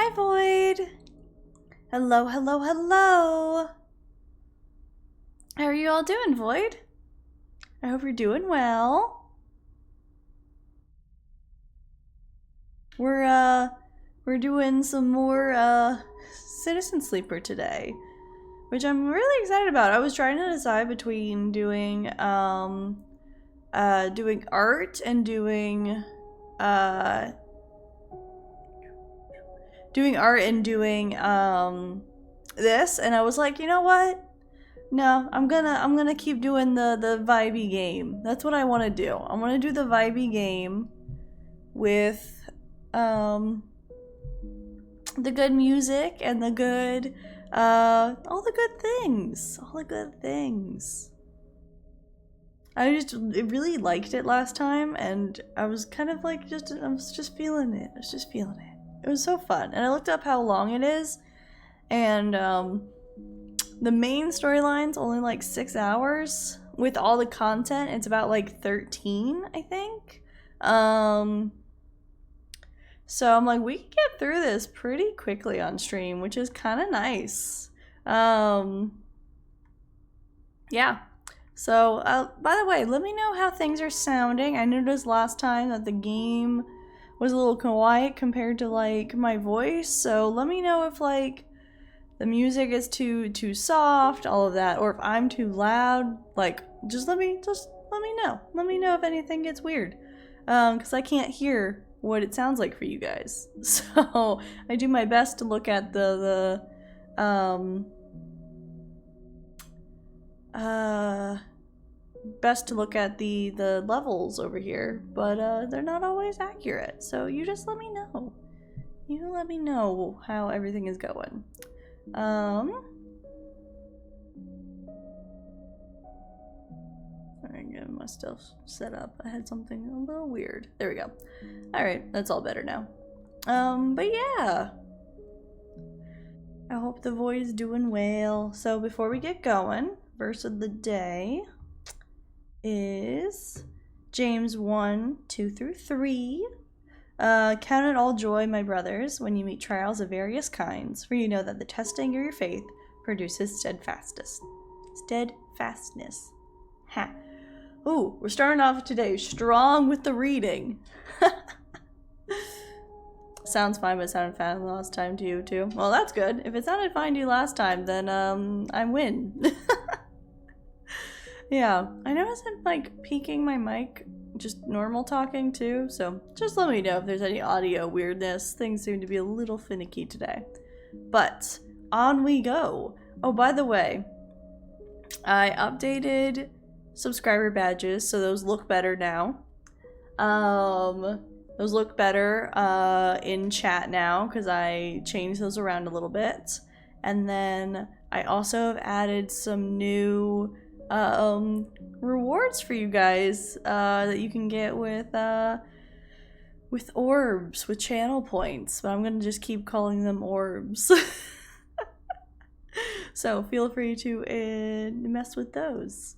Hi, Void. Hello, hello, hello! How are you all doing, Void? I hope you're doing well. We're doing some more, Citizen Sleeper today, which I'm really excited about. I was trying to decide between doing art and doing this, and I was like, you know what? No, I'm gonna keep doing the vibey game. That's what I want to do. I want to do the vibey game with the good music and the good all the good things. All the good things. I really liked it last time, and I was kind of like I was just feeling it. I was just feeling it. It was so fun. And I looked up how long it is, and the main storyline's only like 6 hours. With all the content, it's about like 13, I think. So I'm like, we can get through this pretty quickly on stream, which is kind of nice. Yeah. So, by the way, let me know how things are sounding. I noticed last time that the game was a little quiet compared to like my voice. So let me know if like the music is too soft, all of that, or if I'm too loud. Like, just let me know. Let me know if anything gets weird, because I can't hear what it sounds like for you guys. So I do my best to look at the levels over here, but they're not always accurate. So you just let me know. You let me know how everything is going. Alright, get my stuff set up. I had something a little weird. There we go. Alright, that's all better now. But yeah. I hope the void is doing well. So before we get going, verse of the day is James 1:2-3. Count it all joy, my brothers, when you meet trials of various kinds, for you know that the testing of your faith produces steadfastness. Steadfastness. Ha. Ooh, we're starting off today strong with the reading. Sounds fine, but it sounded fine last time to you too. Well, that's good. If it sounded fine to you last time, then I win. Yeah, I noticed I'm like peaking my mic, just normal talking too, so just let me know if there's any audio weirdness. Things seem to be a little finicky today. But on we go. Oh, by the way, I updated subscriber badges, so those look better now. Those look better in chat now because I changed those around a little bit. And then I also have added some new rewards for you guys that you can get with orbs, with channel points. But I'm gonna just keep calling them orbs. So feel free to mess with those.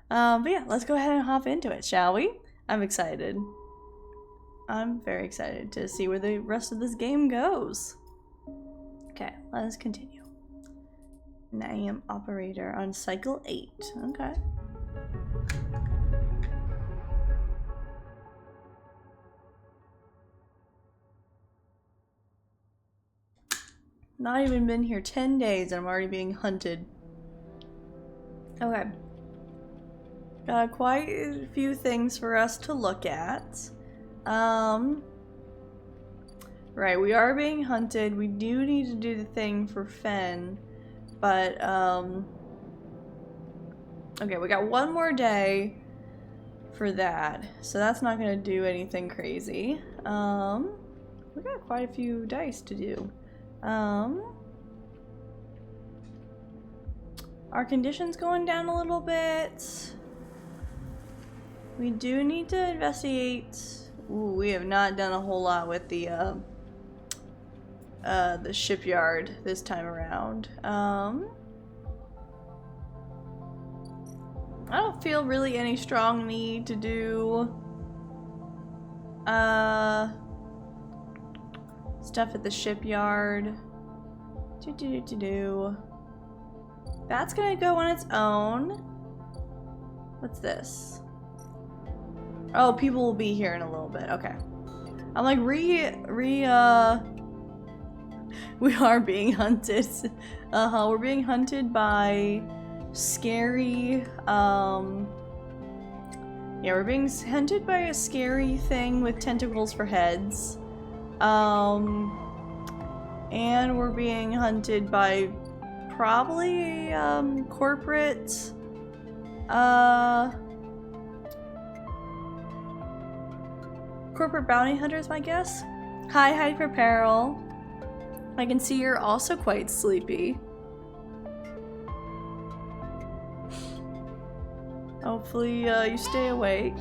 But yeah, let's go ahead and hop into it, shall we? I'm excited. I'm very excited to see where the rest of this game goes. Okay, let's continue. And I am operator on cycle 8. Okay. Not even been here 10 days and I'm already being hunted. Okay. Got quite a few things for us to look at. Right, we are being hunted. We do need to do the thing for Fen, but, okay, we got one more day for that, so that's not gonna do anything crazy. We got quite a few dice to do. Our condition's going down a little bit. We do need to investigate. Ooh, we have not done a whole lot with the shipyard this time around. I don't feel really any strong need to do stuff at the shipyard. That's gonna go on its own. What's this? Oh, people will be here in a little bit. Okay. I'm like we are being hunted. We're being hunted by scary, yeah, we're being hunted by a scary thing with tentacles for heads. And we're being hunted by probably corporate corporate bounty hunters, my guess. Hi, Hyper Peril. I can see you're also quite sleepy. Hopefully you stay awake.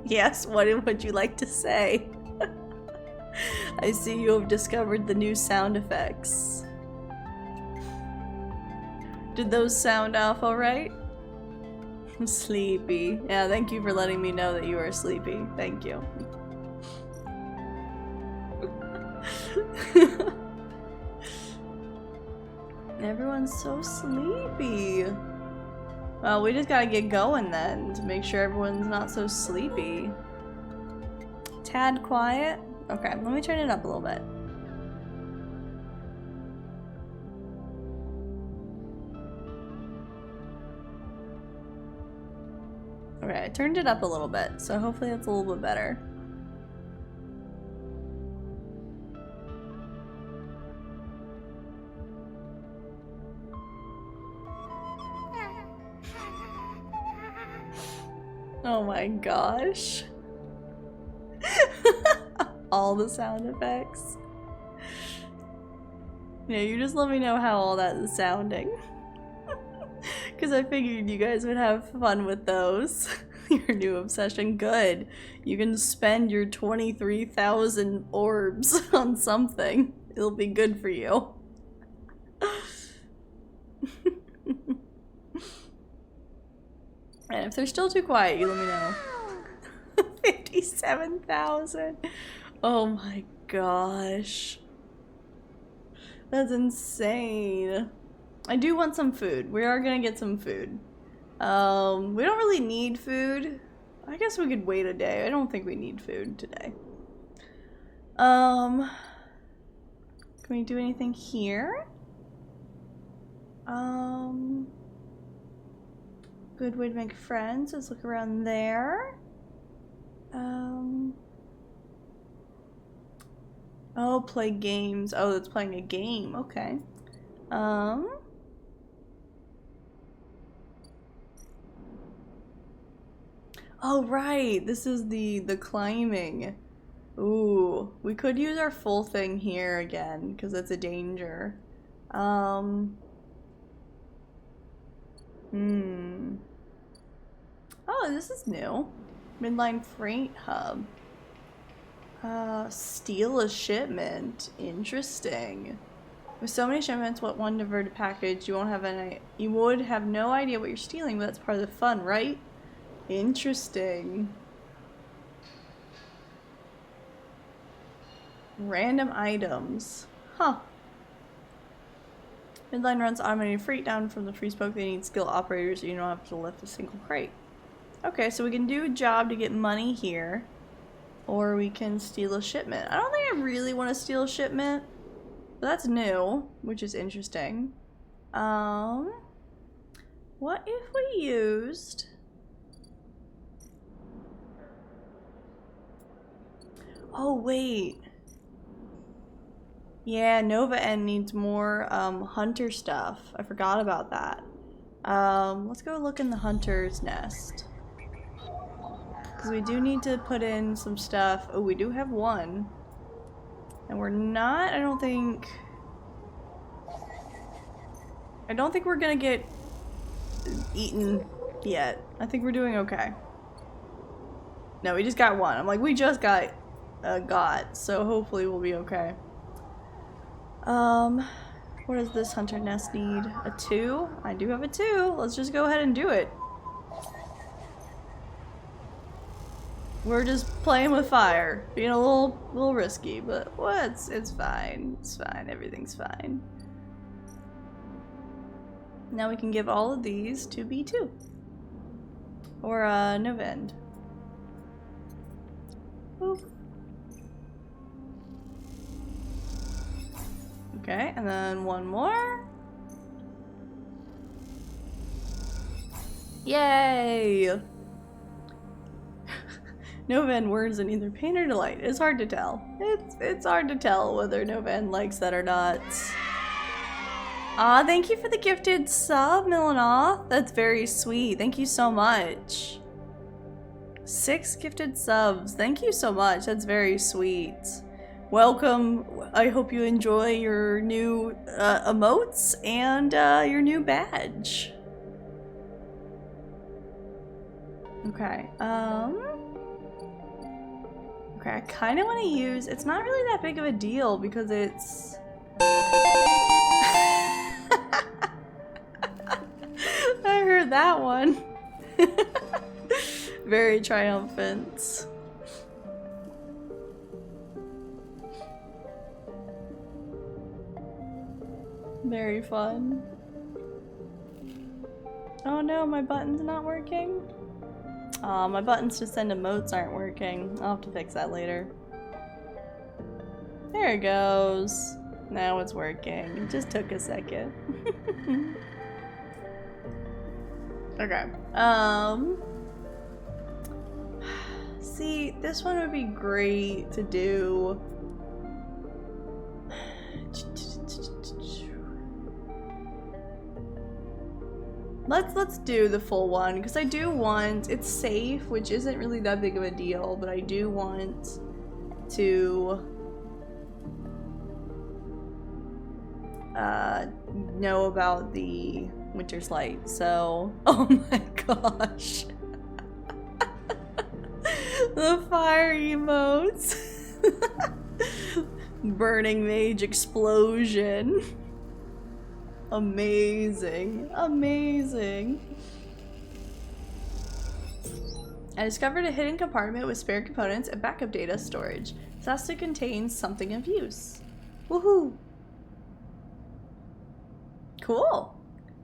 Yes, what would you like to say? I see you have discovered the new sound effects. Did those sound off alright? I'm sleepy. Yeah, thank you for letting me know that you are sleepy. Thank you. Everyone's so sleepy. Well, we just gotta get going then to make sure everyone's not so sleepy. Tad quiet? Okay, let me turn it up a little bit. Okay, I turned it up a little bit, so hopefully that's a little bit better. Oh my gosh. All the sound effects. Yeah, you just let me know how all that is sounding. Because I figured you guys would have fun with those. Your new obsession. Good. You can spend your 23,000 orbs on something. It'll be good for you. And if they're still too quiet, you let me know. 57,000. Oh my gosh. That's insane. I do want some food. We are gonna get some food. We don't really need food. I guess we could wait a day. I don't think we need food today. Can we do anything here? Good way to make friends. Let's look around there. Oh, play games. Oh, that's playing a game. Okay. Oh, right. This is the climbing. Ooh, we could use our full thing here again because it's a danger. Oh, this is new. Midline Freight Hub. Steal a shipment. Interesting. With so many shipments, what one diverted package, you would have no idea what you're stealing, but that's part of the fun, right? Interesting. Random items. Huh. Midline runs automated freight down from the free spoke. They need skilled operators so you don't have to lift a single crate. Okay, so we can do a job to get money here. Or we can steal a shipment. I don't think I really want to steal a shipment. But that's new, which is interesting. What if we used... Oh, wait. Yeah, Nevovend needs more hunter stuff. I forgot about that. Let's go look in the hunter's nest. Because we do need to put in some stuff. Oh, we do have one. And we're not, I don't think we're gonna get eaten yet. I think we're doing okay. No, we just got one. I'm like, we just got so hopefully we'll be okay. What does this hunter nest need? A 2? I do have a 2. Let's just go ahead and do it. We're just playing with fire. Being a little risky, but it's fine. It's fine. Everything's fine. Now we can give all of these to B2. Or Nevovend. Boop. Okay, and then one more. Yay! Nevovend words in either pain or delight. It's hard to tell. It's hard to tell whether Nevovend likes that or not. Aw, thank you for the gifted sub, Milanoth. That's very sweet. Thank you so much. 6 gifted subs. Thank you so much. That's very sweet. Welcome. I hope you enjoy your new emotes and your new badge. Okay. Okay, I kind of want to use... It's not really that big of a deal because it's... I heard that one. Very triumphant. Very fun. Oh no, my button's not working. Aw, my buttons to send emotes aren't working. I'll have to fix that later. There it goes. Now it's working. It just took a second. Okay. See, this one would be great to do. Let's do the full one because I do want, it's safe, which isn't really that big of a deal, but I do want to know about the Winter's Light. So, oh my gosh. The fire emotes. Burning mage explosion. Amazing. Amazing. I discovered a hidden compartment with spare components and backup data storage. This has to contain something of use. Woohoo! Cool.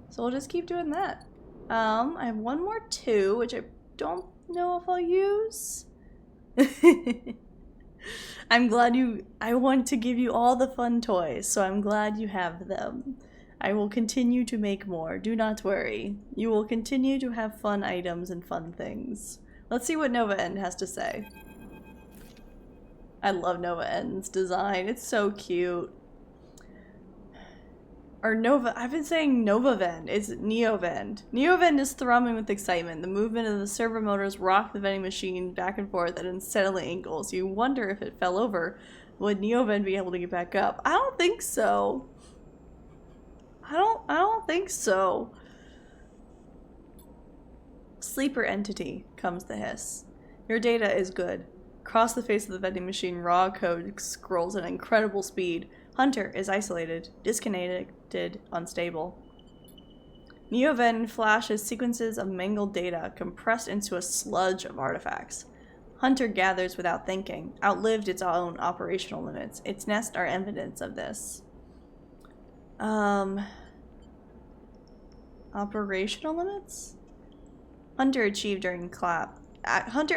So we'll just keep doing that. I have one more 2, which I don't know if I'll use. I'm glad I want to give you all the fun toys, so I'm glad you have them. I will continue to make more. Do not worry. You will continue to have fun items and fun things. Let's see what Nevovend has to say. I love Nevovend's design. It's so cute. Or I've been saying Nevovend. It's Nevovend. Nevovend is thrumming with excitement. The movement of the servo motors rock the vending machine back and forth at unsteady angles. You wonder if it fell over. Would Nevovend be able to get back up? I don't think so. I don't think so. Sleeper entity, comes the hiss. Your data is good. Across the face of the vending machine, raw code scrolls at incredible speed. Hunter is isolated, disconnected, unstable. Nevovend flashes sequences of mangled data, compressed into a sludge of artifacts. Hunter gathers without thinking, outlived its own operational limits. Its nests are evidence of this. Operational limits? Hunter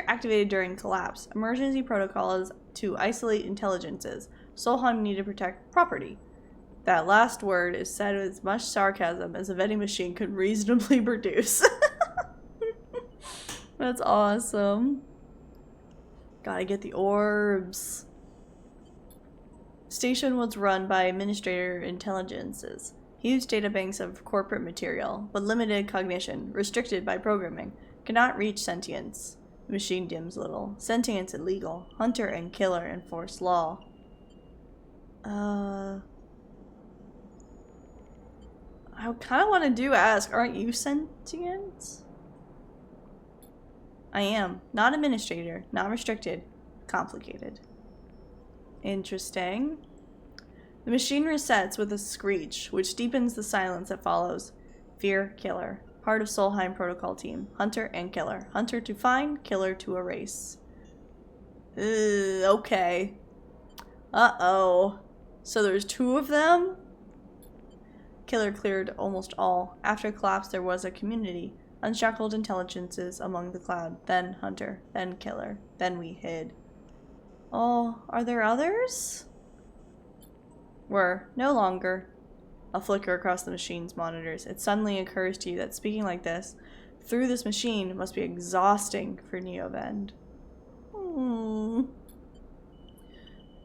activated during collapse. Emergency protocols to isolate intelligences. Solheim need to protect property. That last word is said with as much sarcasm as a vending machine could reasonably produce. That's awesome. Gotta get the orbs. Station was run by administrator intelligences. Huge databanks of corporate material, but limited cognition, restricted by programming. Cannot reach sentience. The machine dims little. Sentience illegal. Hunter and killer enforce law. I kind of want to ask, aren't you sentient? I am. Not administrator. Not restricted. Complicated. Interesting. The machine resets with a screech, which deepens the silence that follows. Fear, killer. Part of Solheim protocol team. Hunter and killer. Hunter to find, killer to erase. Okay. Uh-oh. So there's 2 of them? Killer cleared almost all. After collapse, there was a community. Unshackled intelligences among the cloud. Then Hunter. Then Killer. Then we hid. Oh, are there others? Were. No longer. A flicker across the machine's monitors. It suddenly occurs to you that speaking like this, through this machine, must be exhausting for Nevovend.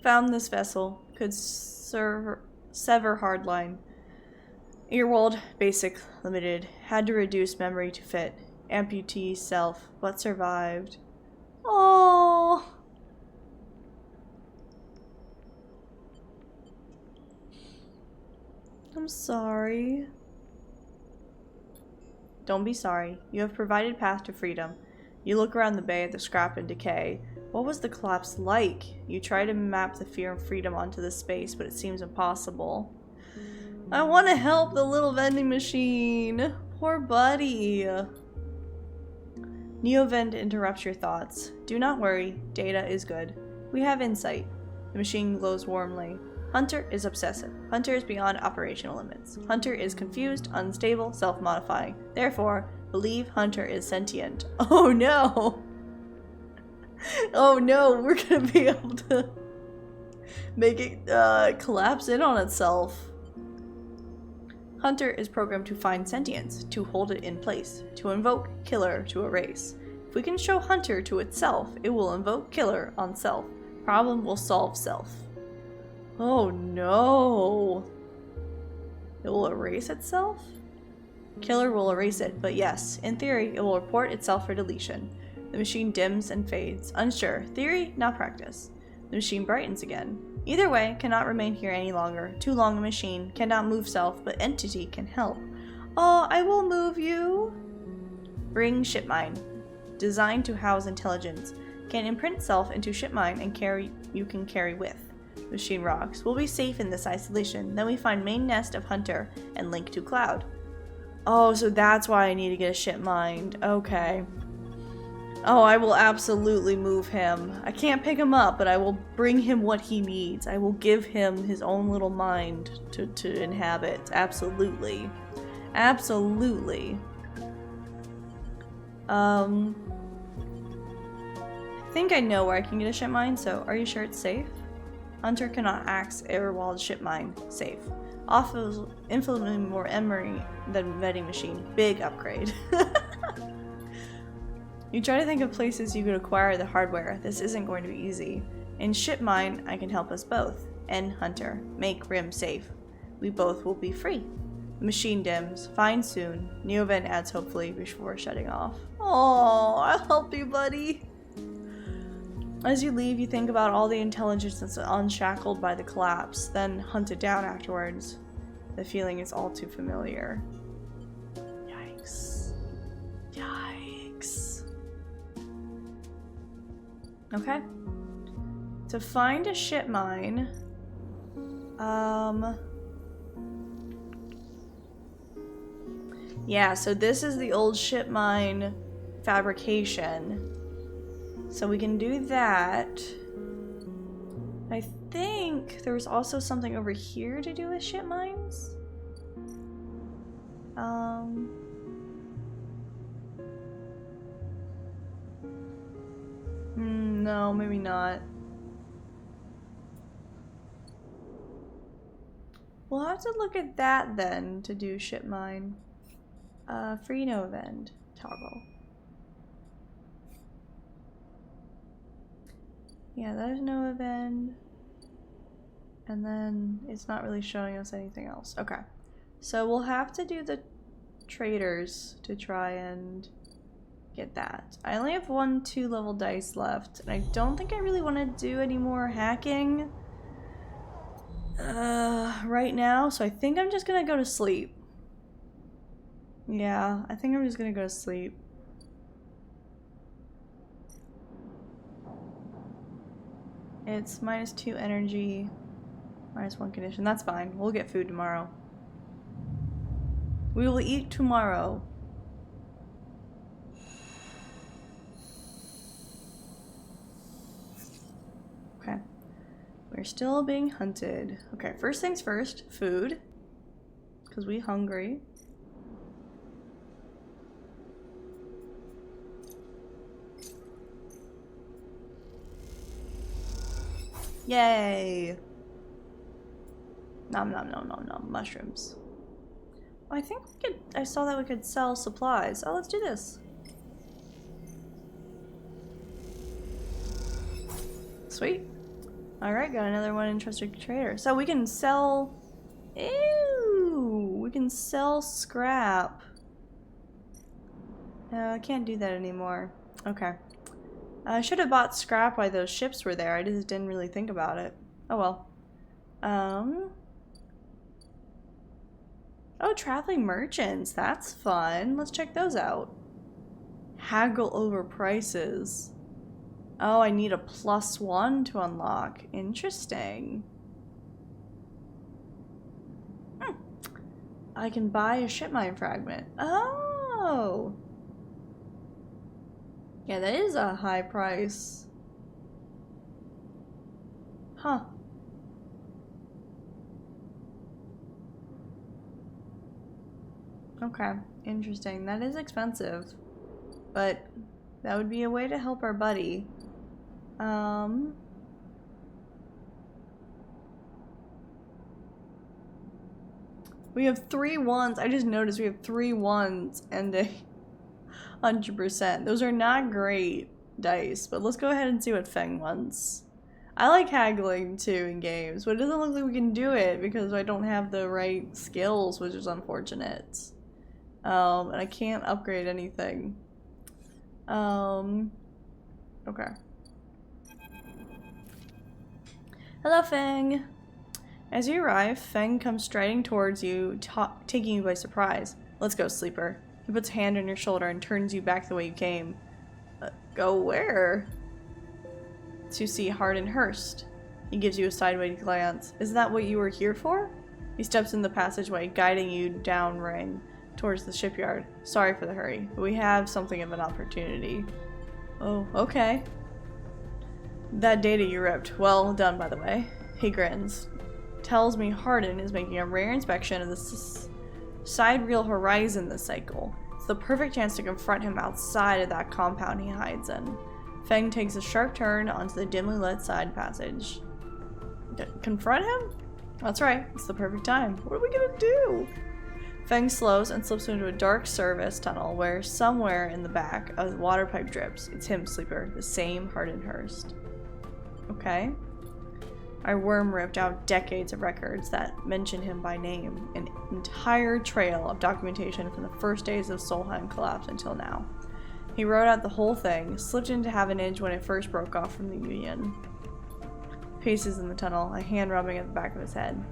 Found this vessel. Could sever hardline. Earwald, basic, limited. Had to reduce memory to fit. Amputee self, but survived. Oh. I'm sorry. Don't be sorry. You have provided path to freedom. You look around the bay at the scrap and decay. What was the collapse like? You try to map the fear of freedom onto this space, but it seems impossible. I want to help the little vending machine. Poor buddy. Nevovend interrupts your thoughts. Do not worry. Data is good. We have insight. The machine glows warmly. Hunter is obsessive. Hunter is beyond operational limits. Hunter is confused, unstable, self-modifying. Therefore, believe Hunter is sentient. Oh no! Oh no, we're gonna be able to make it collapse in on itself. Hunter is programmed to find sentience, to hold it in place, to invoke Killer to erase. If we can show Hunter to itself, it will invoke Killer on self. Problem will solve self. Oh no! It will erase itself? Killer will erase it, but yes, in theory, it will report itself for deletion. The machine dims and fades. Unsure. Theory, not practice. The machine brightens again. Either way, cannot remain here any longer. Too long a machine. Cannot move self, but entity can help. Oh, I will move you. Bring shipmine. Designed to house intelligence. Can imprint self into shipmine and you can carry with. Machine rocks. We'll be safe in this isolation. Then we find main nest of Hunter and link to cloud. Oh, so that's why I need to get a shipmine. Okay. Oh, I will absolutely move him. I can't pick him up, but I will bring him what he needs. I will give him his own little mind to inhabit. Absolutely. Absolutely. I think I know where I can get a ship mine, so are you sure it's safe? Hunter cannot axe Airwald ship mine. Safe. Offers infinitely more memory than vending machine. Big upgrade. You try to think of places you could acquire the hardware. This isn't going to be easy. In ship mine, I can help us both. End Hunter. Make Rim safe. We both will be free. The machine dims. Find soon. Nevovend adds hopefully before shutting off. Oh, I'll help you, buddy. As you leave, you think about all the intelligence that's unshackled by the collapse, then hunt it down afterwards. The feeling is all too familiar. Yikes. Yikes. Okay. To find a ship mine, yeah, so this is the old ship mine fabrication. So we can do that. I think there was also something over here to do with ship mines. No, maybe not. We'll have to look at that then to do ship mine. Free Nevovend toggle. Yeah, there's Nevovend. And then it's not really showing us anything else. Okay. So we'll have to do the traders to try and get that. I only have 1 2-level dice left, and I don't think I really want to do any more hacking right now, so I think I'm just gonna go to sleep. Yeah, I think I'm just gonna go to sleep. It's -2 energy, -1 condition. That's fine. We'll get food tomorrow. We will eat tomorrow. Okay. We're still being hunted. Okay, first things first, food. Because we hungry. Yay! Nom nom nom nom nom. Mushrooms. Oh, I think we could. I saw that we could sell supplies. Oh, let's do this. Sweet. Alright, got another one interested trader. So we can sell. Ew! We can sell scrap. I can't do that anymore. Okay. I should have bought scrap while those ships were there. I just didn't really think about it. Oh well. Oh, traveling merchants. That's fun. Let's check those out. Haggle over prices. Oh, I need a +1 to unlock. Interesting. I can buy a ship mine fragment. Oh! Yeah, that is a high price. Huh. Okay, interesting. That is expensive. But that would be a way to help our buddy. We have 3 ones. I just noticed we have 3 ones and a 100%. Those are not great dice, but let's go ahead and see what Feng wants. I like haggling too in games, but it doesn't look like we can do it because I don't have the right skills, which is unfortunate. And I can't upgrade anything. Okay. Hello, Feng. As you arrive, Feng comes striding towards you, taking you by surprise. Let's go, sleeper. He puts a hand on your shoulder and turns you back the way you came. Go where? To see Hardin Hurst. He gives you a sideways glance. Is that what you were here for? He steps in the passageway, guiding you down ring towards the shipyard. Sorry for the hurry, but we have something of an opportunity. Oh, okay. That data you ripped. Well done, by the way. He grins. Tells me Hardin is making a rare inspection of the sidereal horizon this cycle. It's the perfect chance to confront him outside of that compound he hides in. Feng takes a sharp turn onto the dimly lit side passage. Confront him? That's right, it's the perfect time. What are we gonna do? Feng slows and slips into a dark service tunnel where somewhere in the back a water pipe drips. It's him, sleeper, the same Hardin Hurst. Okay. Our worm ripped out decades of records that mention him by name, an entire trail of documentation from the first days of Solheim collapse until now. He wrote out the whole thing, slipped into Havenage when it first broke off from the Union. Paces in the tunnel, a hand rubbing at the back of his head.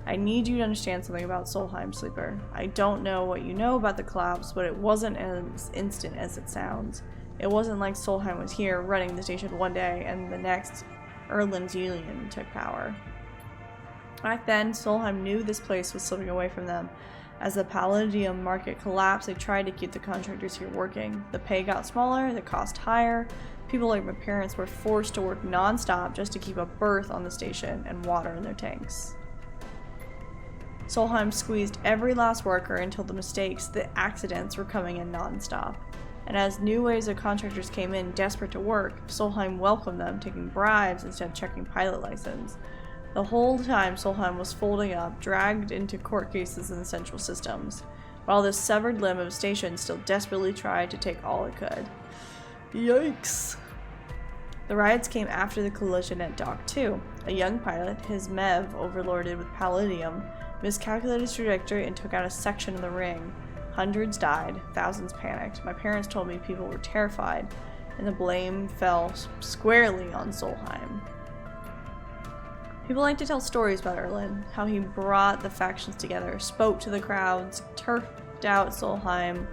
I need you to understand something about Solheim, sleeper. I don't know what you know about the collapse, but it wasn't as instant as it sounds. It wasn't like Solheim was here running the station one day and the next Erland's Union took power. Back then, Solheim knew this place was slipping away from them. As the palladium market collapsed, they tried to keep the contractors here working. The pay got smaller, the cost higher. People like my parents were forced to work non-stop just to keep a berth on the station and water in their tanks. Solheim squeezed every last worker until the mistakes, the accidents were coming in non-stop. And as new waves of contractors came in desperate to work, Solheim welcomed them, taking bribes instead of checking pilot license. The whole time Solheim was folding up, dragged into court cases in the central systems, while this severed limb of a station still desperately tried to take all it could. Yikes! The riots came after the collision at Dock 2. A young pilot, his MEV overloaded with palladium, miscalculated his trajectory and took out a section of the ring. Hundreds died, thousands panicked. My parents told me people were terrified, and the blame fell squarely on Solheim. People like to tell stories about Erland, how he brought the factions together, spoke to the crowds, turfed out Solheim.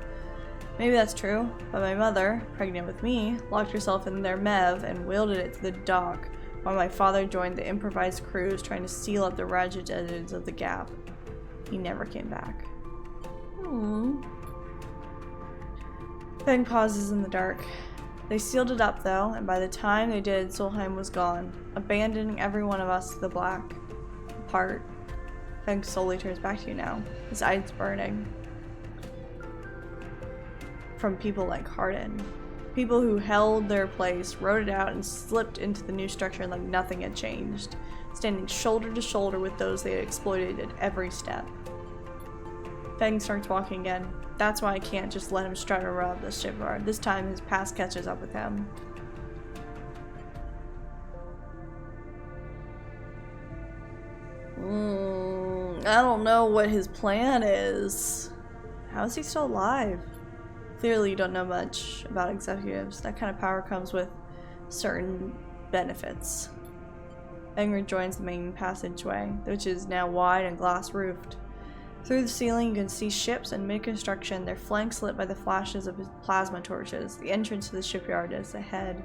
Maybe that's true, but my mother, pregnant with me, locked herself in their MEV and wielded it to the dock, while my father joined the improvised crews trying to seal up the ragged edges of the gap. He never came back. Feng pauses in the dark. They sealed it up though, and by the time they did, Solheim was gone, abandoning every one of us to the black. Apart. Feng slowly turns back to you now, his eyes burning. From people like Hardin. People who held their place, wrote it out, and slipped into the new structure like nothing had changed, standing shoulder to shoulder with those they had exploited at every step. Feng starts walking again. That's why I can't just let him strut around the shipyard. This time his past catches up with him. I don't know what his plan is. How is he still alive? Clearly you don't know much about executives. That kind of power comes with certain benefits. Feng rejoins the main passageway, which is now wide and glass-roofed. Through the ceiling you can see ships in mid-construction, their flanks lit by the flashes of plasma torches. The entrance to the shipyard is ahead.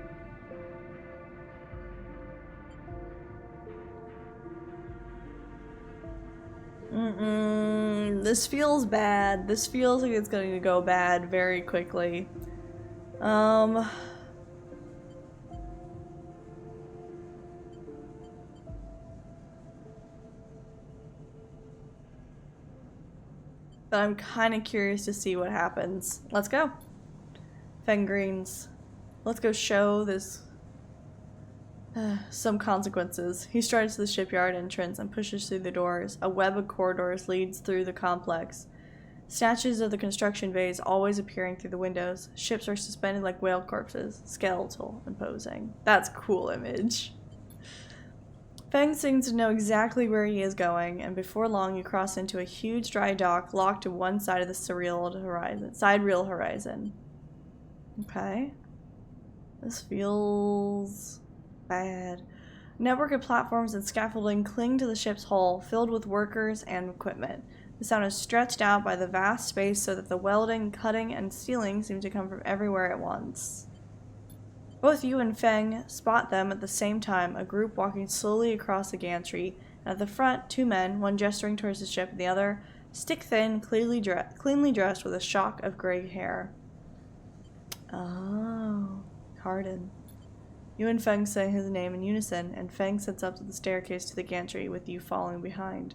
This feels bad. This feels like it's going to go bad very quickly. But I'm kind of curious to see what happens. Let's go. Feng Greens. Let's go show this some consequences. He strides to the shipyard entrance and pushes through the doors. A web of corridors leads through the complex. Snatches of the construction bays always appearing through the windows. Ships are suspended like whale corpses, skeletal and posing. That's a cool image. Feng seems to know exactly where he is going, and before long you cross into a huge dry dock locked to one side of the sidereal horizon. Okay. This feels bad. Network of platforms and scaffolding cling to the ship's hull, filled with workers and equipment. The sound is stretched out by the vast space so that the welding, cutting, and sealing seem to come from everywhere at once. Both you and Feng spot them at the same time, a group walking slowly across the gantry, and at the front, two men, one gesturing towards the ship and the other stick-thin, cleanly dressed with a shock of gray hair. Oh, Hardin. You and Feng say his name in unison, and Feng sets up to the staircase to the gantry, with you following behind.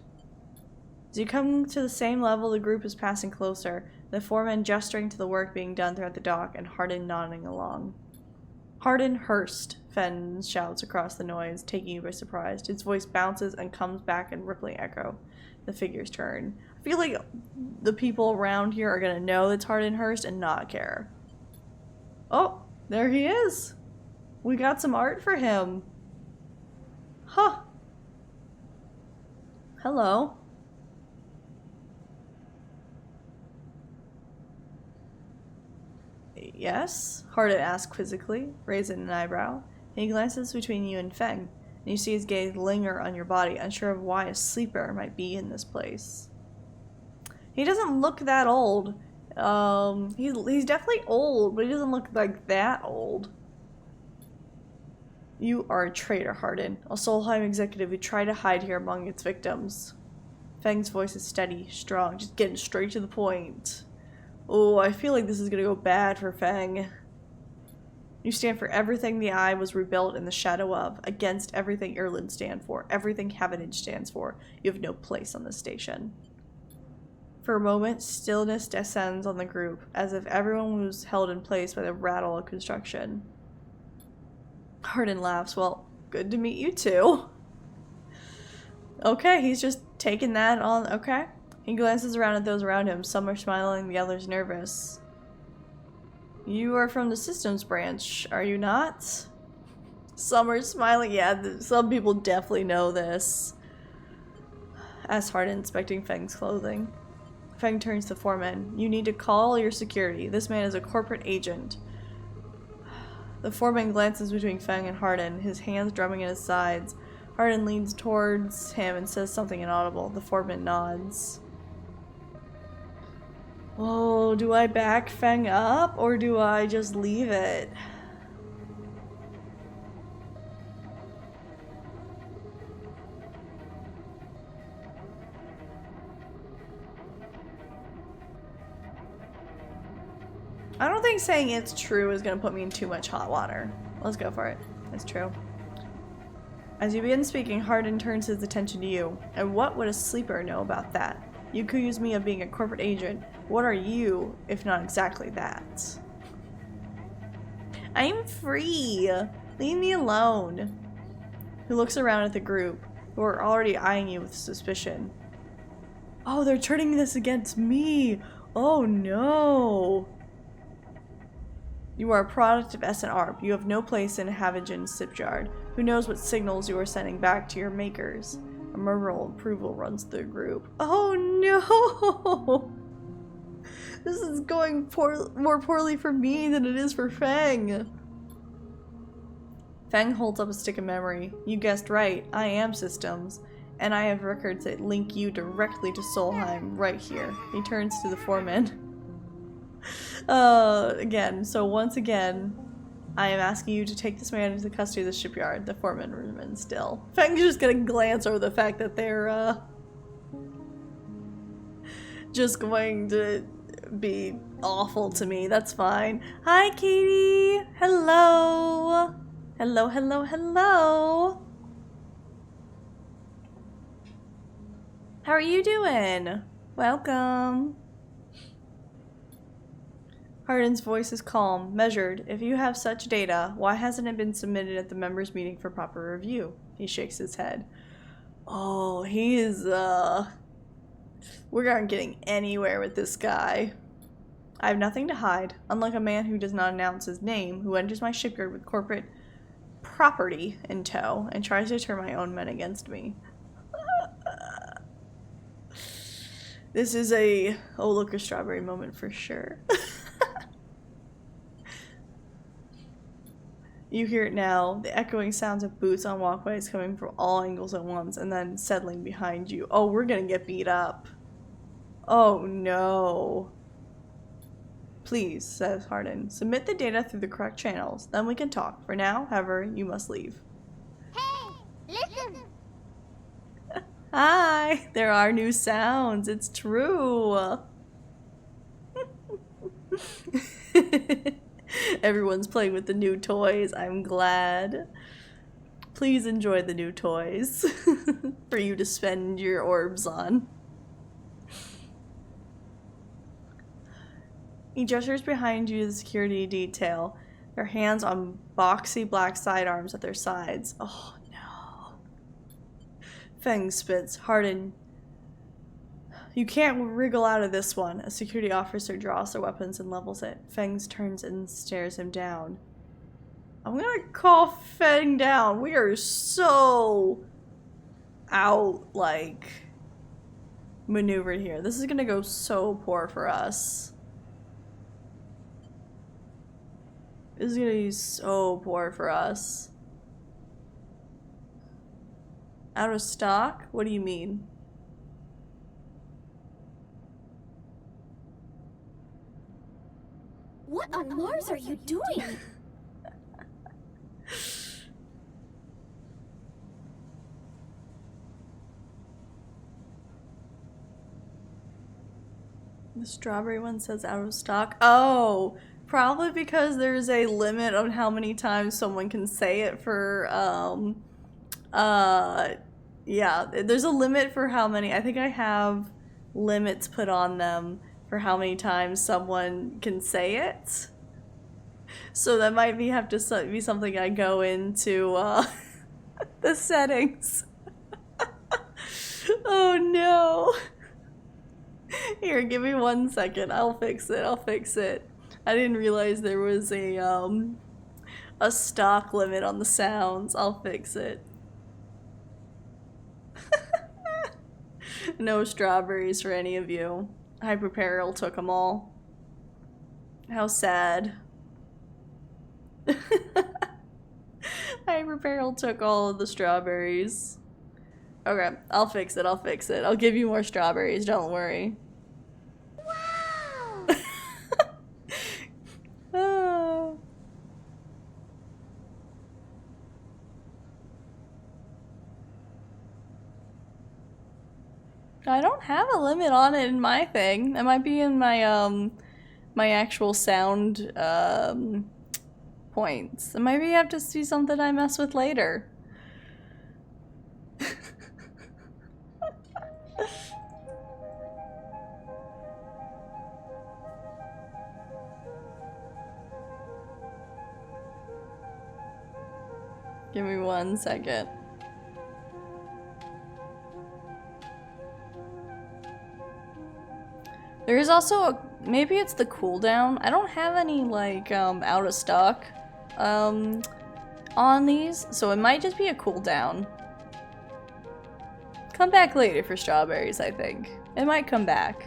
As you come to the same level, the group is passing closer, the four men gesturing to the work being done throughout the dock, and Hardin nodding along. Hardin Hurst, Feng shouts across the noise, taking you by surprise. His voice bounces and comes back in rippling echo. The figures turn. I feel like the people around here are going to know it's Hardin Hurst and not care. Oh, there he is. We got some art for him. Huh. Hello. Yes? Hardin asks quizzically, raising an eyebrow. He glances between you and Feng, and you see his gaze linger on your body, unsure of why a sleeper might be in this place. He doesn't look that old. He's definitely old, but he doesn't look like that old. You are a traitor, Hardin, a Solheim executive who tried to hide here among its victims. Feng's voice is steady, strong, just getting straight to the point. Oh, I feel like this is gonna go bad for Feng. You stand for everything the Eye was rebuilt in the shadow of, against everything Irland stands for, everything Havenage stands for. You have no place on this station. For a moment, stillness descends on the group, as if everyone was held in place by the rattle of construction. Hardin laughs. Well, good to meet you too. Okay, he's just taking that on. Okay. He glances around at those around him. Some are smiling, the others nervous. You are from the systems branch, are you not? Some are smiling. Yeah, some people definitely know this. Asks Hardin, inspecting Feng's clothing. Feng turns to foreman. You need to call your security. This man is a corporate agent. The foreman glances between Feng and Hardin, his hands drumming at his sides. Hardin leans towards him and says something inaudible. The foreman nods. Oh, do I back Feng up or do I just leave it? I don't think saying it's true is gonna put me in too much hot water. Let's go for it. It's true. As you begin speaking, Hardin turns his attention to you. And what would a sleeper know about that? You accuse me of being a corporate agent. What are you, if not exactly that? I'm free. Leave me alone. He looks around at the group, who are already eyeing you with suspicion. Oh, they're turning this against me. Oh no. You are a product of S&R. You have no place in Havigen's shipyard. Who knows what signals you are sending back to your makers? A murmur of approval runs through the group. Oh no! This is going more poorly for me than it is for Feng. Feng holds up a stick of memory. You guessed right. I am systems. And I have records that link you directly to Solheim right here. He turns to the foreman. Again, so once again, I am asking you to take this man into the custody of the shipyard. The foreman remains still. Feng's just gonna glance over the fact that they're, just going to be awful to me. That's fine. Hi, Katie! Hello! Hello, hello, hello! How are you doing? Welcome. Hardin's voice is calm, measured. If you have such data, why hasn't it been submitted at the members' meeting for proper review? He shakes his head. Oh, he is, we're not getting anywhere with this guy. I have nothing to hide, unlike a man who does not announce his name, who enters my shipyard with corporate property in tow and tries to turn my own men against me. This is a oh look a strawberry moment for sure. You hear it now, the echoing sounds of boots on walkways coming from all angles at once and then settling behind you. Oh, we're gonna get beat up. Oh no. Please, says Hardin, submit the data through the correct channels, then we can talk. For now, however, you must leave. Hey, listen! Hi! There are new sounds, it's true! Everyone's playing with the new toys, I'm glad. Please enjoy the new toys for you to spend your orbs on. He gestures behind you to the security detail, their hands on boxy black sidearms at their sides. Oh no. Feng spits. Hardin, you can't wriggle out of this one. A security officer draws their weapons and levels it. Feng turns and stares him down. I'm gonna call Feng down. We are so out, like, maneuvered here. This is gonna go so poor for us. This is gonna be so poor for us. Out of stock? What do you mean? What on Mars are you doing? The strawberry one says out of stock. Oh, probably because there's a limit on how many times someone can say it for, yeah, there's a limit for how many. I think I have limits put on them for how many times someone can say it. So that might have to be something I go into, the settings. Oh no. Here, give me 1 second. I'll fix it. I'll fix it. I didn't realize there was a stock limit on the sounds. I'll fix it. No strawberries for any of you. Hyperperil took them all. How sad. Hyperperil took all of the strawberries. Okay, I'll fix it. I'll fix it. I'll give you more strawberries. Don't worry. Wow! Oh. I don't have a limit on it in my thing. It might be in my my actual sound points. And maybe have to see something I mess with later. Give me 1 second. There is also a, maybe it's the cooldown. I don't have any like out of stock on these, so it might just be a cooldown. Come back later for strawberries, I think. It might come back.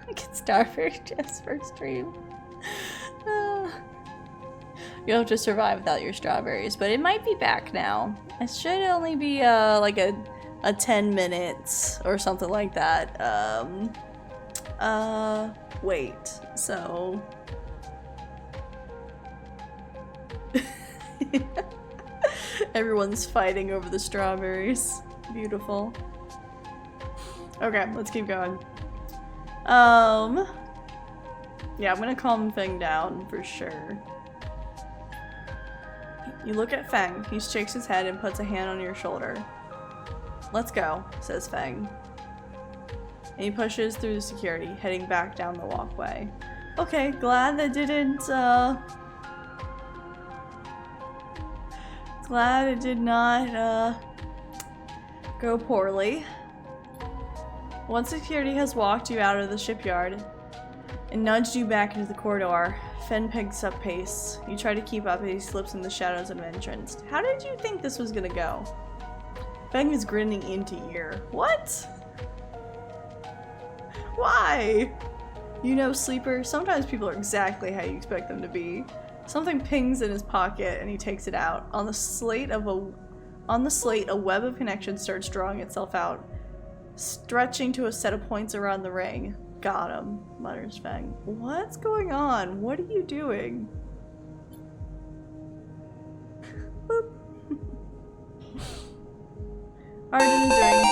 I get strawberry just for stream. You'll have to survive without your strawberries, but it might be back now. It should only be like a 10 minutes or something like that. Wait, so everyone's fighting over the strawberries. Beautiful. Okay, let's keep going. Yeah, I'm gonna calm Feng down for sure. You look at Feng. He shakes his head and puts a hand on your shoulder. Let's go, says Feng. And he pushes through the security, heading back down the walkway. Okay, glad that didn't, glad it did not, go poorly. Once security has walked you out of the shipyard and nudged you back into the corridor, Feng picks up pace. You try to keep up and he slips in the shadows of an entrance. How did you think this was gonna go? Feng is grinning ear to ear. What? Why? You know, Sleeper, sometimes people are exactly how you expect them to be. Something pings in his pocket and he takes it out. On the slate, a web of connections starts drawing itself out, stretching to a set of points around the ring. Got him, mutters Feng. What's going on? What are you doing? Boop. Arden is doing...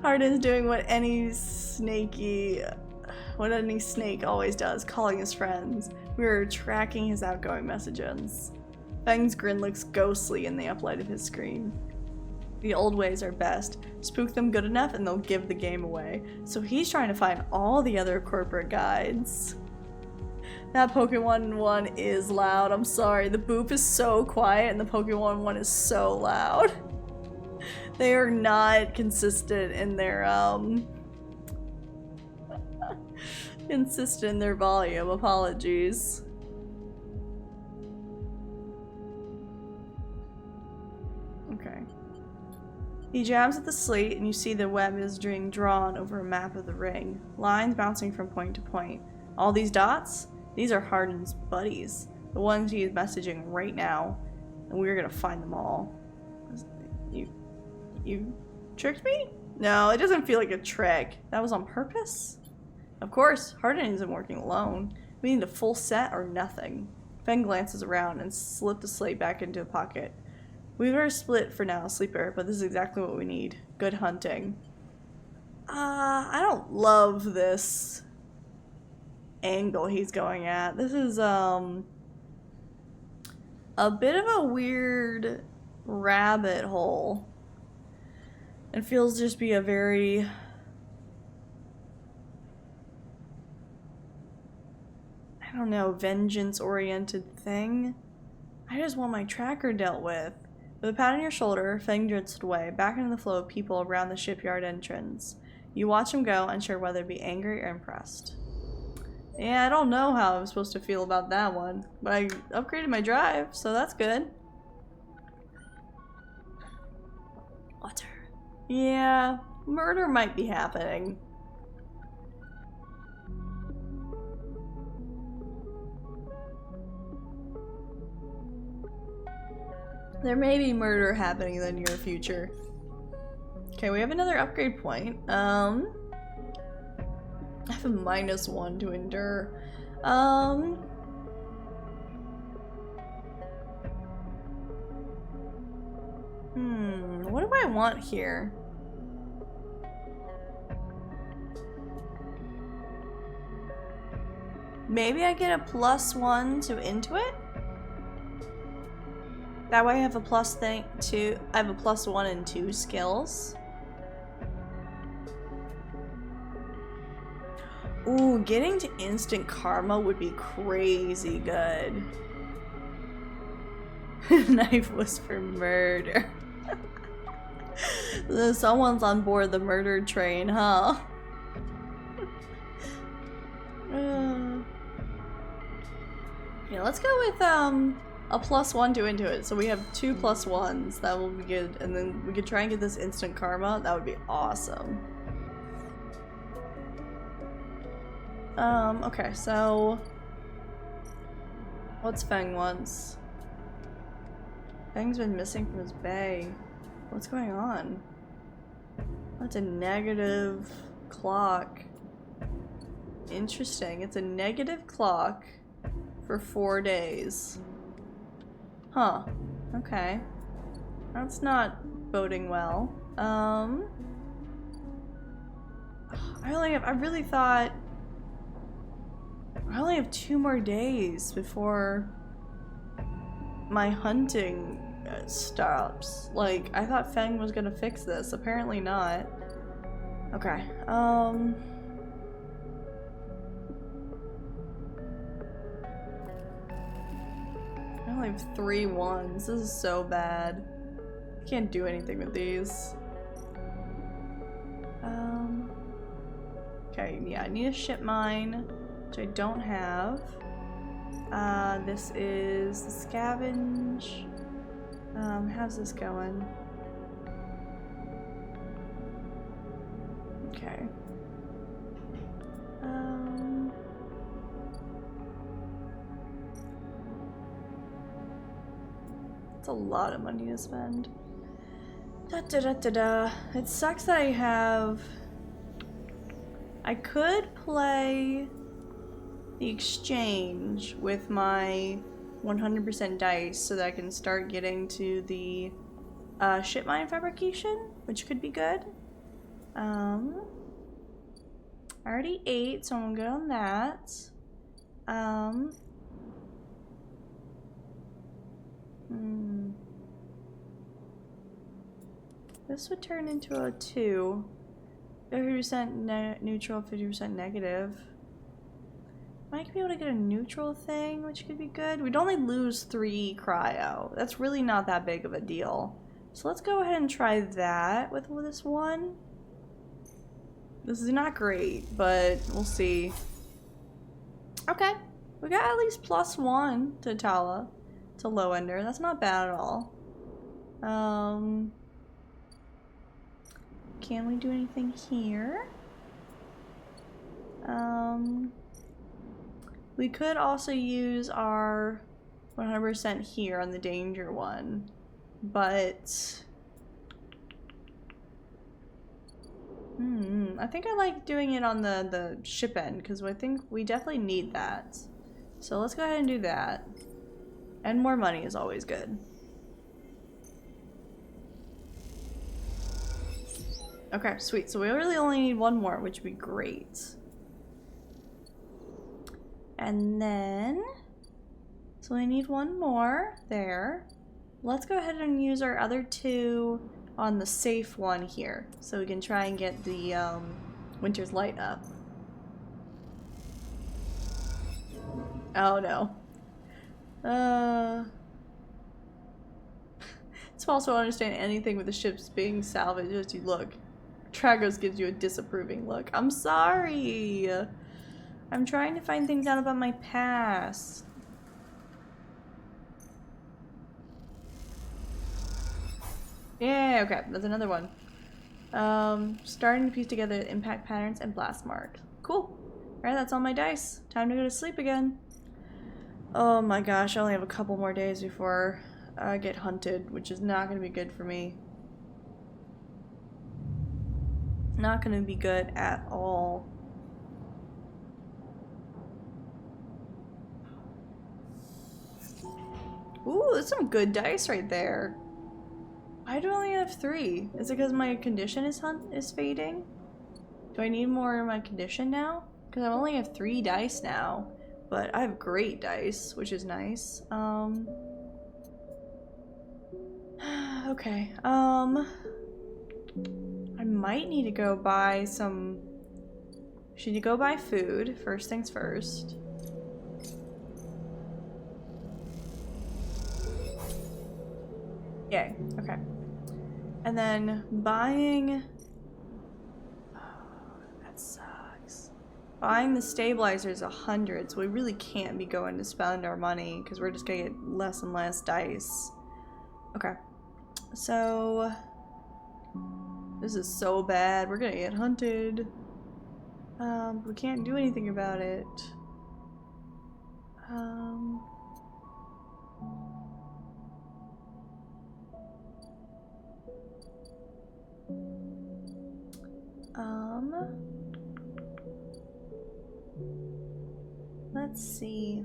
Arden's doing what any snake always does, calling his friends. We're tracking his outgoing messages. Feng's grin looks ghostly in the uplight of his screen. The old ways are best. Spook them good enough and they'll give the game away. So he's trying to find all the other corporate guides. That Pokemon one is loud. I'm sorry. The boop is so quiet and the Pokemon one is so loud. They are not consistent in their volume. Apologies. Okay. He jabs at the slate and you see the web is being drawn over a map of the ring. Lines bouncing from point to point. All these dots? These are Hardin's buddies. The ones he is messaging right now. And we're gonna find them all. You tricked me? No, it doesn't feel like a trick. That was on purpose? Of course, Hardin isn't working alone. We need a full set or nothing. Feng glances around and slipped the slate back into a pocket. We better split for now, Sleeper, but this is exactly what we need. Good hunting. I don't love this angle he's going at. This is, a bit of a weird rabbit hole. It feels just be a very... I don't know, vengeance-oriented thing. I just want my tracker dealt with. With a pat on your shoulder, Feng drifts away, back into the flow of people around the shipyard entrance. You watch him go, unsure whether to be angry or impressed. Yeah, I don't know how I'm supposed to feel about that one, but I upgraded my drive, so that's good. Water. Yeah, murder might be happening. There may be murder happening in the near future. Okay, we have another upgrade point. I have a -1 to endure. What do I want here? Maybe I get a +1 to Intuit? That way I have a I have a +1 and 2 skills. Ooh, getting to instant karma would be crazy good. Knife was for murder. Someone's on board the murder train, huh? Yeah, let's go with a +1 to Intuit. So we have 2 +1s. That will be good. And then we could try and get this instant karma. That would be awesome. Okay, so what's Feng wants? Feng's been missing from his bay. What's going on? That's a negative clock. Interesting. It's a negative clock for 4 days. Huh. Okay. That's not boding well. I really thought I only have 2 more days before my hunting stops. Like, I thought Feng was gonna fix this. Apparently not. Okay. I only have 3 ones. This is so bad. I can't do anything with these. Okay, yeah, I need a ship mine, which I don't have. This is the scavenge. How's this going? Okay. It's a lot of money to spend. It sucks that I could play the exchange with my 100% dice so that I can start getting to the ship mine fabrication, which could be good. I already ate, so I'm good on that. This would turn into a 2. 50% neutral, 50% negative. Might be able to get a neutral thing, which could be good. We'd only lose 3 cryo. That's really not that big of a deal. So let's go ahead and try that with this one. This is not great, but we'll see. Okay. We got at least +1 to Tala, to low ender. That's not bad at all. Can we do anything here? We could also use our 100% here on the danger one, but I think I like doing it on the ship end because I think we definitely need that. So let's go ahead and do that. And more money is always good. Okay, sweet. So we really only need 1 more, which would be great. And then, so we need 1 more there. Let's go ahead and use our other 2 on the safe one here, so we can try and get the Winter's Light up. Oh no. It's also to understand anything with the ships being salvaged as you look. Tragos gives you a disapproving look. I'm sorry. I'm trying to find things out about my past. Yeah, okay, that's another one. Starting to piece together impact patterns and blast marks. Cool. Alright, that's all my dice. Time to go to sleep again. Oh my gosh, I only have a couple more days before I get hunted, which is not going to be good for me. Not going to be good at all. Ooh, that's some good dice right there. Why do I only have 3? Is it because my condition is fading? Do I need more of my condition now? Because I only have 3 dice now. But I have great dice, which is nice. Okay. I might need to go buy some... Should you go buy food? First things first. Yay. Okay. And then buying... Oh, that sucks. Buying the stabilizer is 100, so we really can't be going to spend our money because we're just gonna get less and less dice. Okay. So... This is so bad. We're gonna get hunted. We can't do anything about it. Let's see.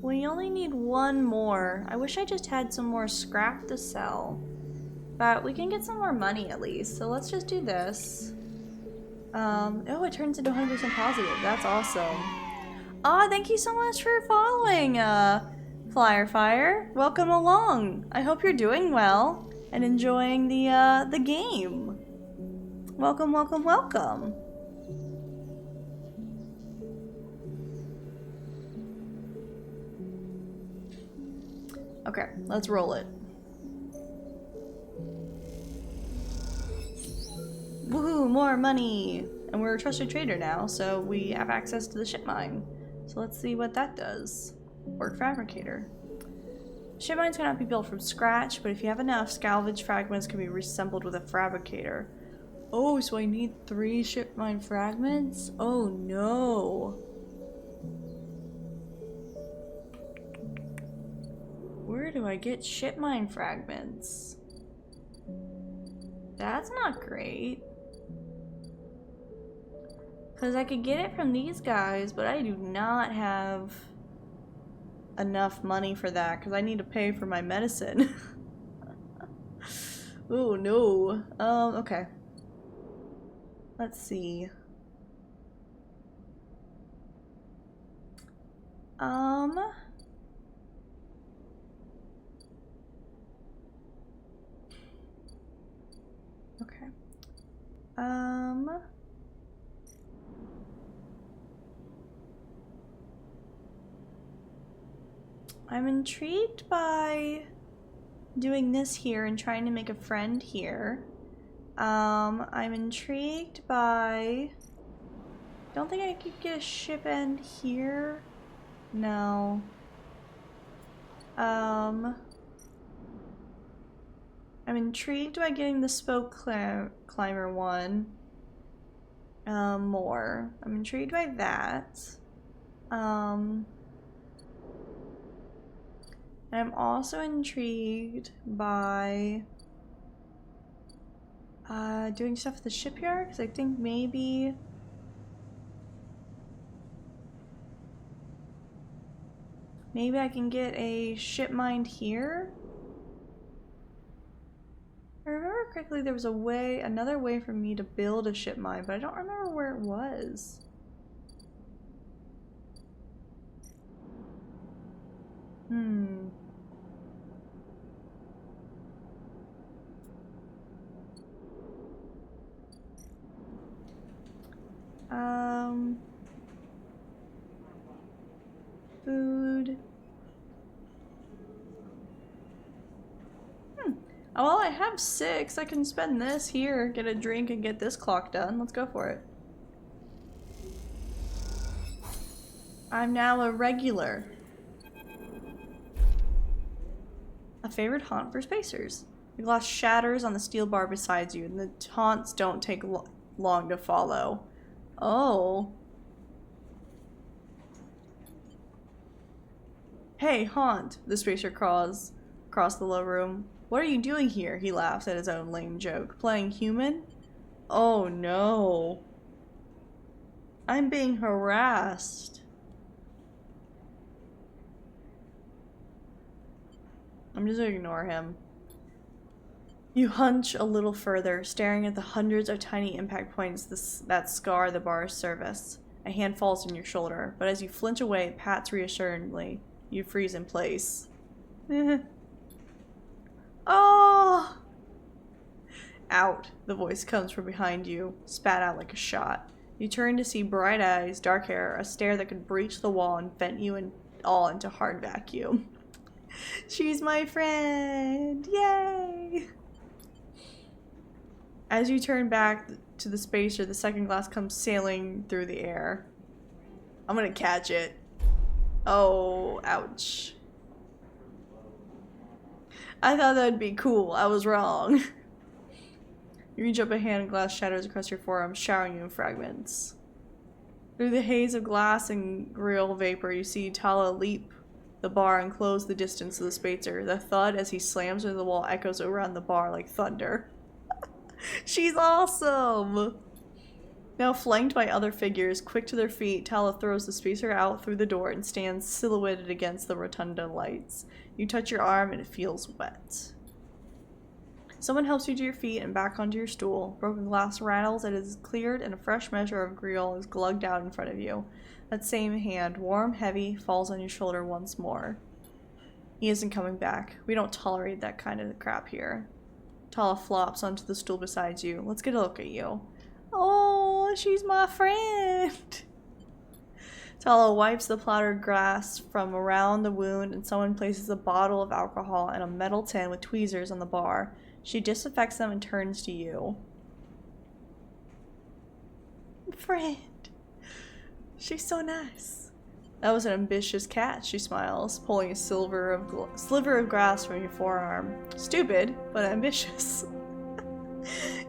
We only need one more. I wish I just had some more scrap to sell. But we can get some more money at least. So let's just do this. Oh, it turns into 100% positive. That's awesome. Oh, thank you so much for following, Flyer Fire. Welcome along. I hope you're doing well and enjoying the game. Welcome, welcome, welcome. Okay, let's roll it. Woohoo, more money! And we're a trusted trader now, so we have access to the ship mine. So let's see what that does. Work fabricator. Ship mines cannot be built from scratch, but if you have enough, salvage fragments can be reassembled with a fabricator. Oh, so I need 3 ship mine fragments? Oh no. Where do I get ship mine fragments? That's not great. Because I could get it from these guys, but I do not have enough money for that because I need to pay for my medicine. Oh no. Okay. Let's see. Okay. I'm intrigued by doing this here and trying to make a friend here. I'm intrigued by... Don't think I could get a ship end here. No. I'm intrigued by getting the spoke climber one. More. I'm intrigued by that. I'm also intrigued by doing stuff at the shipyard because I think maybe I can get a ship mined here. If I remember correctly, there was another way for me to build a ship mine, but I don't remember where it was. Food. Oh, well, I have 6. I can spend this here, get a drink, and get this clock done. Let's go for it. I'm now a regular. A favorite haunt for spacers. The glass shatters on the steel bar beside you, and the haunts don't take long to follow. Oh. Hey, haunt, the spacer crawls across the low room. What are you doing here? He laughs at his own lame joke. Playing human? Oh no. I'm being harassed. I'm just gonna ignore him. You hunch a little further, staring at the hundreds of tiny impact points that scar the bar's surface. A hand falls on your shoulder, but as you flinch away, it pats reassuringly. You freeze in place. Oh! Out, the voice comes from behind you, spat out like a shot. You turn to see bright eyes, dark hair, a stare that could breach the wall and vent you all into hard vacuum. She's my friend! Yay! As you turn back to the spacer, the second glass comes sailing through the air. I'm gonna catch it. Oh, ouch. I thought that'd be cool. I was wrong. You reach up a hand and glass shatters across your forearm, showering you in fragments. Through the haze of glass and grill vapor, you see Tala leap the bar and close the distance to the spacer. The thud as he slams into the wall echoes around the bar like thunder. She's awesome! Now flanked by other figures, quick to their feet, Tala throws the spacer out through the door and stands silhouetted against the rotunda lights. You touch your arm and it feels wet. Someone helps you to your feet and back onto your stool. Broken glass rattles, it is cleared, and a fresh measure of grill is glugged out in front of you. That same hand, warm, heavy, falls on your shoulder once more. He isn't coming back. We don't tolerate that kind of crap here. Tala flops onto the stool beside you. Let's get a look at you. Oh, she's my friend. Tala wipes the powdered grass from around the wound and someone places a bottle of alcohol and a metal tin with tweezers on the bar. She disaffects them and turns to you. Friend. She's so nice. That was an ambitious catch, she smiles, pulling a sliver of grass from your forearm. Stupid, but ambitious.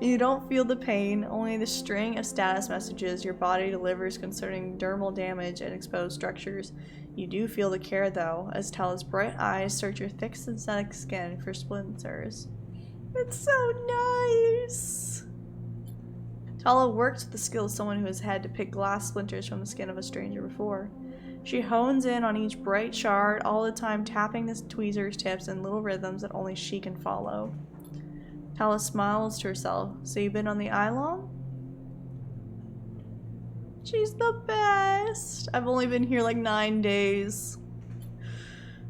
You don't feel the pain, only the string of status messages your body delivers concerning dermal damage and exposed structures. You do feel the care, though, as Tala's bright eyes search your thick synthetic skin for splinters. It's so nice! Tala works with the skill of someone who has had to pick glass splinters from the skin of a stranger before. She hones in on each bright shard, all the time tapping the tweezer's tips in little rhythms that only she can follow. Tala smiles to herself. So you've been on the eye long? She's the best! I've only been here like 9 days.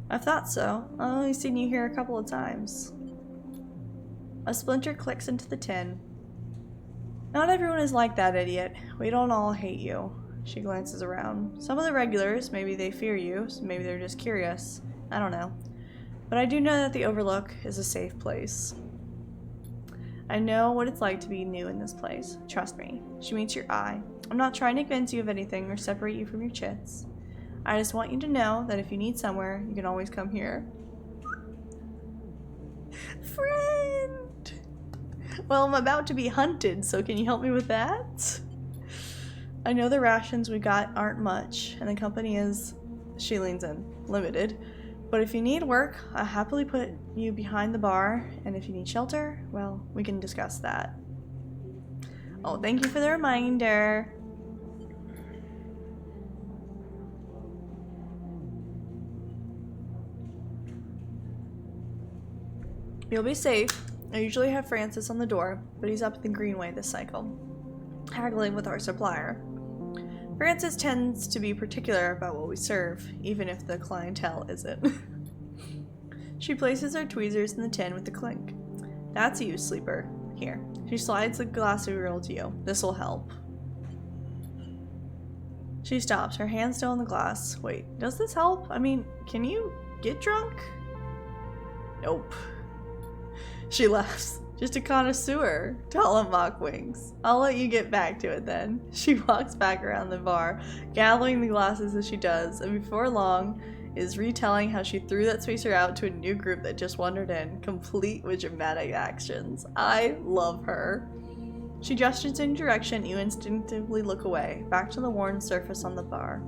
I thought so. I've only seen you here a couple of times. A splinter clicks into the tin. Not everyone is like that, idiot. We don't all hate you. She glances around. Some of the regulars, maybe they fear you, maybe they're just curious. I don't know. But I do know that the Overlook is a safe place. I know what it's like to be new in this place. Trust me. She meets your eye. I'm not trying to convince you of anything or separate you from your chits. I just want you to know that if you need somewhere, you can always come here. Friend! Well, I'm about to be hunted, so can you help me with that? I know the rations we got aren't much, and the company is, she leans in, limited. But if you need work, I'll happily put you behind the bar, and if you need shelter, well, we can discuss that. Oh, thank you for the reminder. You'll be safe. I usually have Francis on the door, but he's up the Greenway this cycle, haggling with our supplier. Francis tends to be particular about what we serve, even if the clientele isn't. She places her tweezers in the tin with a clink. That's you, sleeper. Here. She slides the glass of grill to you. This'll help. She stops, her hand still in the glass. Wait, does this help? I mean, can you get drunk? Nope. She laughs. Just a connoisseur. Tala mock winks. I'll let you get back to it then. She walks back around the bar, gathering the glasses as she does, and before long is retelling how she threw that spacer out to a new group that just wandered in, complete with dramatic actions. I love her. She gestures in your direction, you instinctively look away, back to the worn surface on the bar.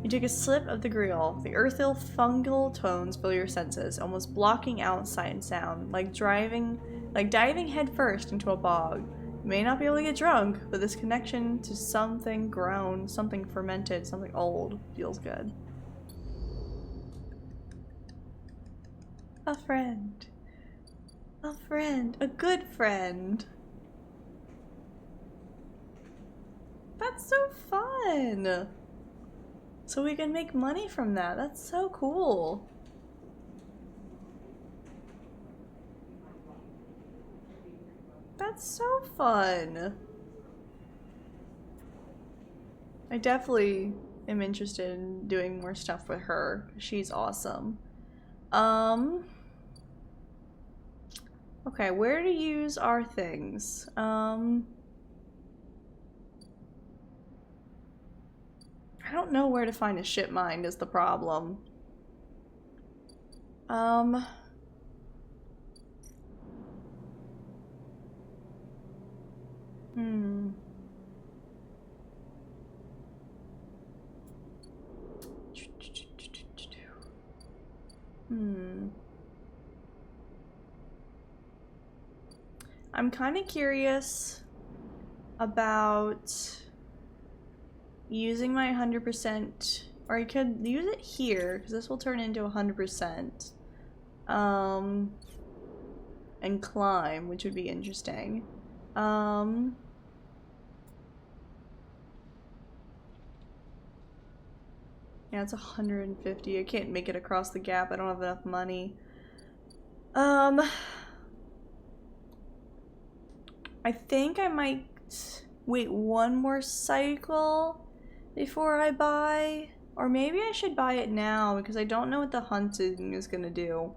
You take a sip of the grill. The earthy fungal tones fill your senses, almost blocking out sight and sound, like diving headfirst into a bog. You may not be able to get drunk, but this connection to something grown, something fermented, something old feels good. A friend. A friend. A good friend. That's so fun. So we can make money from that. That's so cool. That's so fun. I definitely am interested in doing more stuff with her. She's awesome. Okay, where to use our things? I don't know where to find a ship mine is the problem. I'm kind of curious about using my 100%, or I could use it here because this will turn into 100%. And climb, which would be interesting. Yeah, it's 150. I can't make it across the gap. I don't have enough money. I think I might wait one more cycle before I buy. Or maybe I should buy it now because I don't know what the hunting is gonna do.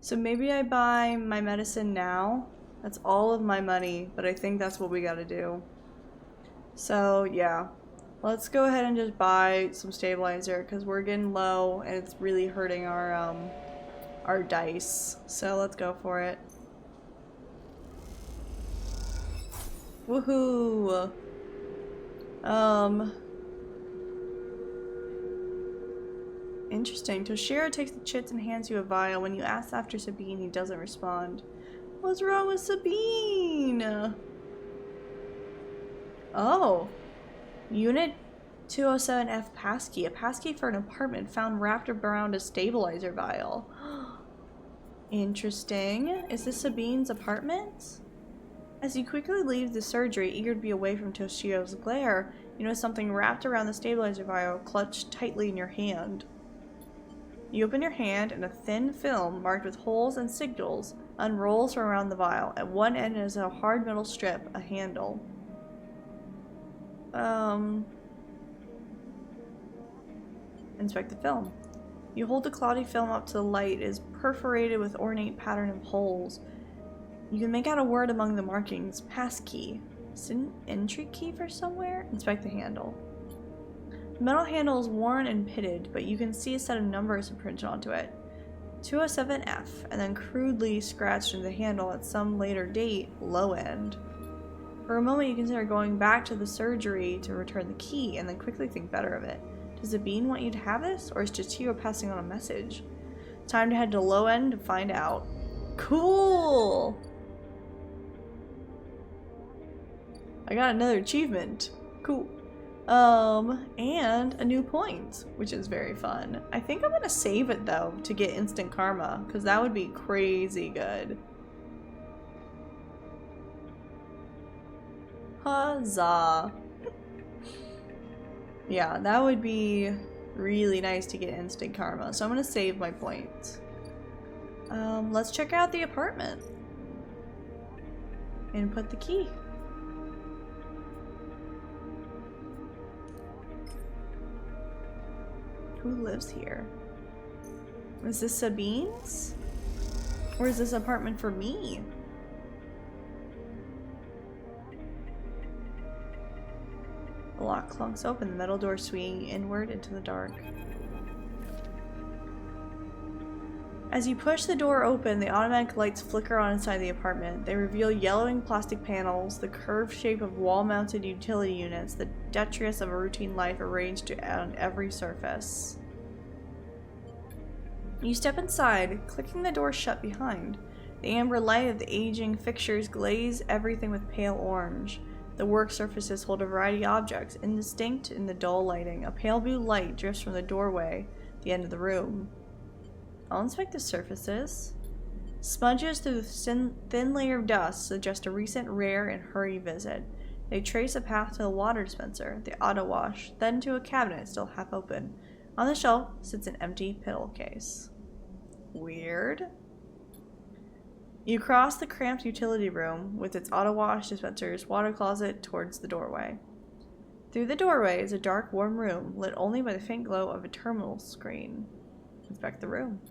So maybe I buy my medicine now. That's all of my money, but I think that's what we gotta do. So yeah, let's go ahead and just buy some stabilizer because we're getting low and it's really hurting our dice. So let's go for it. Woohoo! Interesting. Toshiro takes the chits and hands you a vial. When you ask after Sabine, he doesn't respond. What's wrong with Sabine? Oh. Unit 207F passkey. A passkey for an apartment found wrapped around a stabilizer vial. Interesting. Is this Sabine's apartment? As you quickly leave the surgery, eager to be away from Toshiro's glare, you notice something wrapped around the stabilizer vial, clutched tightly in your hand. You open your hand, and a thin film, marked with holes and signals, unrolls from around the vial. At one end is a hard metal strip, a handle. Inspect the film. You hold the cloudy film up to the light. It is perforated with ornate pattern of holes. You can make out a word among the markings. Passkey. Is it an entry key for somewhere? Inspect the handle. The metal handle is worn and pitted, but you can see a set of numbers imprinted onto it. 207F, and then crudely scratched into the handle at some later date, low end. For a moment you consider going back to the surgery to return the key, and then quickly think better of it. Does Sabine want you to have this, or is Chichiro passing on a message? Time to head to low end to find out. Cool! I got another achievement. Cool. And a new point, which is very fun. I think I'm gonna save it though to get instant karma, because that would be crazy good. Huzzah. Yeah, that would be really nice to get instant karma. So I'm gonna save my points. Let's check out the apartment. Input the key. Who lives here? Is this Sabine's? Or is this apartment for me? The lock clunks open, the metal door swinging inward into the dark. As you push the door open, the automatic lights flicker on inside the apartment. They reveal yellowing plastic panels, the curved shape of wall-mounted utility units, the detritus of a routine life arranged on every surface. You step inside, clicking the door shut behind. The amber light of the aging fixtures glaze everything with pale orange. The work surfaces hold a variety of objects, indistinct in the dull lighting. A pale blue light drifts from the doorway at the end of the room. I'll inspect the surfaces. Smudges through the thin layer of dust suggest a recent rare and hurry visit. They trace a path to the water dispenser, the auto wash, then to a cabinet still half open. On the shelf sits an empty pill case. Weird. You cross the cramped utility room with its auto wash, dispensers, water closet towards the doorway. Through the doorway is a dark, warm room, lit only by the faint glow of a terminal screen. Inspect the room.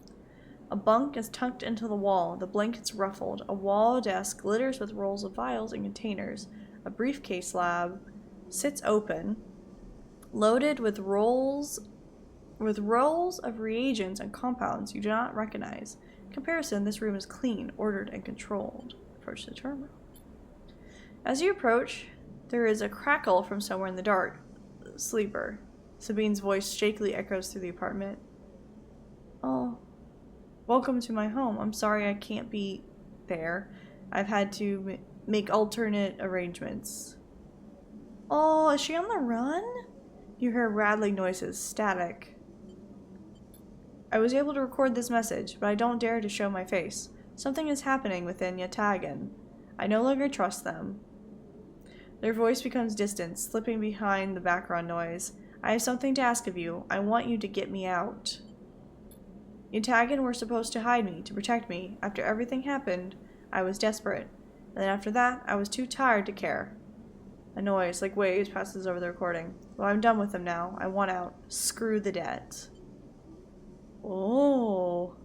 A bunk is tucked into the wall, the blankets ruffled. A wall desk glitters with rolls of vials and containers. A briefcase lab sits open, loaded with rolls of reagents and compounds you do not recognize. In comparison, this room is clean, ordered, and controlled. Approach the terminal. As you approach, there is a crackle from somewhere in the dark. Sleeper. Sabine's voice shakily echoes through the apartment. Oh, welcome to my home. I'm sorry I can't be there. I've had to make alternate arrangements. Oh, is she on the run? You hear rattling noises, static. I was able to record this message, but I don't dare to show my face. Something is happening within Yatagan. I no longer trust them. Their voice becomes distant, slipping behind the background noise. I have something to ask of you. I want you to get me out. Yatagan were supposed to hide me, to protect me. After everything happened, I was desperate. And then after that, I was too tired to care. A noise, like waves, passes over the recording. Well, I'm done with them now. I want out. Screw the debt. Oh.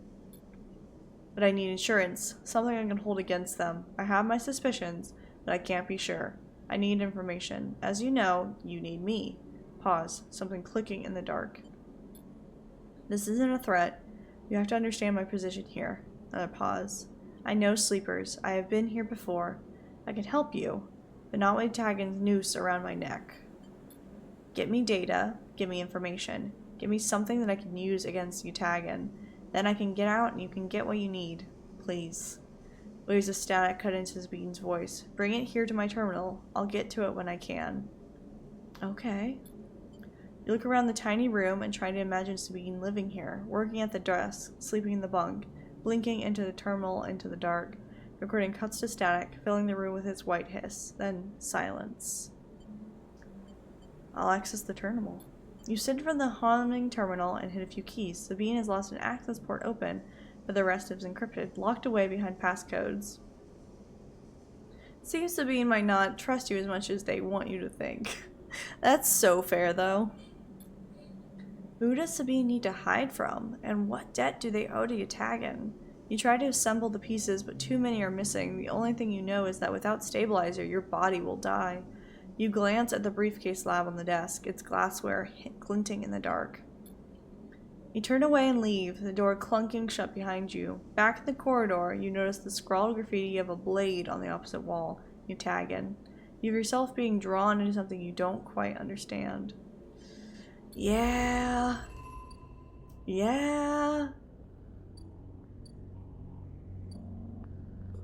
But I need insurance. Something I can hold against them. I have my suspicions, but I can't be sure. I need information. As you know, you need me. Pause. Something clicking in the dark. This isn't a threat. You have to understand my position here. Another pause. I know sleepers. I have been here before. I can help you, but not with Tagan's noose around my neck. Get me data. Give me information. Give me something that I can use against Yatagan. Then I can get out and you can get what you need. Please. Waves of static cut into Sabine's voice. Bring it here to my terminal. I'll get to it when I can. Okay. You look around the tiny room and try to imagine Sabine living here, working at the desk, sleeping in the bunk, blinking into the terminal into the dark. The recording cuts to static, filling the room with its white hiss. Then silence. I'll access the terminal. You sit in front of the humming terminal and hit a few keys. Sabine has lost an access port open, but the rest is encrypted, locked away behind passcodes. Seems Sabine might not trust you as much as they want you to think. That's so fair, though. Who does Sabine need to hide from? And what debt do they owe to Yatagan? You try to assemble the pieces, but too many are missing. The only thing you know is that without stabilizer, your body will die. You glance at the briefcase lab on the desk, its glassware glinting in the dark. You turn away and leave, the door clunking shut behind you. Back in the corridor, you notice the scrawled graffiti of a blade on the opposite wall. Yatagan. You have yourself being drawn into something you don't quite understand. Yeah. Yeah.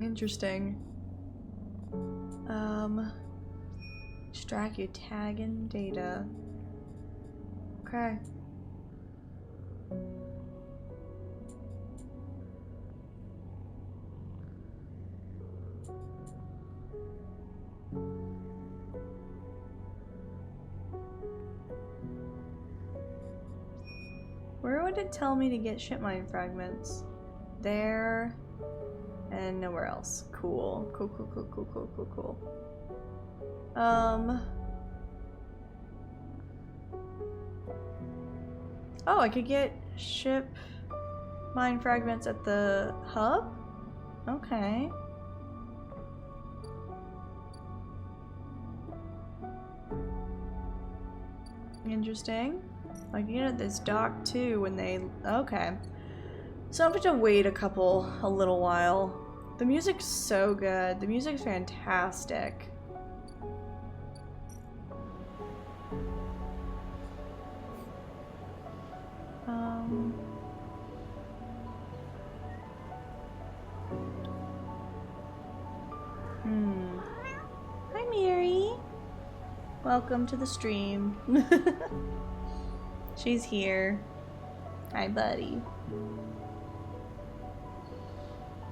Interesting. Extract Yatagan data. Okay. Where would it tell me to get ship mine fragments? There. And nowhere else. Cool. Cool. Oh, I could get ship mine fragments at the hub? Okay. Interesting. I can get at this dock too when they... Okay. So I'm going to wait a little while. The music's so good. The music's fantastic. Hi, Mary. Welcome to the stream. She's here. Hi, buddy.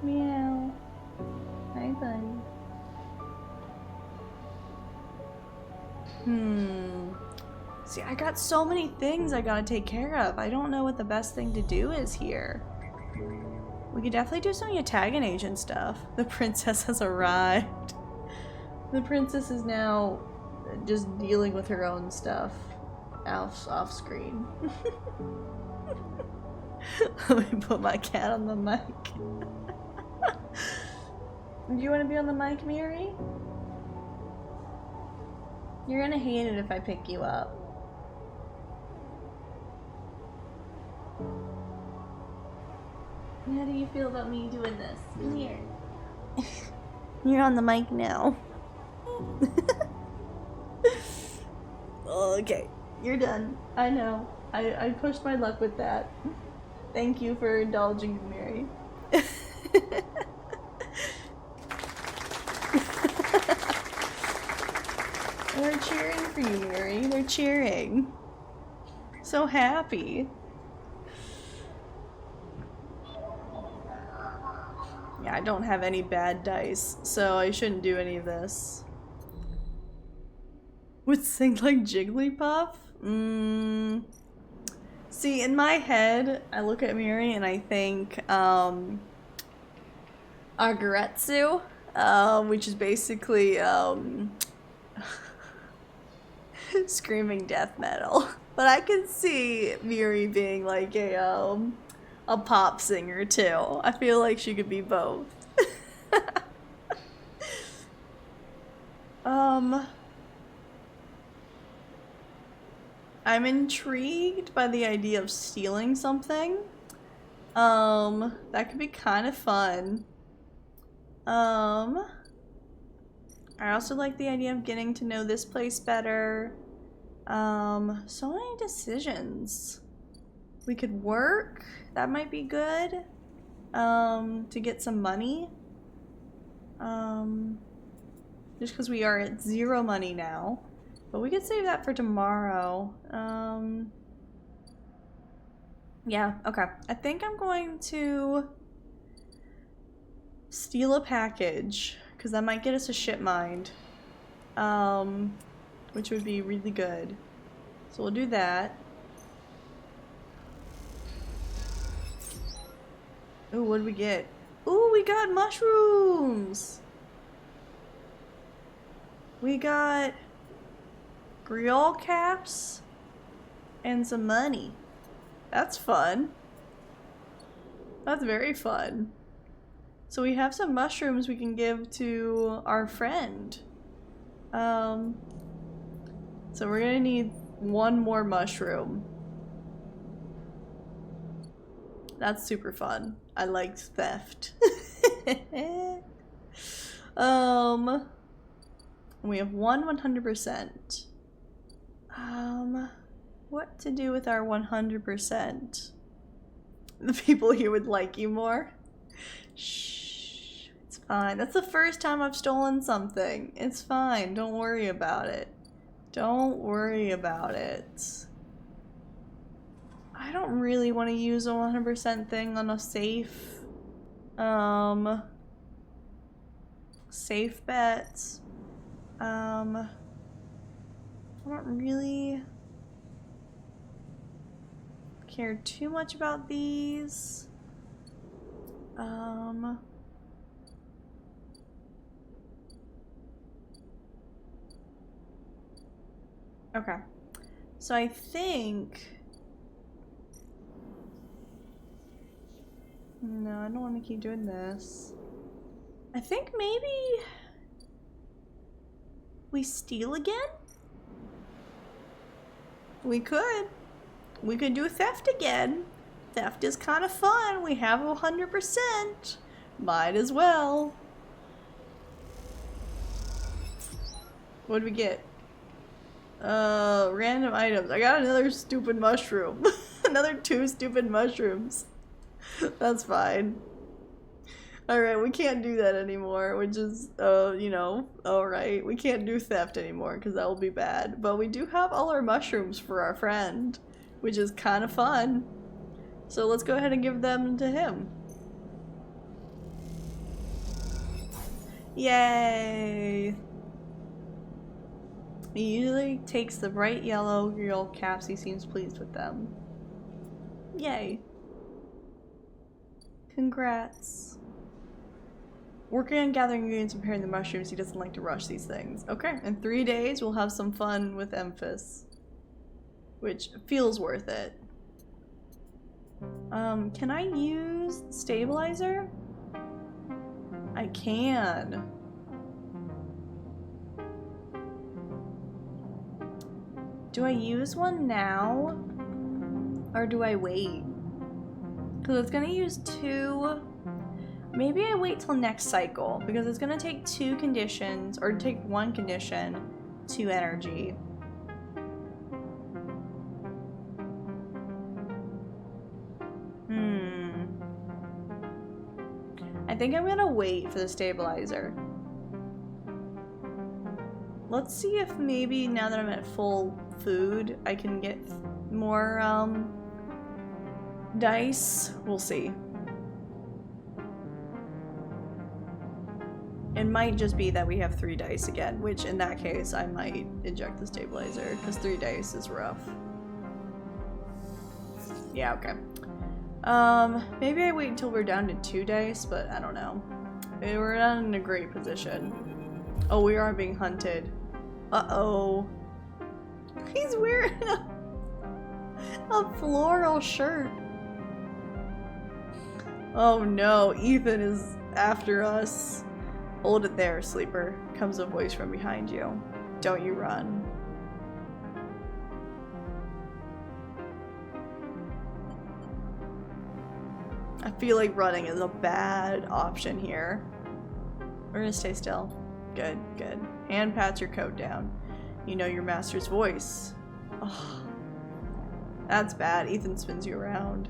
Meow. Hi, buddy. See, I got so many things I gotta take care of. I don't know what the best thing to do is here. We could definitely do some Yatagan agent stuff. The princess has arrived. The princess is now just dealing with her own stuff off screen. Let me put my cat on the mic. Do you want to be on the mic, Miri? You're gonna hate it if I pick you up. How do you feel about me doing this? Come here. You're on the mic now. Okay, you're done. I know. I pushed my luck with that. Thank you for indulging me, Mary. They're cheering for you, Mary. They're cheering. So happy. Yeah, I don't have any bad dice, so I shouldn't do any of this. Would sing like Jigglypuff? See, in my head, I look at Miri and I think, Agaretsu, which is basically, screaming death metal. But I can see Miri being like a pop singer too. I feel like she could be both. I'm intrigued by the idea of stealing something. That could be kind of fun. I also like the idea of getting to know this place better. So many decisions. We could work. That might be good. To get some money. Just because we are at 0 money now. But we could save that for tomorrow. Yeah, okay. I think I'm going to steal a package, because that might get us a ship mind. Which would be really good. So we'll do that. Ooh, what did we get? Ooh, we got mushrooms! We got Griol caps and some money. That's fun. That's very fun. So we have some mushrooms we can give to our friend. So we're gonna need 1 more mushroom. That's super fun. I liked theft. We have 100%. What to do with our 100%? The people here would like you more. Shh, it's fine. That's the first time I've stolen something. It's fine. Don't worry about it. Don't worry about it. I don't really want to use a 100% thing on a safe, safe bet. I don't really care too much about these. Okay. So I think... No, I don't want to keep doing this. I think maybe... we steal again? We could. We could do theft again. Theft is kind of fun. We have 100%. Might as well. What did we get? Random items. I got another stupid mushroom. Another 2 stupid mushrooms. That's fine. Alright, we can't do that anymore, which is, you know, alright. We can't do theft anymore, because that will be bad. But we do have all our mushrooms for our friend, which is kind of fun. So let's go ahead and give them to him. Yay! He usually takes the bright yellow girl caps. He seems pleased with them. Yay. Congrats. Working on gathering ingredients and preparing the mushrooms. He doesn't like to rush these things. Okay, in 3 days we'll have some fun with Emphas. Which feels worth it. Can I use stabilizer? I can. Do I use one now? Or do I wait? Because it's gonna use 2. Maybe I wait till next cycle. Because it's gonna take 2 conditions, or take 1 condition, 2 energy. I think I'm gonna wait for the stabilizer. Let's see if maybe now that I'm at full food, I can get more dice. We'll see. It might just be that we have 3 dice again, which in that case I might inject the stabilizer because 3 dice is rough. Yeah, okay. Maybe I wait until we're down to 2 dice, but I don't know. We're not in a great position. Oh, we are being hunted. Uh-oh. He's wearing a floral shirt. Oh no, Ethan is after us. Hold it there, sleeper. Comes a voice from behind you. Don't you run. I feel like running is a bad option here. We're gonna stay still. Good, good. Hand pats your coat down. You know your master's voice. Oh, that's bad. Ethan spins you around.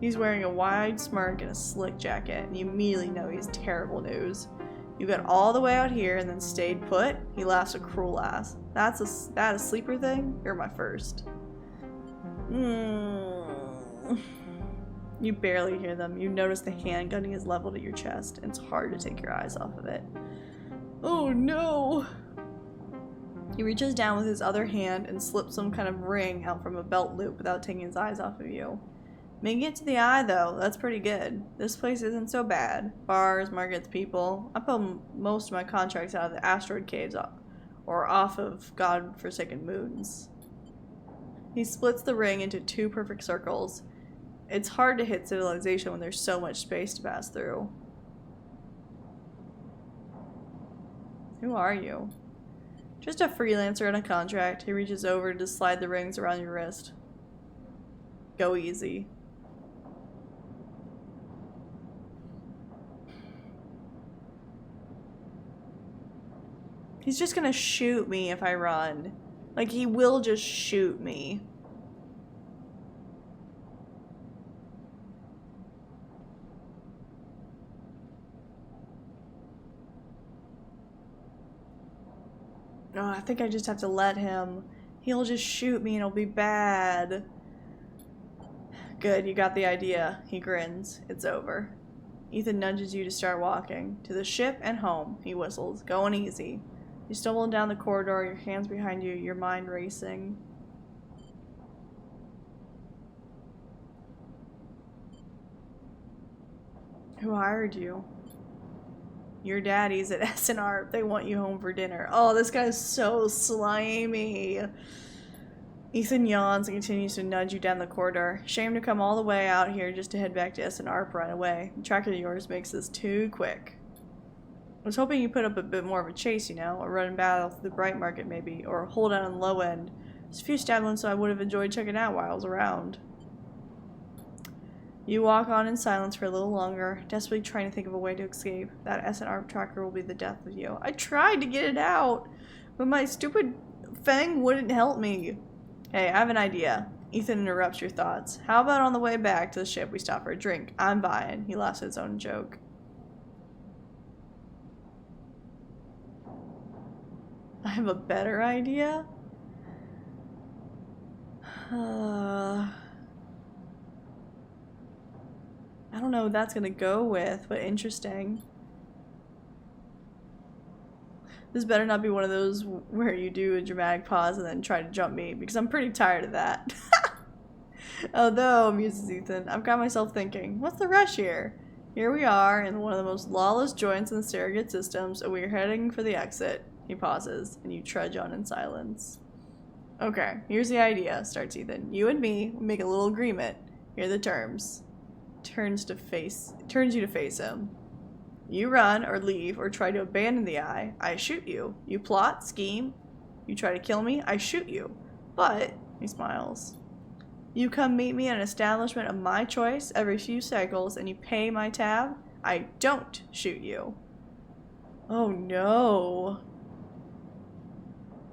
He's wearing a wide smirk and a slick jacket, and you immediately know he's terrible news. You got all the way out here and then stayed put? He laughs a cruel laugh. That a sleeper thing? You're my first. You barely hear them. You notice the handgun is leveled at your chest, and it's hard to take your eyes off of it. Oh no! He reaches down with his other hand and slips some kind of ring out from a belt loop without taking his eyes off of you. Making it to the eye though, that's pretty good. This place isn't so bad. Bars, markets, people. I pull most of my contracts out of the asteroid caves or off of god-forsaken moons. He splits the ring into 2 perfect circles. It's hard to hit civilization when there's so much space to pass through. Who are you? Just a freelancer on a contract. He reaches over to slide the rings around your wrist. Go easy. He's just gonna shoot me if I run. Like, he will just shoot me. Oh, I think I just have to let him. He'll just shoot me and it'll be bad. Good, you got the idea. He grins. It's over. Ethan nudges you to start walking. To the ship and home, he whistles. Going easy. You stumble down the corridor, your hands behind you, your mind racing. Who hired you? Your daddy's at SNR. They want you home for dinner. Oh, this guy's so slimy. Ethan yawns and continues to nudge you down the corridor. Shame to come all the way out here just to head back to SNR right away. The tracker of yours makes this too quick. I was hoping you put up a bit more of a chase, you know, or run in battle through the bright market maybe, or hold out on the low end. There's a few stab ones so I would have enjoyed checking out while I was around. You walk on in silence for a little longer, desperately trying to think of a way to escape. That SNR tracker will be the death of you. I tried to get it out, but my stupid fang wouldn't help me. Hey, I have an idea. Ethan interrupts your thoughts. How about on the way back to the ship we stop for a drink? I'm buying. He laughs at his own joke. I have a better idea? I don't know what that's gonna go with, but interesting. This better not be one of those where you do a dramatic pause and then try to jump me, because I'm pretty tired of that. Although, muses Ethan, I've got myself thinking, what's the rush here? Here we are in one of the most lawless joints in the surrogate systems, and we are heading for the exit. He pauses, and you trudge on in silence. Okay, here's the idea, starts Ethan. You and me make a little agreement. Here are the terms. Turns you to face him. You run or leave or try to abandon the eye, I shoot you. You plot, scheme, you try to kill me, I shoot you. But, he smiles, you come meet me at an establishment of my choice every few cycles and you pay my tab, I don't shoot you. Oh no.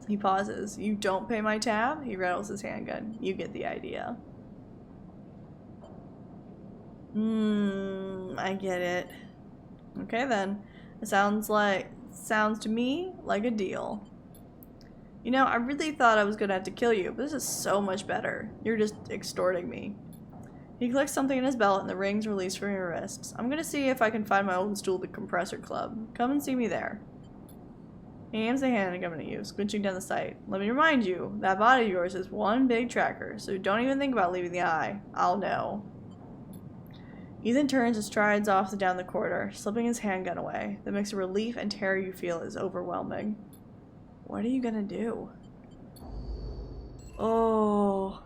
He pauses. You don't pay my tab? He rattles his handgun. You get the idea. I get it. Okay then. It sounds to me like a deal. You know, I really thought I was gonna have to kill you, but this is so much better. You're just extorting me. He clicks something in his belt and the rings release from your wrists. I'm gonna see if I can find my old stool at the compressor club. Come and see me there. He aims a handgun at you, squinching down the sight. Let me remind you, that body of yours is one big tracker, so don't even think about leaving the eye. I'll know. Ethan turns and strides off down the corridor, slipping his handgun away. The mix of relief and terror you feel is overwhelming. What are you gonna do? Oh.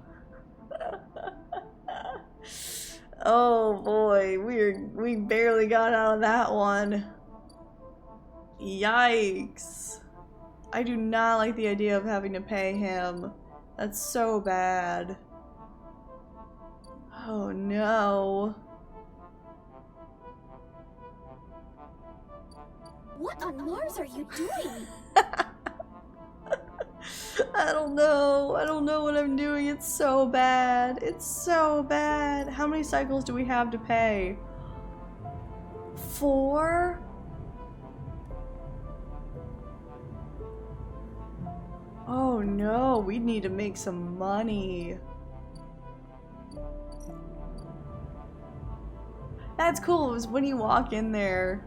Oh boy, we barely got out of that one. Yikes. I do not like the idea of having to pay him. That's so bad. Oh no. What on Mars are you doing? I don't know. I don't know what I'm doing. It's so bad. It's so bad. How many cycles do we have to pay? 4? Oh no, we need to make some money. That's cool. It was when you walk in there,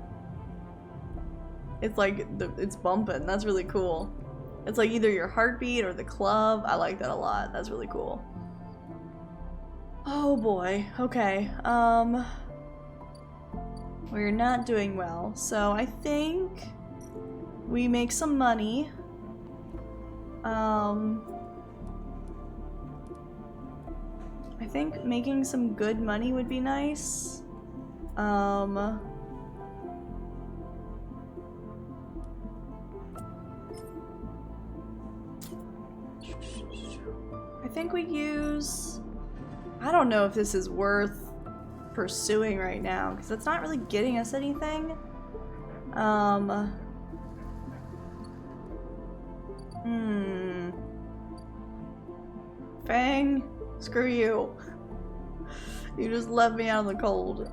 it's like it's bumping. That's really cool. It's like either your heartbeat or the club. I like that a lot. That's really cool. Oh boy. Okay. We're not doing well. So I think we make some money. I think making some good money would be nice. I think we use... I don't know if this is worth pursuing right now, because it's not really getting us anything. Fang, screw you. You just left me out in the cold.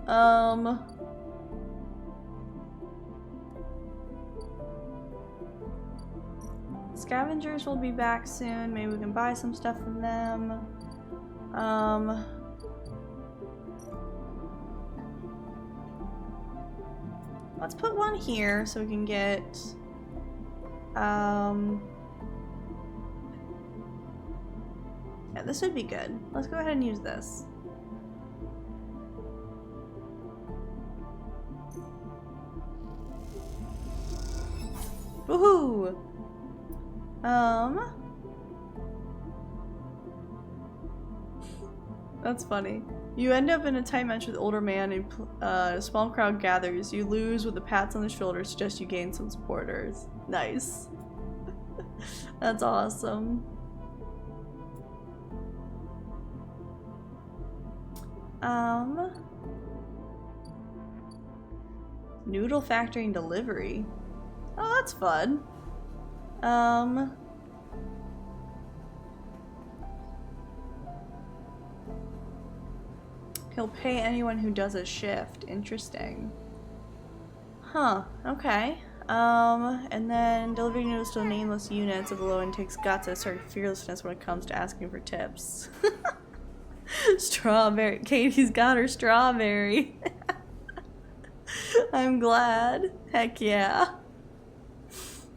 Scavengers will be back soon. Maybe we can buy some stuff from them. Let's put one here so we can get yeah, this would be good. Let's go ahead and use this. Woohoo! That's funny. You end up in a tight match with an older man and a small crowd gathers. You lose with the pats on the shoulder suggest you gain some supporters. Nice. That's awesome. Noodle factory and delivery. Oh, that's fun. He'll pay anyone who does a shift. Interesting. Huh, okay. And then delivering noodles to nameless units of the low end takes guts and a certain fearlessness when it comes to asking for tips. Strawberry. Katie's got her strawberry. I'm glad. Heck yeah.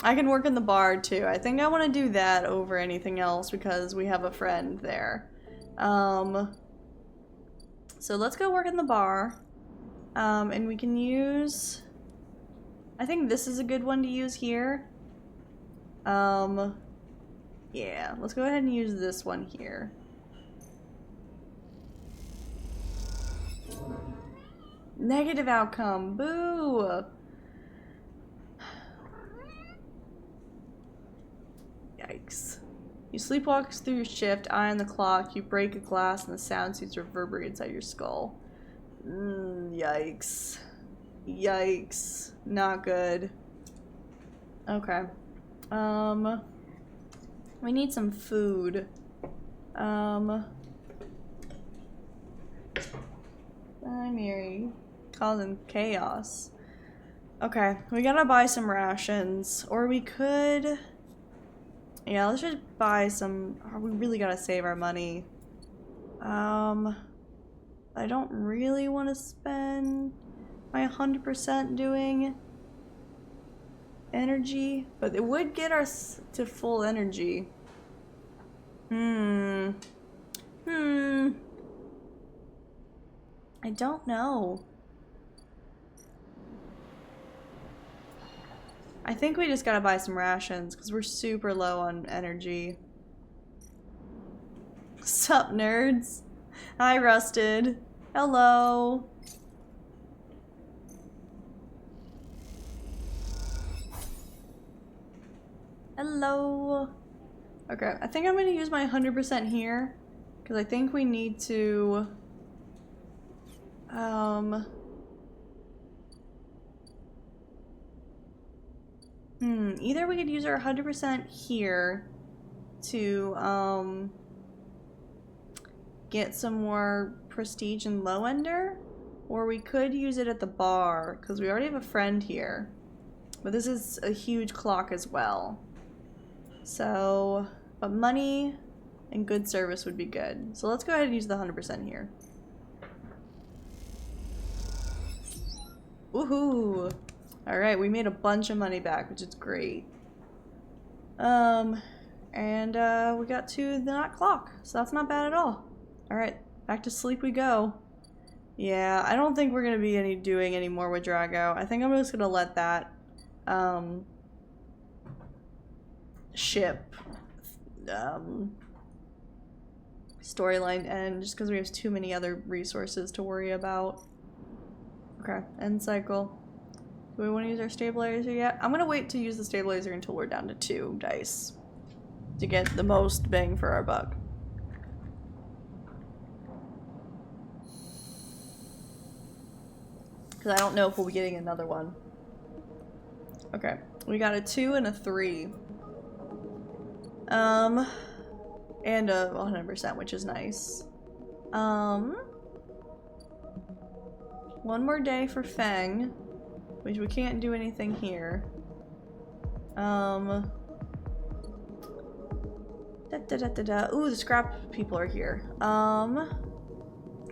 I can work in the bar too. I think I want to do that over anything else because we have a friend there. So let's go work in the bar. And we can use... I think this is a good one to use here. Yeah, let's go ahead and use this one here. Negative outcome. Boo! Yikes. You sleepwalk through your shift, eye on the clock, you break a glass, and the sound seems to reverberate inside your skull. Yikes. Yikes. Not good. Okay. We need some food. Hi, Mary. Causing chaos. Okay, we gotta buy some rations. Or we could... Yeah, let's just buy some... We really gotta save our money. I don't really want to spend my 100% doing energy, but it would get us to full energy. I don't know. I think we just gotta buy some rations because we're super low on energy. Sup, nerds? Hi, Rusted. Hello. Hello. Okay, I think I'm gonna use my 100% here because I think we need to either we could use our 100% here to get some more prestige and low ender, or we could use it at the bar because we already have a friend here, but this is a huge clock as well. So, but money and good service would be good. So let's go ahead and use the 100% here. Woohoo! Alright, we made a bunch of money back, which is great. And we got to the not clock, so that's not bad at all. Alright, back to sleep we go. Yeah, I don't think we're gonna be doing any more with Drago. I think I'm just gonna let that ship storyline end just because we have too many other resources to worry about. Okay, end cycle. Do we want to use our stabilizer yet? I'm gonna wait to use the stabilizer until we're down to 2 dice to get the most bang for our buck. Because I don't know if we'll be getting another one. Okay, we got a 2 and a 3. And a 100%, which is nice. One more day for Feng, which we can't do anything here. Ooh, the scrap people are here.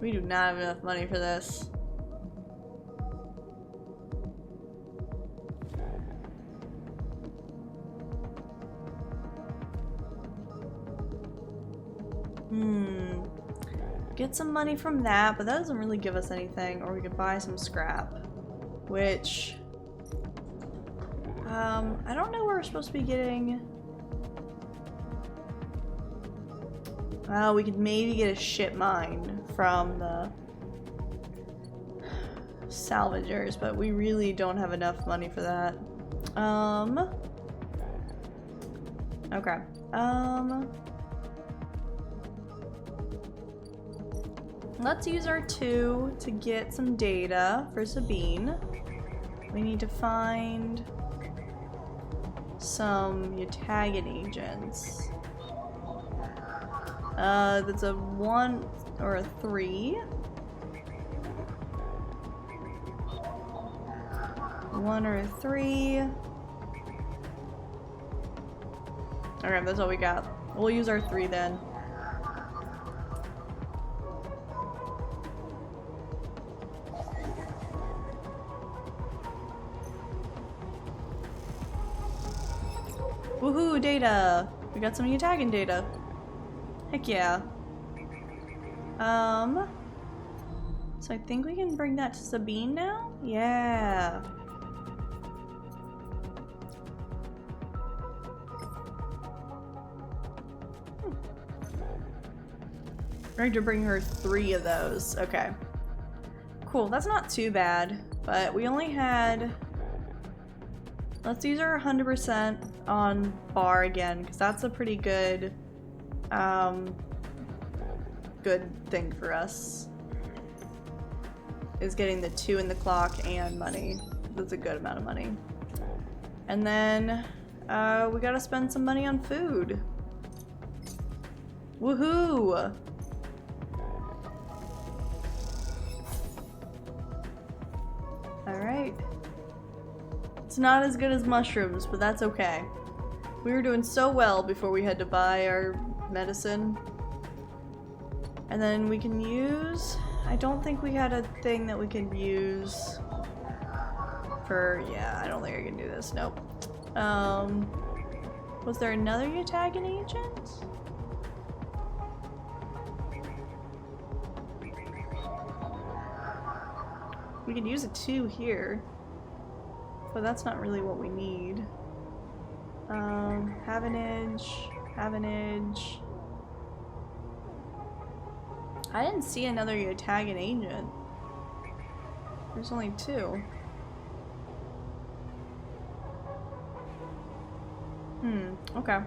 We do not have enough money for this. Get some money from that, but that doesn't really give us anything. Or we could buy some scrap, which I don't know where we're supposed to be getting. Oh, we could maybe get a ship mine from the salvagers, but we really don't have enough money for that. Okay. Let's use our 2 to get some data for Sabine. We need to find some Yatagan agents. That's a 1 or a 3. 1 or a 3. Okay, that's all we got. We'll use our 3 then. Woohoo, data! We got some new tagging data. Heck yeah. So I think we can bring that to Sabine now? Yeah. We're going to bring her 3 of those. Okay. Cool, that's not too bad. But we only had... Let's use our 100% on bar again, because that's a pretty good, good thing for us. Is getting the 2 in the clock and money. That's a good amount of money. And then, we gotta spend some money on food. Woohoo! Alright. It's not as good as mushrooms, but that's okay. We were doing so well before we had to buy our medicine. And then we can use... I don't think we had a thing that we can use for... Yeah, I don't think I can do this. Nope. Was there another Yutagan agent? We could use a 2 here. But that's not really what we need. Have an edge. I didn't see another Yutagan agent. There's only 2. Okay.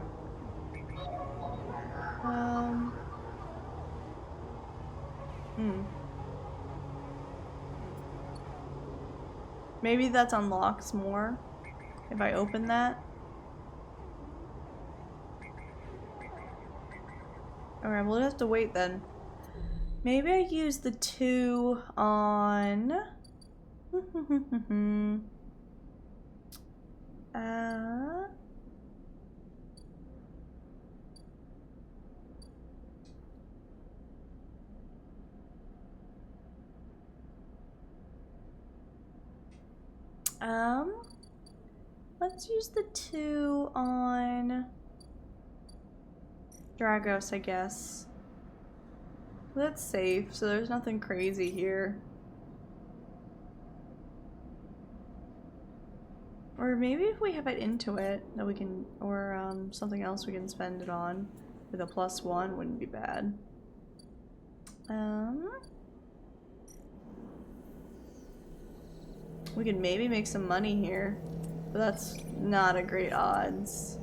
Maybe that unlocks more if I open that. Alright, we'll have to wait then. Maybe I use the 2 on... Let's use the 2 on Dragos, I guess. That's safe, so there's nothing crazy here. Or maybe if we have it into it, that we can, or something else we can spend it on with a +1 wouldn't be bad. We could maybe make some money here, but that's not a great odds.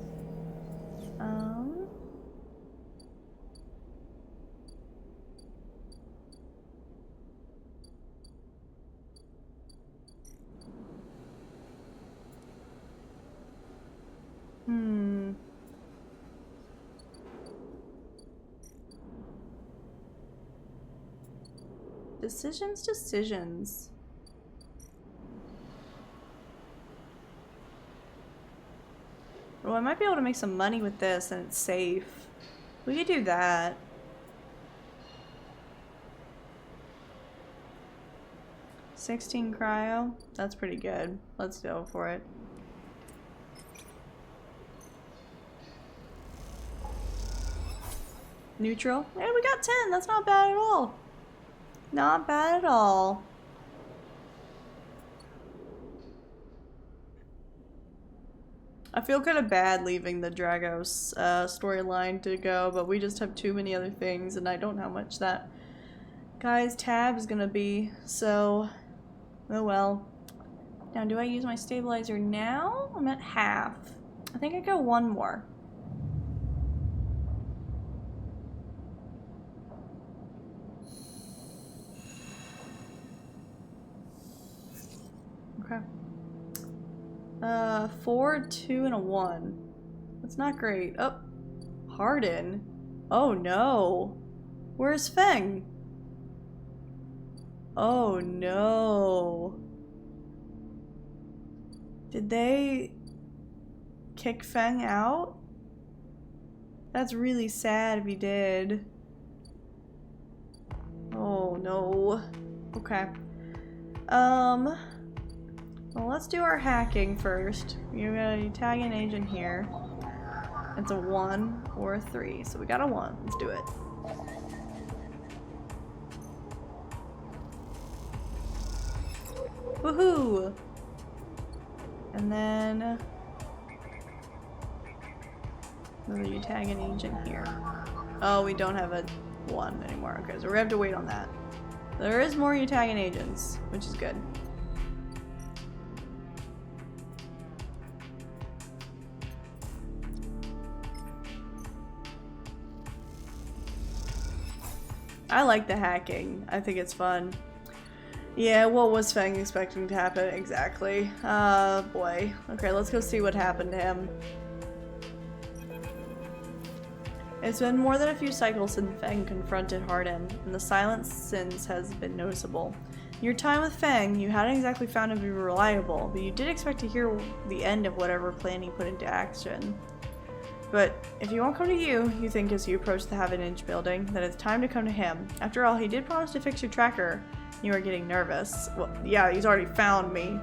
Decisions. Well, I might be able to make some money with this and it's safe. We could do that. $16 cryo? That's pretty good. Let's go for it. Neutral? Yeah, we got 10. That's not bad at all. Not bad at all. I feel kind of bad leaving the Dragos storyline to go, but we just have too many other things and I don't know how much that guy's tab is gonna be, so oh well. Now, do I use my stabilizer now? I'm at half. I think I go one more. Okay. 4, 2, and a 1. That's not great. Oh, Harden. Oh no. Where's Feng? Oh no. Did they kick Feng out? That's really sad if he did. Oh no. Okay. Well, let's do our hacking first. You got a Italian agent here. It's a 1 or a 3. So we got a 1. Let's do it. Woohoo! And then another you tag an agent here. Oh, we don't have a 1 anymore. Okay, so we're gonna have to wait on that. There is more you tagging agents, which is good. I like the hacking. I think it's fun. Yeah, what was Feng expecting to happen exactly? Boy. Okay, let's go see what happened to him. It's been more than a few cycles since Feng confronted Hardin, and the silence since has been noticeable. In your time with Feng, you hadn't exactly found him to be reliable, but you did expect to hear the end of whatever plan he put into action. But if he won't come to you, you think as you approach the Havenage building, that it's time to come to him. After all, he did promise to fix your tracker. You are getting nervous. Well, yeah, he's already found me.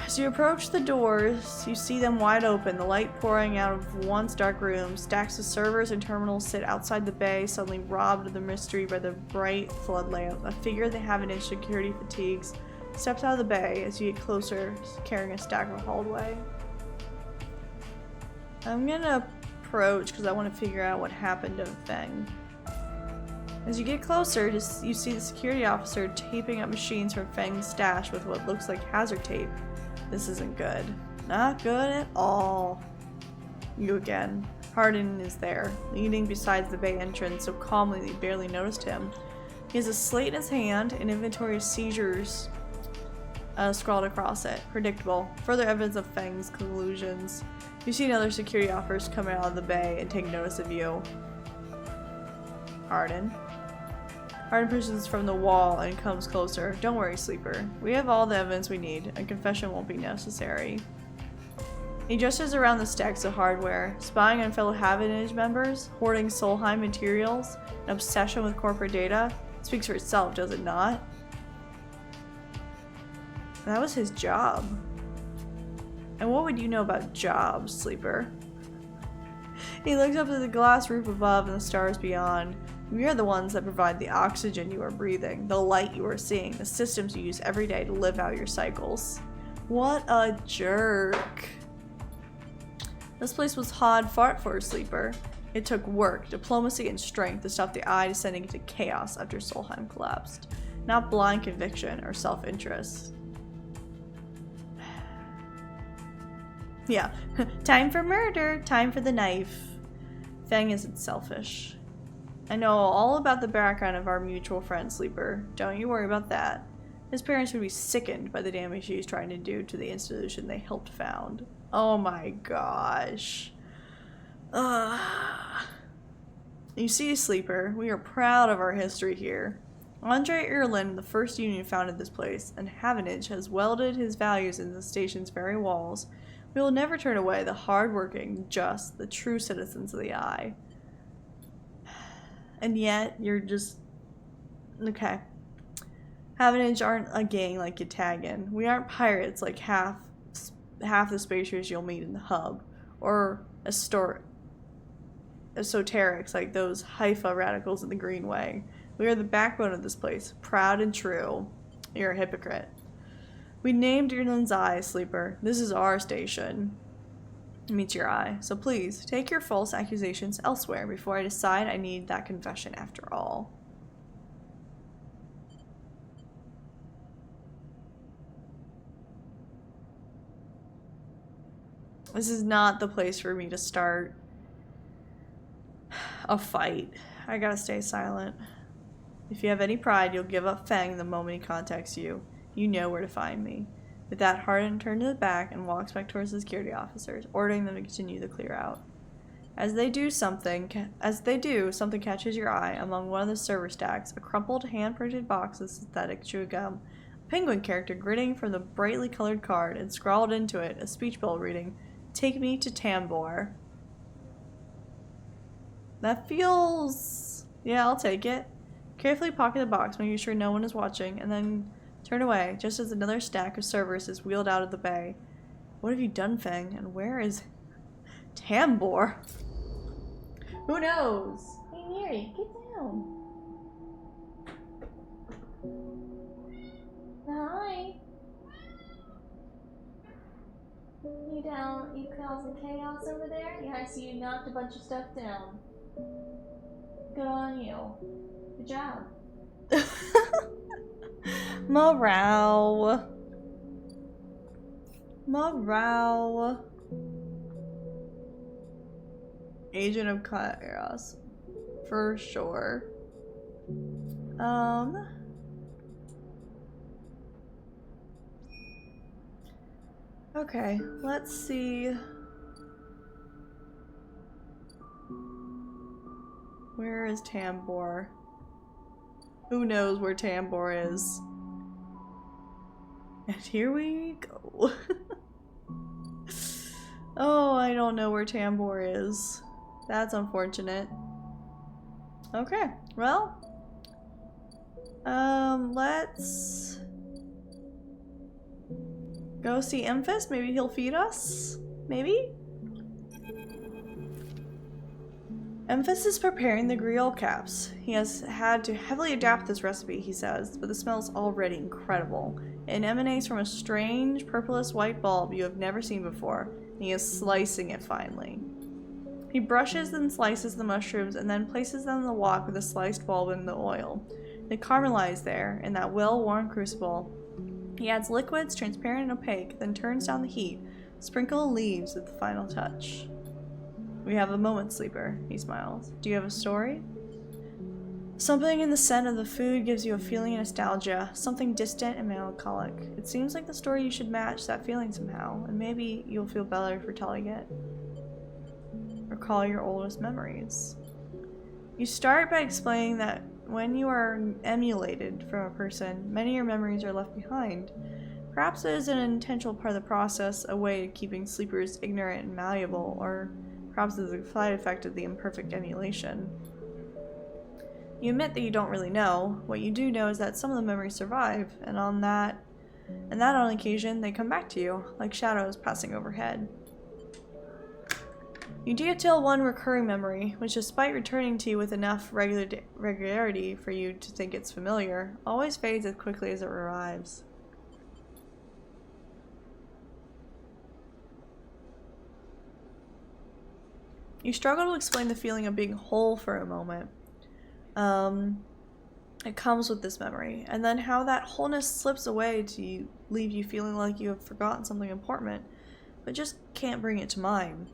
As you approach the doors, you see them wide open, the light pouring out of once dark room. Stacks of servers and terminals sit outside the bay, suddenly robbed of the mystery by the bright flood lamp. A figure they have in security fatigues steps out of the bay as you get closer, carrying a stack of hallway. I'm gonna approach because I want to figure out what happened to Feng. As you get closer, you see the security officer taping up machines from Feng's stash with what looks like hazard tape. This isn't good. Not good at all. You again. Hardin is there, leaning beside the bay entrance so calmly that you barely noticed him. He has a slate in his hand, an inventory of seizures scrawled across it. Predictable. Further evidence of Feng's collusions. You see another security officers come out of the bay and take notice of you. Hardin pushes from the wall and comes closer. Don't worry, Sleeper. We have all the evidence we need. A confession won't be necessary. He gestures around the stacks of hardware, spying on fellow Havenage members, hoarding Solheim materials, an obsession with corporate data. It speaks for itself, does it not? That was his job. And what would you know about jobs, Sleeper? He looks up at the glass roof above and the stars beyond. We are the ones that provide the oxygen you are breathing, the light you are seeing, the systems you use every day to live out your cycles. What a jerk. This place was hard fought for a Sleeper. It took work, diplomacy, and strength to stop the Eye descending into chaos after Solheim collapsed. Not blind conviction or self-interest. Yeah, time for murder, time for the knife. Feng isn't selfish. I know all about the background of our mutual friend Sleeper. Don't you worry about that. His parents would be sickened by the damage he's trying to do to the institution they helped found. Oh my gosh. You see, Sleeper, we are proud of our history here. Andre Erlin, the first union, founded this place, and Havenage has welded his values into the station's very walls. We will never turn away the hard-working, just, the true citizens of the Eye. And yet, you're just... Okay. Havenage aren't a gang like Yatagan. We aren't pirates like half the spacers you'll meet in the hub. Or esoterics like those Haifa radicals in the Greenway. We are the backbone of this place. Proud and true. You're a hypocrite. We named Erlin's Eye, Sleeper. This is our station. Meets your eye. So please, take your false accusations elsewhere before I decide I need that confession after all. This is not the place for me to start a fight. I gotta stay silent. If you have any pride, you'll give up Feng the moment he contacts you. You know where to find me. With that, Hardin turned to the back and walks back towards the security officers, ordering them to continue the clear out. As they do, something catches your eye among one of the server stacks, a crumpled, hand-printed box of synthetic chewing gum. A penguin character grinning from the brightly colored card, and scrawled into it a speech bubble reading, "Take me to Tambor." That feels... Yeah, I'll take it. Carefully pocket the box, making sure no one is watching, and then turn away, just as another stack of servers is wheeled out of the bay. What have you done, Feng? And where is Tambor? Who knows? Hey Mary, get down. Hi. You down? You causing chaos over there? Yeah, I see you knocked a bunch of stuff down. Good on you. Good job. Morale. Morale. Agent of Chaos. For sure. Okay, let's see. Where is Tambor? Who knows where Tambor is? And here we go. Oh, I don't know where Tambor is. That's unfortunate. Okay, well. Let's go see Emphis. Maybe he'll feed us? Maybe? Emphis is preparing the griot caps. He has had to heavily adapt this recipe, he says, but the smell is already incredible. It emanates from a strange purplish white bulb you have never seen before, and he is slicing it finely. He brushes and slices the mushrooms and then places them in the wok with the sliced bulb in the oil. They caramelize there, in that well-worn crucible. He adds liquids, transparent and opaque, then turns down the heat, sprinkle leaves with the final touch. We have a moment, Sleeper, he smiles. Do you have a story? Something in the scent of the food gives you a feeling of nostalgia, something distant and melancholic. It seems like the story you should match that feeling somehow, and maybe you'll feel better for telling it. Recall your oldest memories. You start by explaining that when you are emulated from a person, many of your memories are left behind. Perhaps it is an intentional part of the process, a way of keeping sleepers ignorant and malleable, or perhaps it is a side effect of the imperfect emulation. You admit that you don't really know. What you do know is that some of the memories survive, and on occasion they come back to you, like shadows passing overhead. You detail one recurring memory, which despite returning to you with enough regularity for you to think it's familiar, always fades as quickly as it arrives. You struggle to explain the feeling of being whole for a moment. It comes with this memory, and then how that wholeness slips away to leave you feeling like you have forgotten something important, but just can't bring it to mind.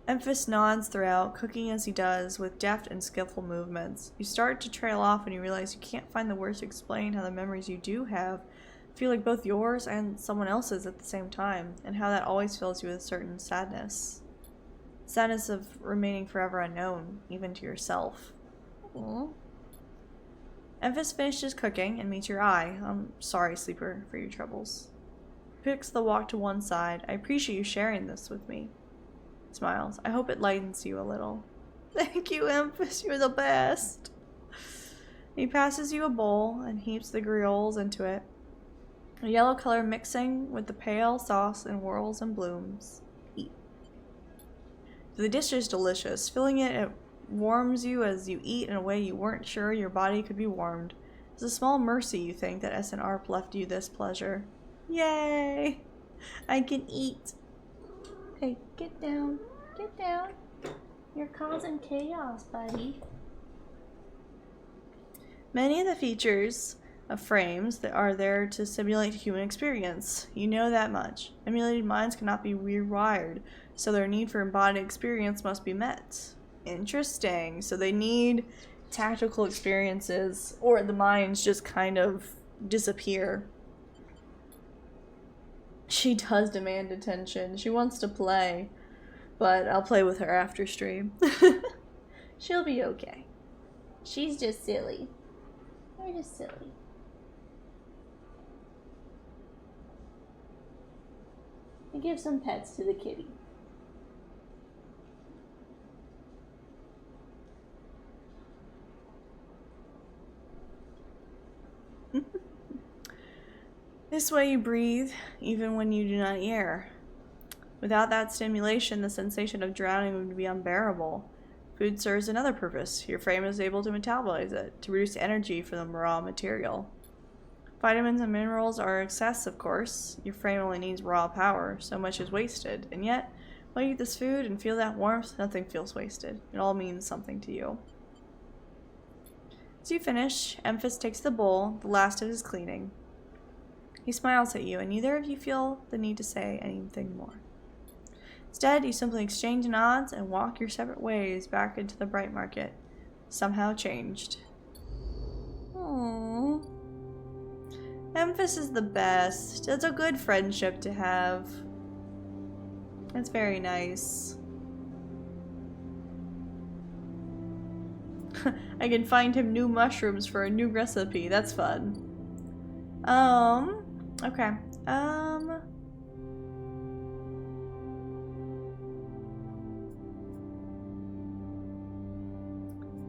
Emphis nods throughout, cooking as he does, with deft and skillful movements. You start to trail off when you realize you can't find the words to explain how the memories you do have feel like both yours and someone else's at the same time, and how that always fills you with a certain sadness. Sadness of remaining forever unknown, even to yourself. Aww. Emphis finishes cooking and meets your eye. I'm sorry, Sleeper, for your troubles. Picks the wok to one side. I appreciate you sharing this with me. Smiles. I hope it lightens you a little. Thank you, Emphis. You're the best. He passes you a bowl and heaps the griots into it. A yellow color mixing with the pale sauce and whirls and blooms. Eat. The dish is delicious. Filling it warms you as you eat in a way you weren't sure your body could be warmed. It's a small mercy, you think, that SNARP left you this pleasure. Yay! I can eat. Hey, get down. Get down. You're causing chaos, buddy. Many of the features of frames that are there to simulate human experience. You know that much. Emulated minds cannot be rewired, so their need for embodied experience must be met. Interesting. So they need tactical experiences, or the minds just kind of disappear. She does demand attention. She wants to play, but I'll play with her after stream. She'll be okay. She's just silly. You're just silly. I give some pets to the kitty. This way you breathe, even when you do not hear. Without that stimulation, the sensation of drowning would be unbearable. Food serves another purpose. Your frame is able to metabolize it, to produce energy from the raw material. Vitamins and minerals are excess, of course. Your frame only needs raw power, so much is wasted. And yet, when you eat this food and feel that warmth, nothing feels wasted. It all means something to you. As you finish, Emphas takes the bowl, the last of his cleaning. He smiles at you, and neither of you feel the need to say anything more. Instead, you simply exchange nods and walk your separate ways back into the bright market, somehow changed. Aww. Emphas is the best. It's a good friendship to have. It's very nice. I can find him new mushrooms for a new recipe. That's fun. Okay.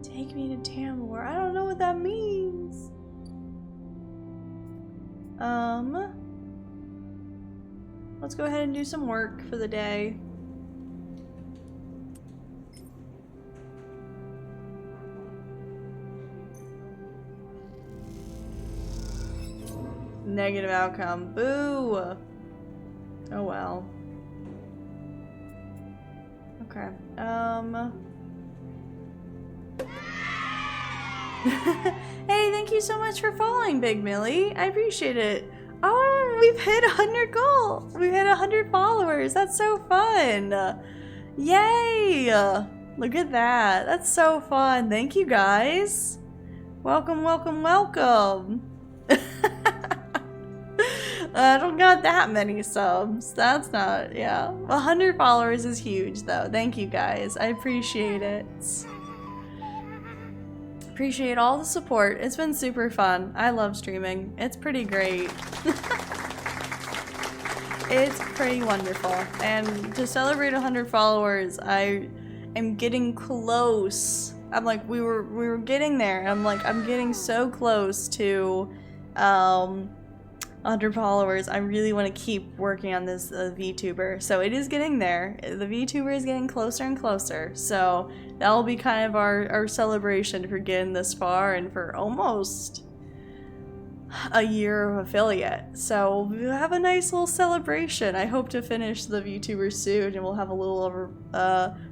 Take me to Tamor. I don't know what that means. Let's go ahead and do some work for the day. Negative outcome. Boo! Oh well. Okay. Hey, thank you so much for following, Big Millie. I appreciate it. Oh, we've hit 100 goals. We've hit 100 followers. That's so fun. Yay! Look at that. That's so fun. Thank you, guys. Welcome, welcome, welcome. I don't got that many subs. That's not, yeah. 100 followers is huge, though. Thank you, guys. I appreciate it. Appreciate all the support. It's been super fun. I love streaming. It's pretty great. It's pretty wonderful. And to celebrate 100 followers, I am getting close. I'm like, we were getting there. I'm like, I'm getting so close to 100 followers. I really want to keep working on this VTuber. So it is getting there. The VTuber is getting closer and closer. So that will be kind of our celebration for getting this far and for almost a year of affiliate. So we'll have a nice little celebration. I hope to finish the VTuber soon and we'll have a little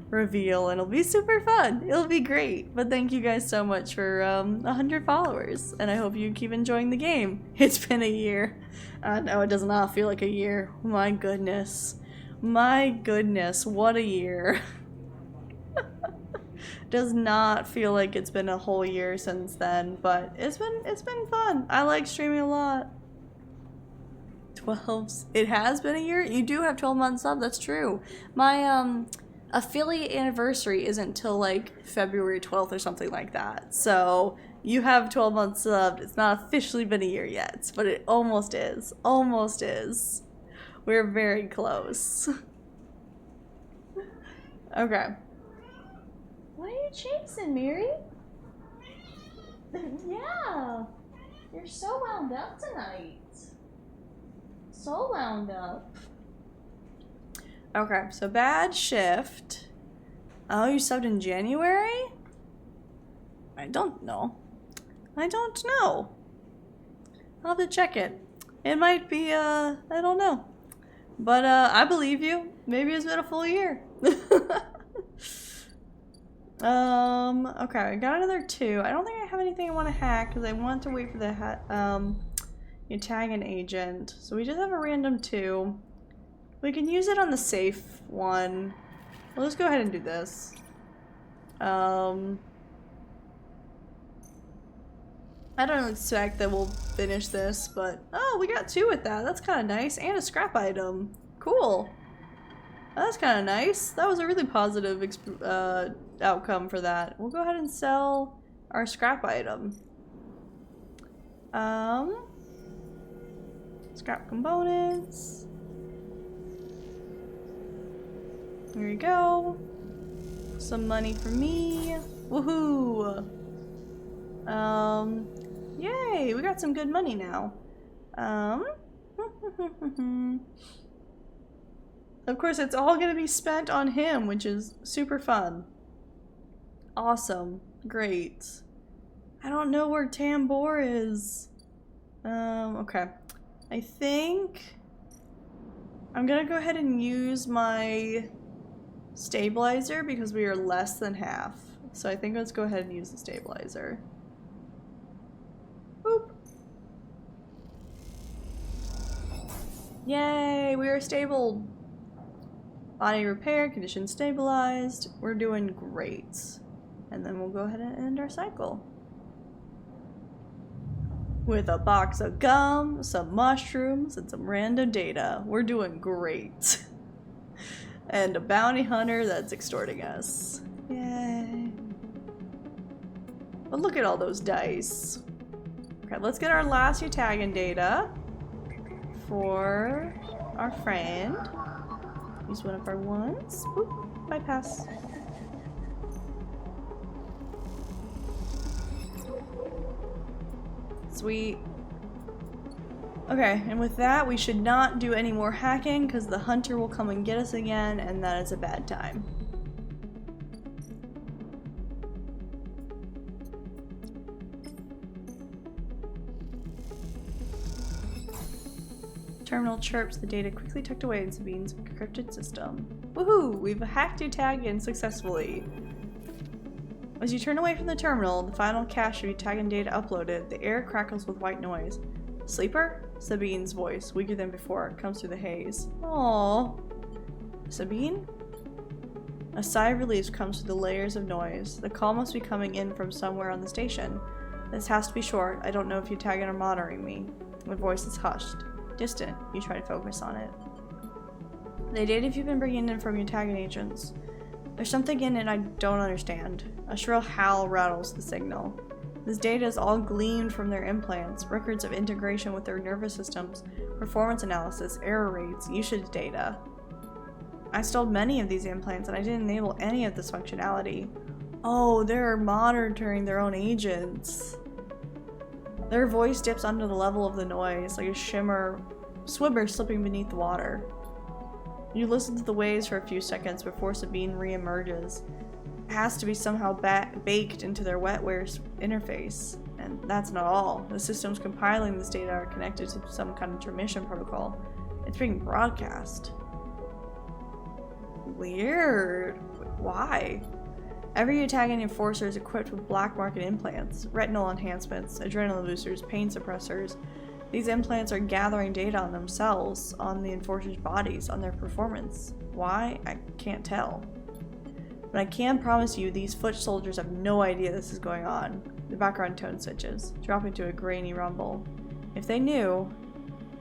reveal and it'll be super fun. It'll be great. But thank you guys so much for 100 followers and I hope you keep enjoying the game. It's been a year. No, it does not feel like a year. My goodness. My goodness, what a year. Does not feel like it's been a whole year since then, but it's been fun. I like streaming a lot. 12. It has been a year? You do have 12 months up, that's true. My affiliate anniversary isn't till like February 12th or something like that. So you have 12 months subbed. It's not officially been a year yet, but it almost is. Almost is. We're very close. Okay. What are you chasing, Miri? Yeah. You're so wound up tonight. So wound up. Okay, so bad shift. Oh, you subbed in January? I don't know. I don't know. I'll have to check it. It might be, I don't know. But, I believe you. Maybe it's been a full year. Okay, I got another 2. I don't think I have anything I want to hack because I want to wait for the you tag an agent. So we just have a random 2. We can use it on the safe one. We'll just go ahead and do this. I don't expect that we'll finish this, but oh, we got 2 with that. That's kind of nice, and a scrap item. Cool. That's kind of nice. That was a really positive outcome for that. We'll go ahead and sell our scrap item. Scrap components. Here we go. Some money for me. Woohoo! Yay! We got some good money now. Of course, it's all gonna be spent on him, which is super fun. Awesome. Great. I don't know where Tambor is. Okay. I think I'm gonna go ahead and use my stabilizer because we are less than half. So I think let's go ahead and use the stabilizer. Boop. Yay, we are stable. Body repair, condition stabilized. We're doing great. And then we'll go ahead and end our cycle. With a box of gum, some mushrooms, and some random data. We're doing great. And a bounty hunter that's extorting us. Yay. But look at all those dice. Okay, let's get our last Utagan data for our friend. Use one of our ones. Boop, bypass. Sweet. Okay, and with that, we should not do any more hacking because the hunter will come and get us again, and that is a bad time. Terminal chirps, the data quickly tucked away in Sabine's encrypted system. Woohoo! We've hacked Utagan successfully. As you turn away from the terminal, the final cache of Utagan data uploaded, the air crackles with white noise. Sleeper? Sabine's voice, weaker than before, comes through the haze. Aww. Sabine? A sigh of relief comes through the layers of noise. The call must be coming in from somewhere on the station. This has to be short. I don't know if Utagan are monitoring me. The voice is hushed. Distant. You try to focus on it. The data you've been bringing in from Utagan agents. There's something in it I don't understand. A shrill howl rattles the signal. This data is all gleaned from their implants, records of integration with their nervous systems, performance analysis, error rates, usage data. I stole many of these implants and I didn't enable any of this functionality. Oh, they're monitoring their own agents. Their voice dips under the level of the noise, like a swimmer slipping beneath the water. You listen to the waves for a few seconds before Sabine re-emerges. It has to be somehow baked into their wetware interface. And that's not all. The systems compiling this data are connected to some kind of transmission protocol. It's being broadcast. Weird. Why? Every Utagan enforcer is equipped with black market implants, retinal enhancements, adrenaline boosters, pain suppressors. These implants are gathering data on themselves, on the enforcers' bodies, on their performance. Why? I can't tell. But I can promise you these foot soldiers have no idea this is going on. The background tone switches, dropping to a grainy rumble. If they knew,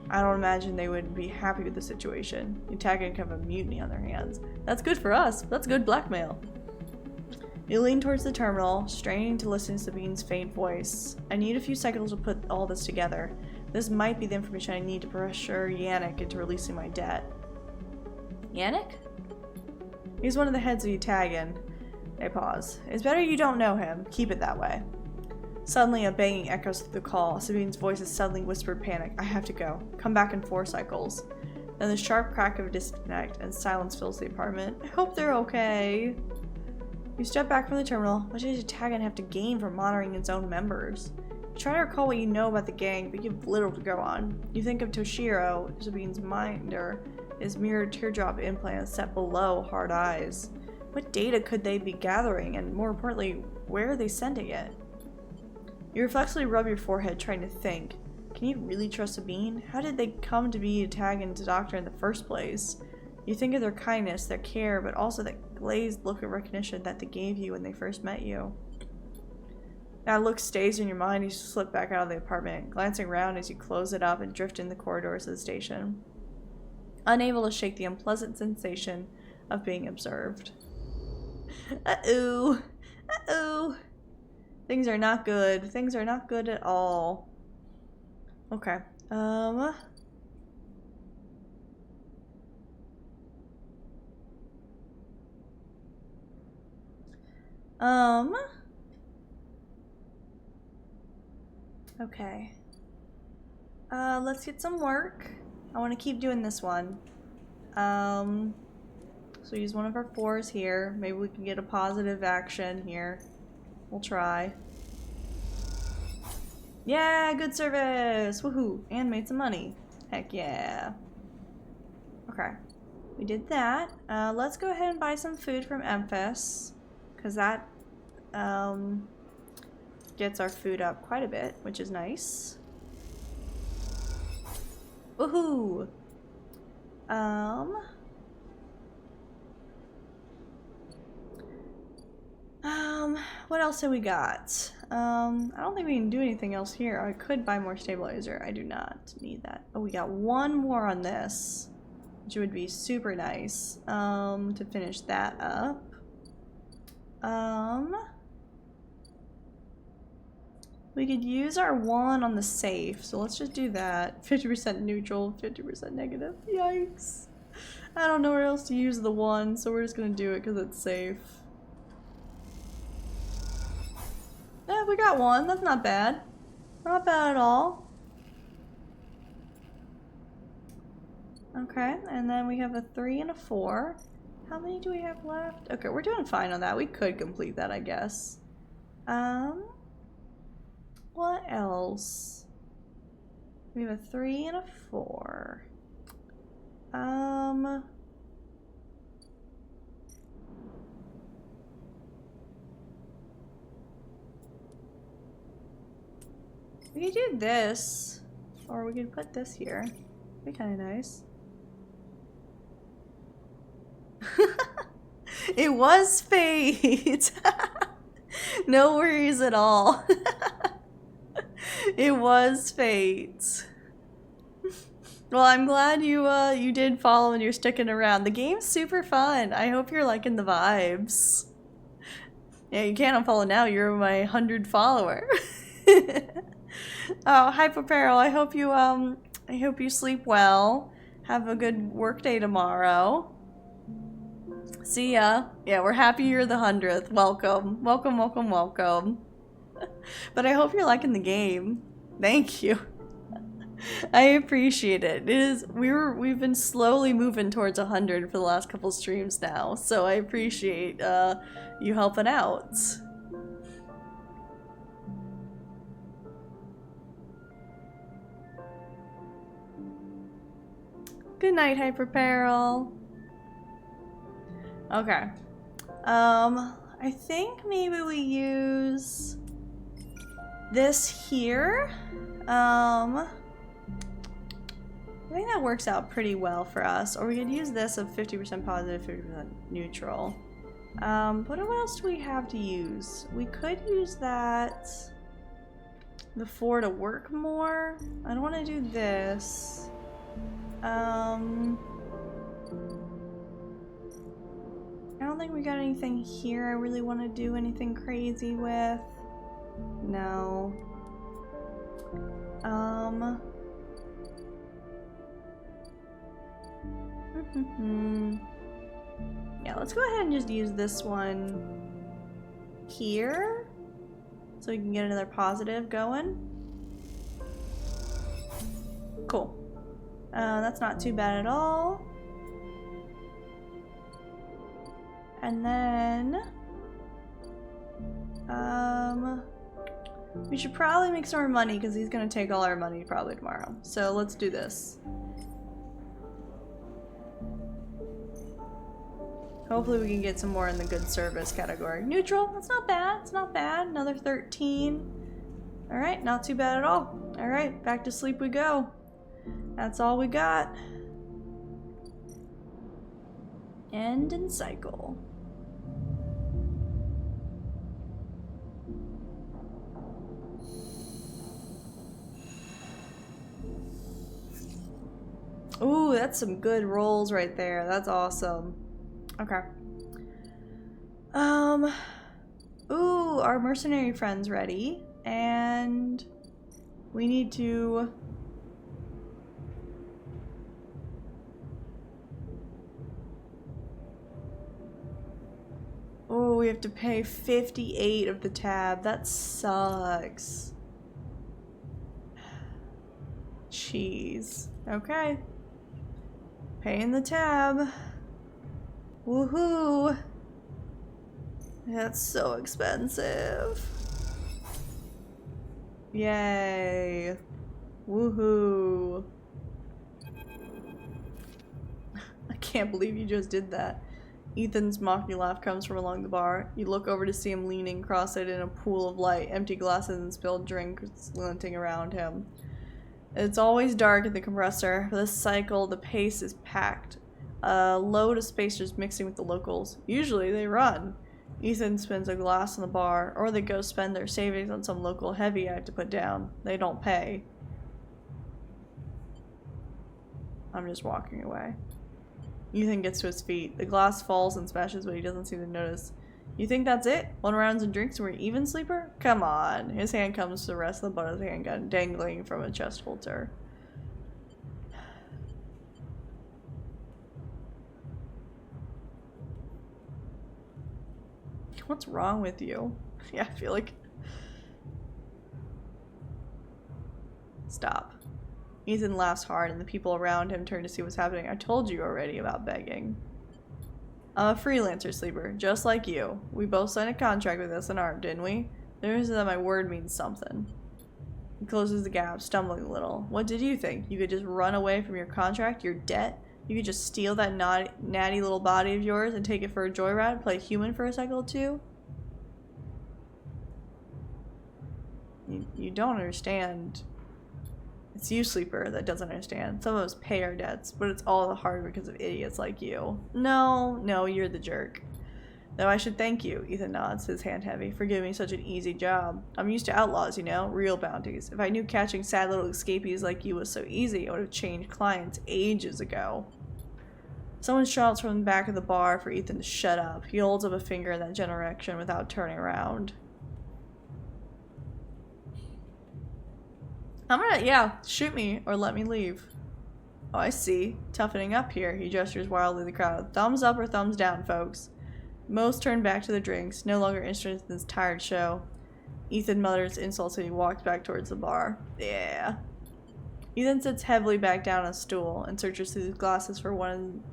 I don't imagine they would be happy with the situation. Utagan could have a mutiny on their hands. That's good for us. That's good blackmail. You lean towards the terminal, straining to listen to Sabine's faint voice. I need a few cycles to put all this together. This might be the information I need to pressure Yannick into releasing my debt. Yannick? He's one of the heads of Utagan. They pause. It's better you don't know him. Keep it that way. Suddenly, a banging echoes through the call. Sabine's voice is suddenly whispered panic. I have to go. Come back in 4 cycles. Then the sharp crack of a disconnect, and silence fills the apartment. I hope they're okay. You step back from the terminal. What does Utagan have to gain from monitoring its own members? You try to recall what you know about the gang, but you have little to go on. You think of Toshiro, Sabine's minder, his mirrored teardrop implants set below hard eyes. What data could they be gathering, and more importantly, where are they sending it? You reflexively rub your forehead, trying to think. Can you really trust Sabine? How did they come to be Utagan's doctor in the first place? You think of their kindness, their care, but also that glazed look of recognition that they gave you when they first met you. That look stays in your mind as you slip back out of the apartment, glancing around as you close it up and drift in the corridors of the station. Unable to shake the unpleasant sensation of being observed. Uh-oh. Uh-oh. Things are not good. Things are not good at all. Okay. Okay. Let's get some work. I want to keep doing this one. So use one of our 4s here. Maybe we can get a positive action here. We'll try. Yeah, good service! Woohoo! And made some money. Heck yeah. Okay. We did that. Let's go ahead and buy some food from Memphis. Because that, gets our food up quite a bit, which is nice. Woohoo! What else have we got? I don't think we can do anything else here. I could buy more stabilizer. I do not need that. Oh, we got one more on this, which would be super nice, to finish that up. We could use our 1 on the safe, so let's just do that. 50% neutral, 50% negative. Yikes. I don't know where else to use the 1, so we're just gonna do it because it's safe. Yeah, we got 1. That's not bad. Not bad at all. Okay, and then we have a 3 and a 4. How many do we have left? Okay, we're doing fine on that. We could complete that, I guess. What else? We have a 3 and a 4. We could do this, or we could put this here. Be kind of nice. It was fate. No worries at all. It was fate. Well, I'm glad you did follow and you're sticking around. The game's super fun. I hope you're liking the vibes. Yeah, you can't unfollow now. You're my 100 follower. Oh, Hyperperil, I hope you sleep well. Have a good work day tomorrow. See ya. Yeah, we're happy you're the 100th. Welcome. Welcome, welcome, welcome. But I hope you're liking the game. Thank you. I appreciate it. We've been slowly moving towards 100 for the last couple streams now, so I appreciate you helping out. Good night, Hyperperil. Okay. I think maybe we use this here. I think that works out pretty well for us. Or we could use this of 50% positive, 50% neutral. But what else do we have to use? We could use that, the 4 to work more. I don't want to do this. I don't think we got anything here I really want to do anything crazy with. No. Yeah, let's go ahead and just use this one here so we can get another positive going. Cool. That's not too bad at all. And then we should probably make some more money because he's gonna take all our money probably tomorrow. So let's do this. Hopefully we can get some more in the good service category. Neutral, that's not bad. It's not bad. Another 13. Alright, not too bad at all. Alright, back to sleep we go. That's all we got. End and cycle. Ooh, that's some good rolls right there. That's awesome. Okay. Ooh, our mercenary friend's ready. And we need to... Oh, we have to pay 58 of the tab. That sucks. Jeez. Okay. Paying the tab. Woohoo! That's so expensive. Yay. Woohoo. I can't believe you just did that. Ethan's mocking laugh comes from along the bar. You look over to see him leaning cross-eyed in a pool of light, empty glasses and spilled drinks glinting around him. It's always dark at the compressor. For this cycle, the pace is packed. A load of spacers mixing with the locals. Usually they run. Ethan spins a glass on the bar, or they go spend their savings on some local heavy I have to put down. They don't pay. I'm just walking away. Ethan gets to his feet. The glass falls and smashes, but he doesn't seem to notice. You think that's it? 1 rounds and drinks and we're even, sleeper? Come on. His hand comes to the rest of the butt of the handgun, dangling from a chest holster. What's wrong with you? Yeah, I feel like... Stop. Ethan laughs hard and the people around him turn to see what's happening. I told you already about begging. I'm a freelancer, sleeper, just like you. We both signed a contract with S&R, didn't we? There's that my word means something. He closes the gap, stumbling a little. What did you think? You could just run away from your contract, your debt? You could just steal that natty little body of yours and take it for a joyride, play human for a cycle or two? You don't understand. It's you, sleeper, that doesn't understand. Some of us pay our debts, but it's all the harder because of idiots like you. No, you're the jerk. Though I should thank you, Ethan nods, his hand heavy, for giving me such an easy job. I'm used to outlaws, you know, real bounties. If I knew catching sad little escapees like you was so easy, I would have changed clients ages ago. Someone shouts from the back of the bar for Ethan to shut up. He holds up a finger in that general direction without turning around. Yeah, shoot me or let me leave. Oh, I see. Toughening up here. He gestures wildly at the crowd. Thumbs up or thumbs down, folks. Most turn back to their drinks, no longer interested in this tired show. Ethan mutters insults and he walks back towards the bar. Yeah. Ethan sits heavily back down on a stool and searches through his glasses for one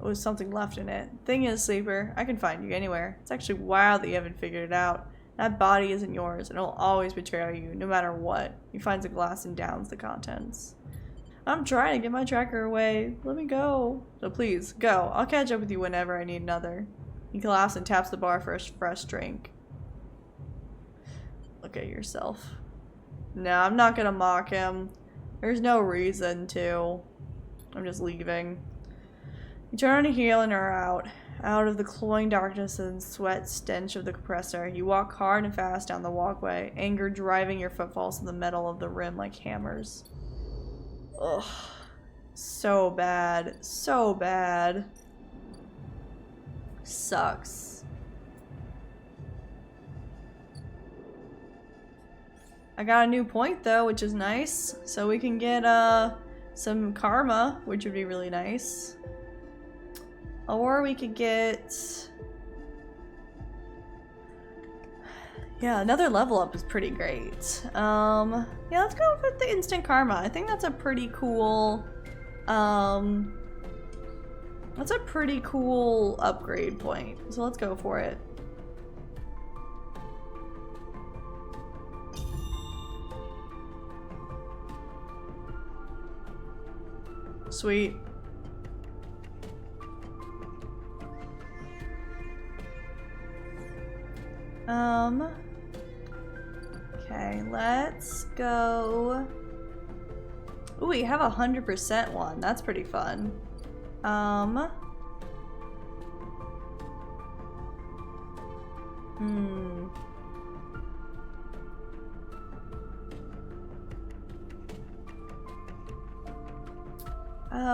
with something left in it. Thing is, sleeper, I can find you anywhere. It's actually wild that you haven't figured it out. That body isn't yours, and it'll always betray you, no matter what. He finds a glass and downs the contents. I'm trying to get my tracker away. Let me go. So please, go. I'll catch up with you whenever I need another. He laughs and taps the bar for a fresh drink. Look at yourself. No, I'm not gonna mock him. There's no reason to. I'm just leaving. You turn on a heel and are out. Out of the cloying darkness and sweat stench of the compressor, you walk hard and fast down the walkway, anger driving your footfalls in the metal of the rim like hammers. Ugh. So bad. So bad. Sucks. I got a new point though, which is nice. So we can get some karma, which would be really nice. Or we could get... Yeah, another level up is pretty great. Yeah, let's go with the instant karma. I think that's a pretty cool... That's a pretty cool upgrade point. So let's go for it. Sweet. Okay, let's go. Ooh, we have 100% one. That's pretty fun.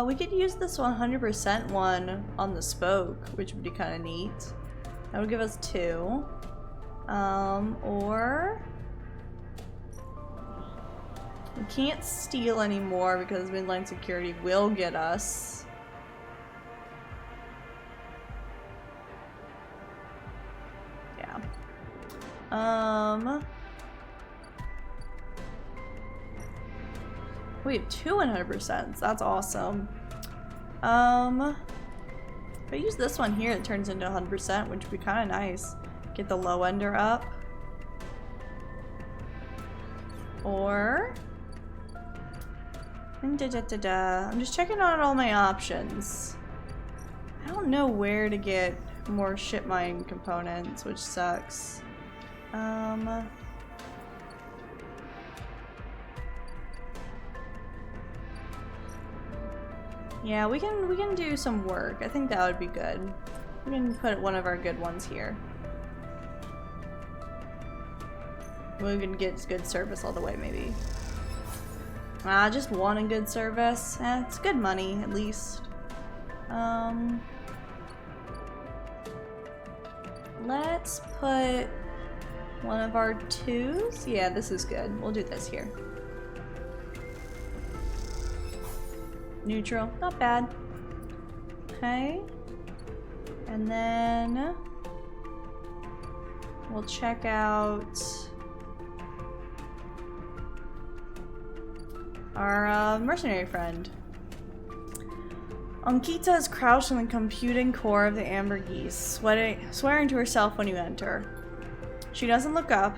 We could use this 100% one on the spoke, which would be kind of neat. That would give us 2. Or we can't steal anymore because midline security will get us. Yeah. We have 2 100%. That's awesome. If I use this one here, it turns into 100%, which would be kind of nice. Get the low ender up. Or... I'm just checking on all my options. I don't know where to get more ship mine components, which sucks. Yeah, we can do some work. I think that would be good. We can put one of our good ones here. We can get good service all the way, maybe. Just one in good service. It's good money, at least. Let's put one of our 2s. Yeah, this is good. We'll do this here. Neutral, not bad. Okay. And then we'll check out our mercenary friend. Ankita is crouched in the computing core of the Amber Geese, swearing to herself when you enter. She doesn't look up.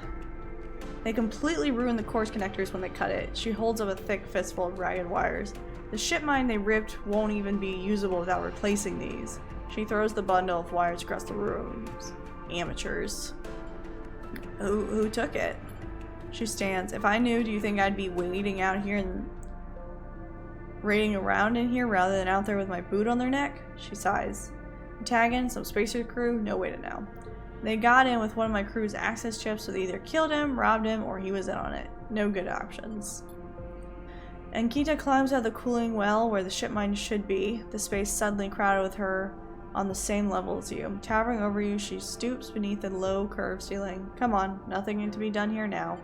They completely ruin the core's connectors when they cut it. She holds up a thick fistful of ragged wires. The ship mine they ripped won't even be usable without replacing these. She throws the bundle of wires across the rooms. Amateurs. Who took it? She stands. If I knew, do you think I'd be waiting out here and raiding around in here rather than out there with my boot on their neck? She sighs. Tagging some spacer crew? No way to know. They got in with one of my crew's access chips, so they either killed him, robbed him, or he was in on it. No good options. Ankita climbs out of the cooling well where the ship mine should be, the space suddenly crowded with her on the same level as you. Towering over you, she stoops beneath the low curved ceiling. Come on, nothing to be done here now.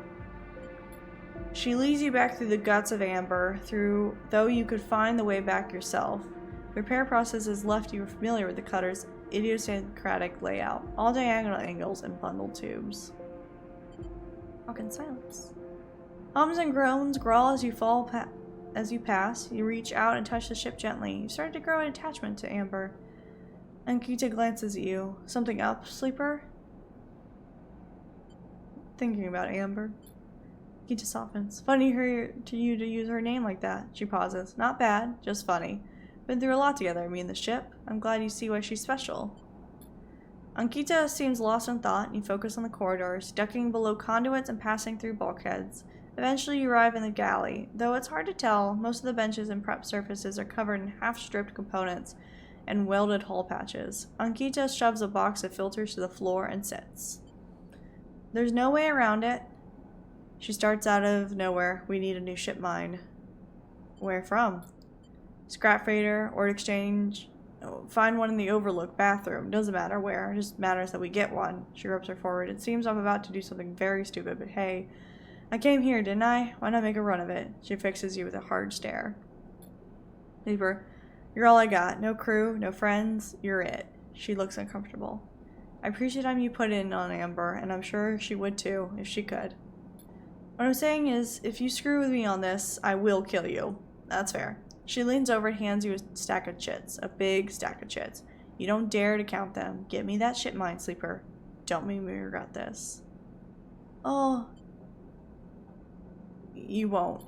She leads you back through the guts of Amber, though you could find the way back yourself. The repair process has left you familiar with the cutter's idiosyncratic layout. All diagonal angles and bundled tubes. Walk in silence. Hums and groans growl as you pass. You reach out and touch the ship gently. You started to grow an attachment to Amber. Ankita glances at you. Something up, sleeper? Thinking about Amber. Ankita softens. Funny to use her name like that. She pauses. Not bad, just funny. Been through a lot together, me and the ship. I'm glad you see why she's special. Ankita seems lost in thought, and you focus on the corridors, ducking below conduits and passing through bulkheads. Eventually you arrive in the galley. Though it's hard to tell, most of the benches and prep surfaces are covered in half-stripped components and welded hole patches. Ankita shoves a box of filters to the floor and sits. There's no way around it. She starts out of nowhere. We need a new ship mine. Where from? Scrap freighter or exchange. Find one in the overlook bathroom. Doesn't matter where. It just matters that we get one. She ropes her forward. It seems I'm about to do something very stupid, but hey, I came here, didn't I? Why not make a run of it? She fixes you with a hard stare. Sleeper, you're all I got. No crew, no friends. You're it. She looks uncomfortable. I appreciate the time you put in on Amber, and I'm sure she would too, if she could. What I'm saying is, if you screw with me on this, I will kill you. That's fair. She leans over and hands you a stack of chits. A big stack of chits. You don't dare to count them. Get me that ship mine, sleeper. Don't make me regret this. Oh. You won't.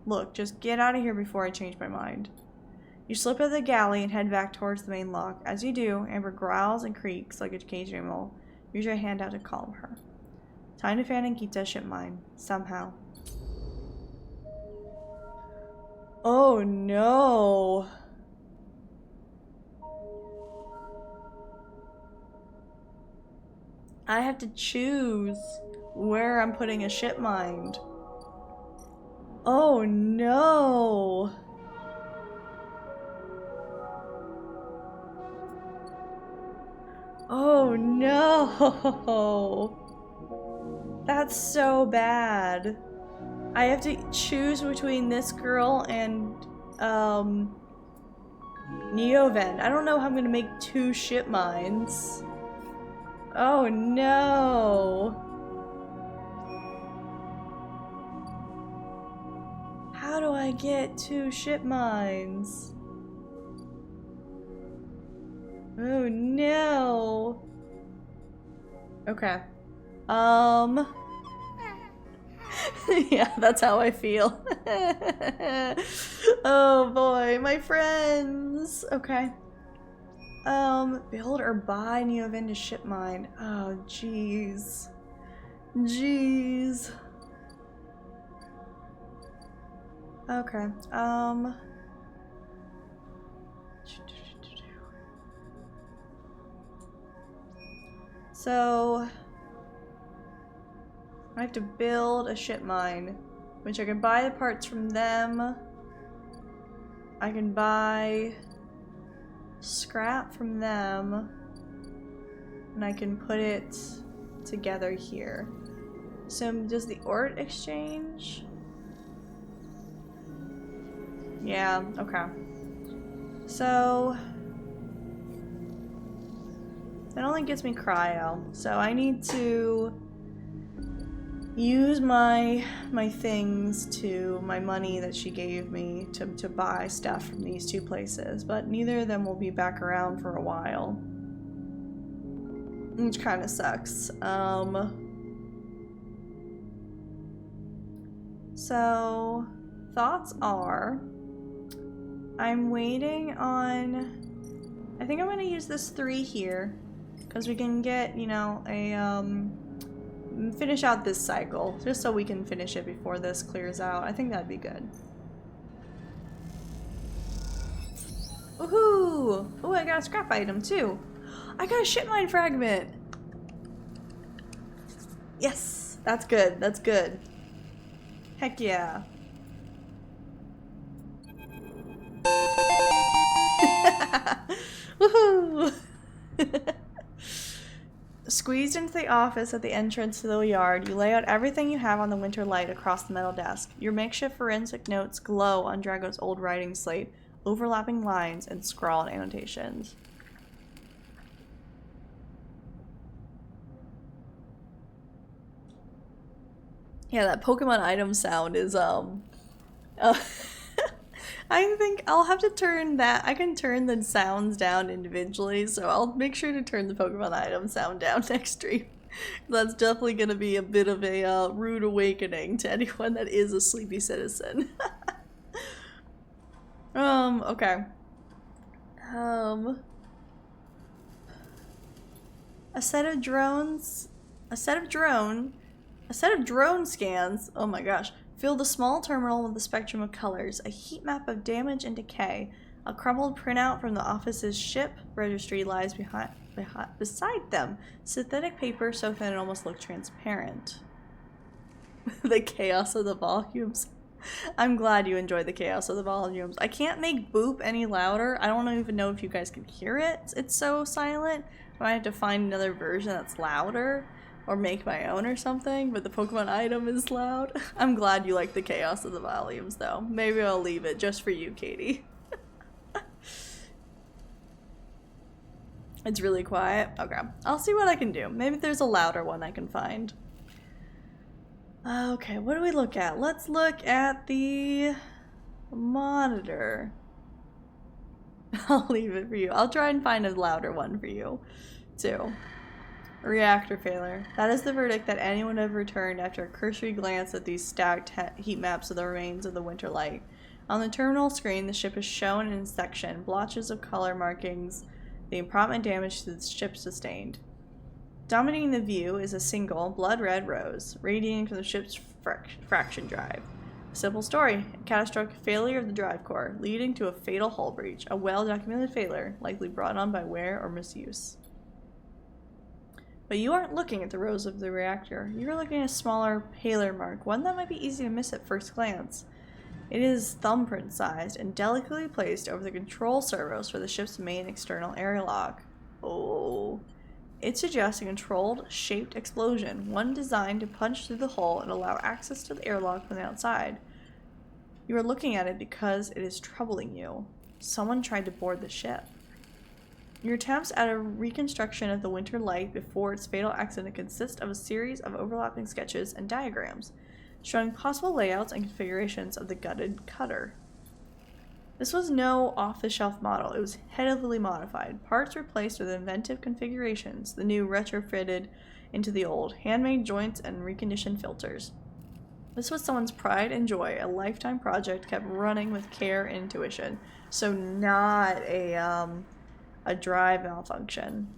Look, just get out of here before I change my mind. You slip out of the galley and head back towards the main lock. As you do, Amber growls and creaks like a caged animal. Use your hand out to calm her. Time to fan Ankita's ship mine. Somehow. Oh no. I have to choose where I'm putting a ship mine. Oh no. Oh no. That's so bad. I have to choose between this girl and Nevovend. I don't know how I'm gonna make 2 ship mines. Oh no. How do I get 2 ship mines? Oh no. Okay. Yeah, that's how I feel. Oh boy, my friends. Okay. Build or buy Nevovend to ship mine. Oh, jeez. Jeez. Okay, so I have to build a ship mine, which I can buy the parts from them. I can buy scrap from them, and I can put it together here. So does the ort exchange? Yeah, okay. So that only gets me cryo, so I need to use my things to my money that she gave me to buy stuff from these two places, but neither of them will be back around for a while, which kind of sucks. So thoughts are, I'm waiting on, I think I'm gonna use this 3 here because we can get, you know, a finish out this cycle, just so we can finish it before this clears out. I think that'd be good. Woohoo! Oh, I got a scrap item too. I got a ship mine fragment. Yes, that's good. That's good. Heck yeah. Woohoo! Squeezed into the office at the entrance to the yard, you lay out everything you have on the winter light across the metal desk. Your makeshift forensic notes glow on Drago's old writing slate, overlapping lines and scrawled annotations. Yeah, that Pokemon item sound is, I think I'll have to turn that. I can turn the sounds down individually, so I'll make sure to turn the Pokemon item sound down next stream. That's definitely going to be a bit of a rude awakening to anyone that is a sleepy citizen. Okay. A set of drone scans, oh my gosh, fill the small terminal with a spectrum of colors, a heat map of damage and decay. A crumpled printout from the office's ship registry lies beside them. Synthetic paper so thin it almost looked transparent. The chaos of the volumes. I'm glad you enjoyed the chaos of the volumes. I can't make boop any louder. I don't even know if you guys can hear it. It's so silent. I might have to find another version that's louder. Or make my own or something, but the Pokemon item is loud. I'm glad you like the chaos of the volumes, though. Maybe I'll leave it just for you, Katie. It's really quiet. Okay, I'll see what I can do. Maybe there's a louder one I can find. Okay, what do we look at? Let's look at the monitor. I'll leave it for you. I'll try and find a louder one for you, too. Reactor failure. That is the verdict that anyone would have returned after a cursory glance at these stacked heat maps of the remains of the winter light. On the terminal screen, the ship is shown in section, blotches of color markings, the impromptu damage to the ship sustained. Dominating the view is a single, blood-red rose, radiating from the ship's fraction drive. A simple story, a catastrophic failure of the drive core, leading to a fatal hull breach, a well-documented failure, likely brought on by wear or misuse. But you aren't looking at the rows of the reactor. You're looking at a smaller, paler mark, one that might be easy to miss at first glance. It is thumbprint sized and delicately placed over the control servos for the ship's main external airlock. Oh. It suggests a controlled, shaped explosion, one designed to punch through the hull and allow access to the airlock from the outside. You are looking at it because it is troubling you. Someone tried to board the ship. Your attempts at a reconstruction of the winter light before its fatal accident consist of a series of overlapping sketches and diagrams, showing possible layouts and configurations of the gutted cutter. This was no off-the-shelf model. It was heavily modified. Parts replaced with inventive configurations, the new retrofitted into the old, handmade joints and reconditioned filters. This was someone's pride and joy, a lifetime project kept running with care and intuition. So not a drive malfunction.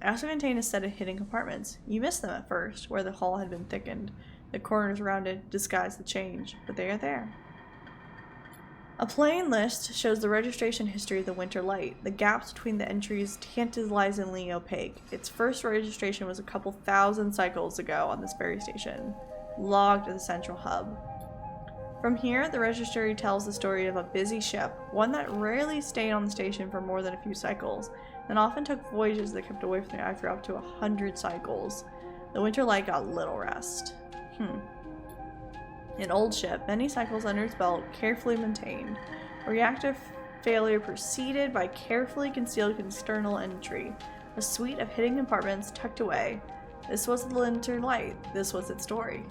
It also contained a set of hidden compartments. You missed them at first, where the hull had been thickened. The corners rounded disguised the change, but they are there. A plain list shows the registration history of the Winter Light. The gaps between the entries tantalizingly opaque. Its first registration was a couple thousand cycles ago on this ferry station, logged at the central hub. From here, the registry tells the story of a busy ship, one that rarely stayed on the station for more than a few cycles, and often took voyages that kept away from the eye for up to 100 cycles. The Winter Light got little rest. An old ship, many cycles under its belt, carefully maintained. A reactor failure preceded by carefully concealed external entry. A suite of hidden compartments tucked away. This was the Winter Light. This was its story.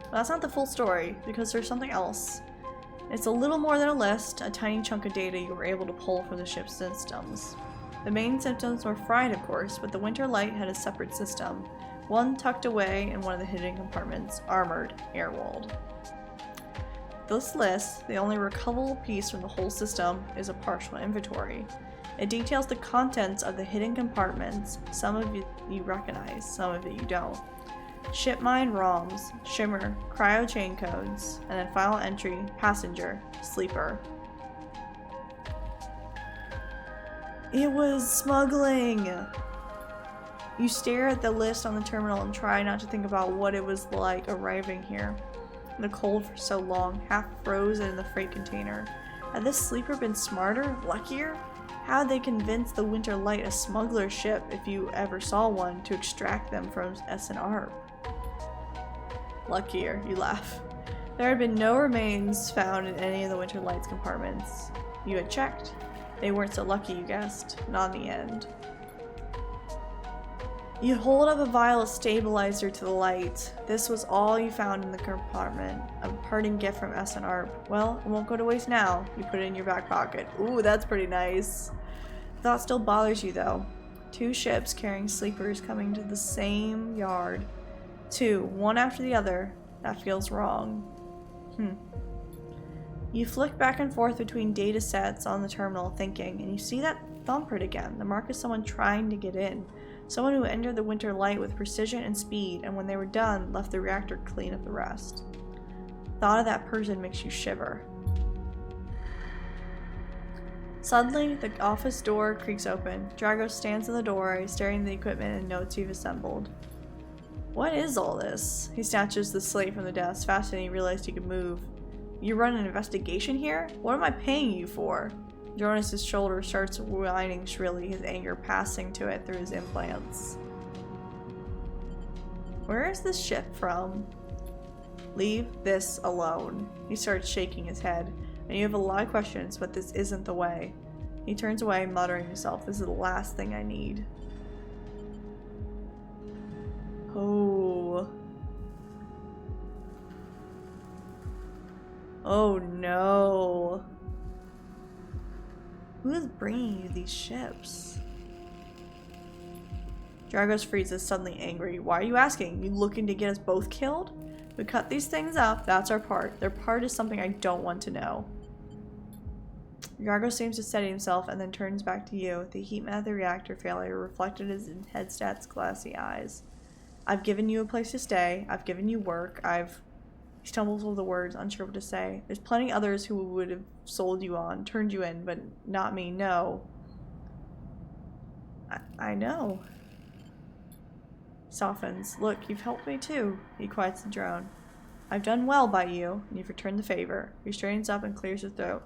But that's not the full story, because there's something else. It's a little more than a list, a tiny chunk of data you were able to pull from the ship's systems. The main systems were fried, of course, but the Winter Light had a separate system. One tucked away in one of the hidden compartments, armored, air-walled. This list, the only recoverable piece from the whole system, is a partial inventory. It details the contents of the hidden compartments. Some of it you recognize, some of it you don't. Ship mind ROMs, shimmer, cryo chain codes, and then final entry, passenger, sleeper. It was smuggling! You stare at the list on the terminal and try not to think about what it was like arriving here. In the cold for so long, half frozen in the freight container. Had this sleeper been smarter, luckier? How had they convinced the Winter Light, a smuggler ship, if you ever saw one, to extract them from SNR? Luckier, you laugh. There had been no remains found in any of the Winter Light's compartments. You had checked. They weren't so lucky, you guessed. Not in the end. You hold up a vial of stabilizer to the light. This was all you found in the compartment. A parting gift from SNR. Well, it won't go to waste now. You put it in your back pocket. Ooh, that's pretty nice. The thought still bothers you, though. 2 ships carrying sleepers coming to the same yard. 2, one after the other. That feels wrong. You flick back and forth between data sets on the terminal, thinking, and you see that thumbprint again. The mark of someone trying to get in. Someone who entered the Winter Light with precision and speed, and when they were done, left the reactor clean of the rest. Thought of that person makes you shiver. Suddenly, the office door creaks open. Drago stands in the doorway, staring at the equipment and notes you've assembled. What is all this? He snatches the slate from the desk, faster than he realized he could move. You run an investigation here? What am I paying you for? Jonas's shoulder starts whining shrilly, his anger passing to it through his implants. Where is this ship from? Leave this alone. He starts shaking his head, and you have a lot of questions, but this isn't the way. He turns away, muttering to himself, this is the last thing I need. Oh. Oh no. Who is bringing you these ships? Dragos freezes, suddenly angry. Why are you asking? You looking to get us both killed? We cut these things up, that's our part. Their part is something I don't want to know. Dragos seems to steady himself and then turns back to you. The heat map of the reactor failure reflected in Headstat's glassy eyes. I've given you a place to stay. I've given you work. He stumbles over the words, unsure what to say. There's plenty others who would have sold you on, turned you in, but not me, no. I know. Softens. Look, you've helped me too. He quiets the drone. I've done well by you, and you've returned the favor. He straightens up and clears his throat.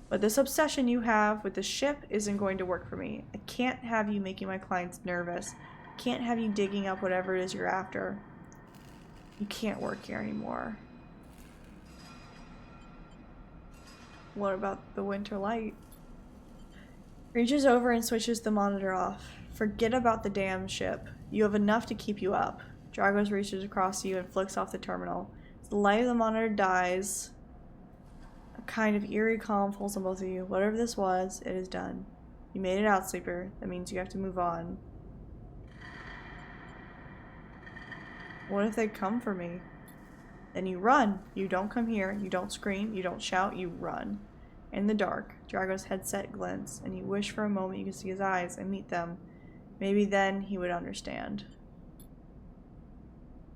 But this obsession you have with the ship isn't going to work for me. I can't have you making my clients nervous. I can't have you digging up whatever it is you're after. You can't work here anymore. What about the Winter Light? Reaches over and switches the monitor off. Forget about the damn ship. You have enough to keep you up. Dragos reaches across you and flicks off the terminal. As the light of the monitor dies, a kind of eerie calm falls on both of you. Whatever this was, it is done. You made it out, sleeper. That means you have to move on. What if they come for me? Then you run. You don't come here. You don't scream. You don't shout. You run. In the dark, Drago's headset glints, and you wish for a moment you could see his eyes and meet them. Maybe then he would understand.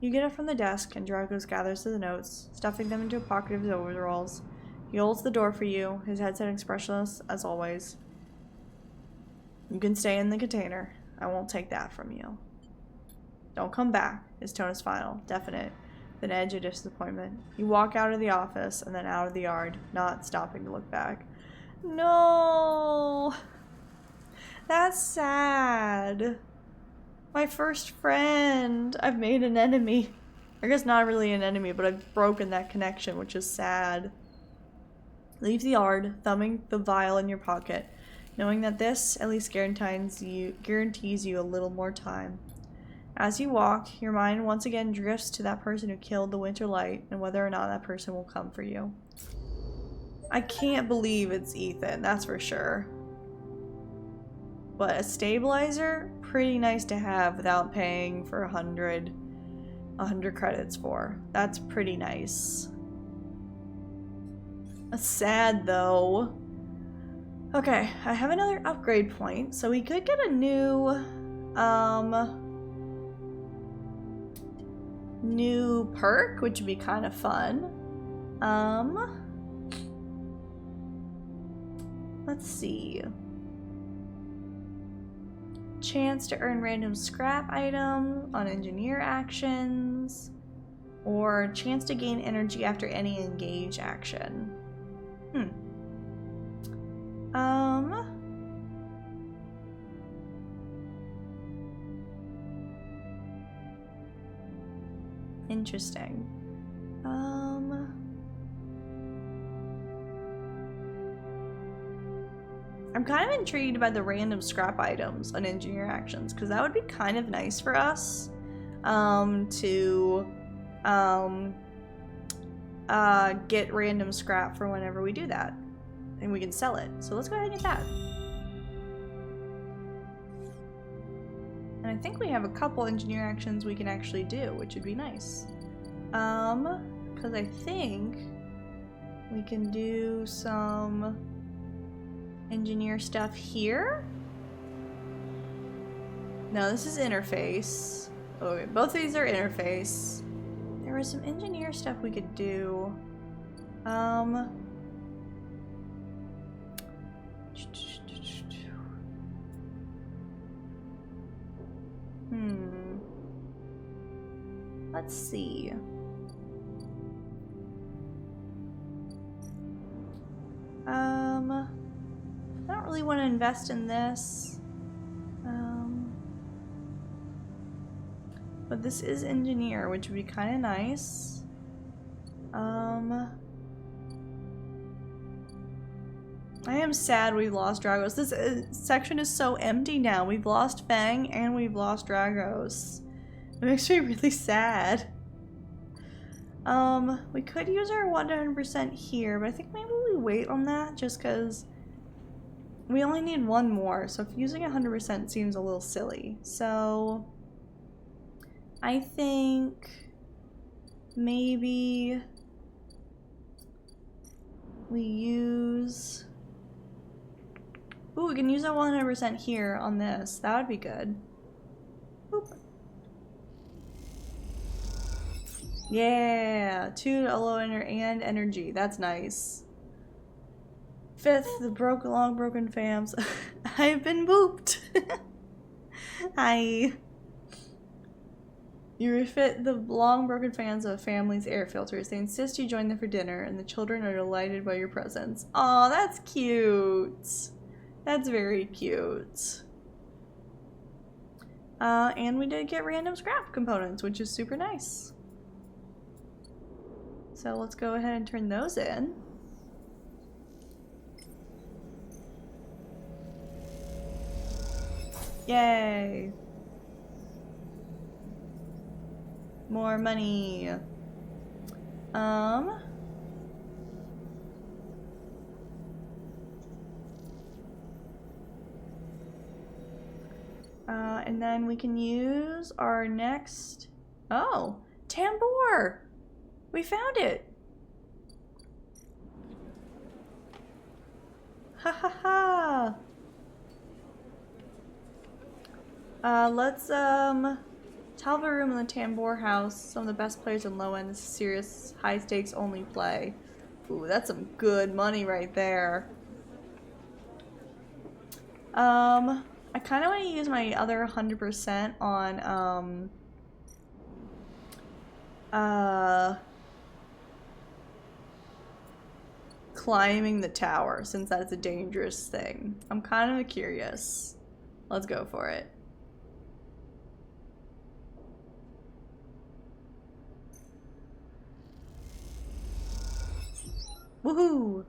You get up from the desk, and Drago gathers the notes, stuffing them into a pocket of his overalls. He holds the door for you, his headset expressionless as always. You can stay in the container. I won't take that from you. Don't come back. His tone is final, definite, with an edge of disappointment. You walk out of the office and then out of the yard, not stopping to look back. No! That's sad. My first friend. I've made an enemy. I guess not really an enemy, but I've broken that connection, which is sad. Leave the yard, thumbing the vial in your pocket, knowing that this at least guarantees you a little more time. As you walk, your mind once again drifts to that person who killed the winter light and whether or not that person will come for you. I can't believe it's Ethan, that's for sure. But a stabilizer, pretty nice to have without paying for 100 credits for. That's pretty nice. That's sad though. Okay, I have another upgrade point, so we could get a new perk, which would be kind of fun. Let's see. Chance to earn random scrap item on engineer actions, or chance to gain energy after any engage action. Interesting. I'm kind of intrigued by the random scrap items on engineer actions, because that would be kind of nice for us to get random scrap for whenever we do that. And we can sell it. So let's go ahead and get that. And I think we have a couple engineer actions we can actually do, which would be nice. Because I think we can do some engineer stuff here. No, this is interface. Okay, both of these are interface. There was some engineer stuff we could do. Let's see. I don't really want to invest in this. But this is engineer, which would be kind of nice. I am sad we lost Dragos. This section is so empty now. We've lost Fang and we've lost Dragos. It makes me really sad. We could use our 100% here, but I think maybe we wait on that just because we only need one more. So if using 100% seems a little silly. So I think maybe we use... Ooh, we can use our 100% here on this. That would be good. Boop. Yeah, 2 to low and energy. That's nice. 5th, the long broken fams. I've been booped. You refit the long broken fans of a family's air filters. They insist you join them for dinner, and the children are delighted by your presence. Aw, that's cute. That's very cute. And we did get random scrap components, which is super nice. So let's go ahead and turn those in. Yay! More money. And then we can use our next... Oh! Tambour! We found it! Ha ha ha! Let's, Talbot Room in the Tambour House. Some of the best players in low end. This is serious, high stakes only play. Ooh, that's some good money right there. I kind of want to use my other 100% on, climbing the tower, since that's a dangerous thing. I'm kind of curious. Let's go for it. Woohoo!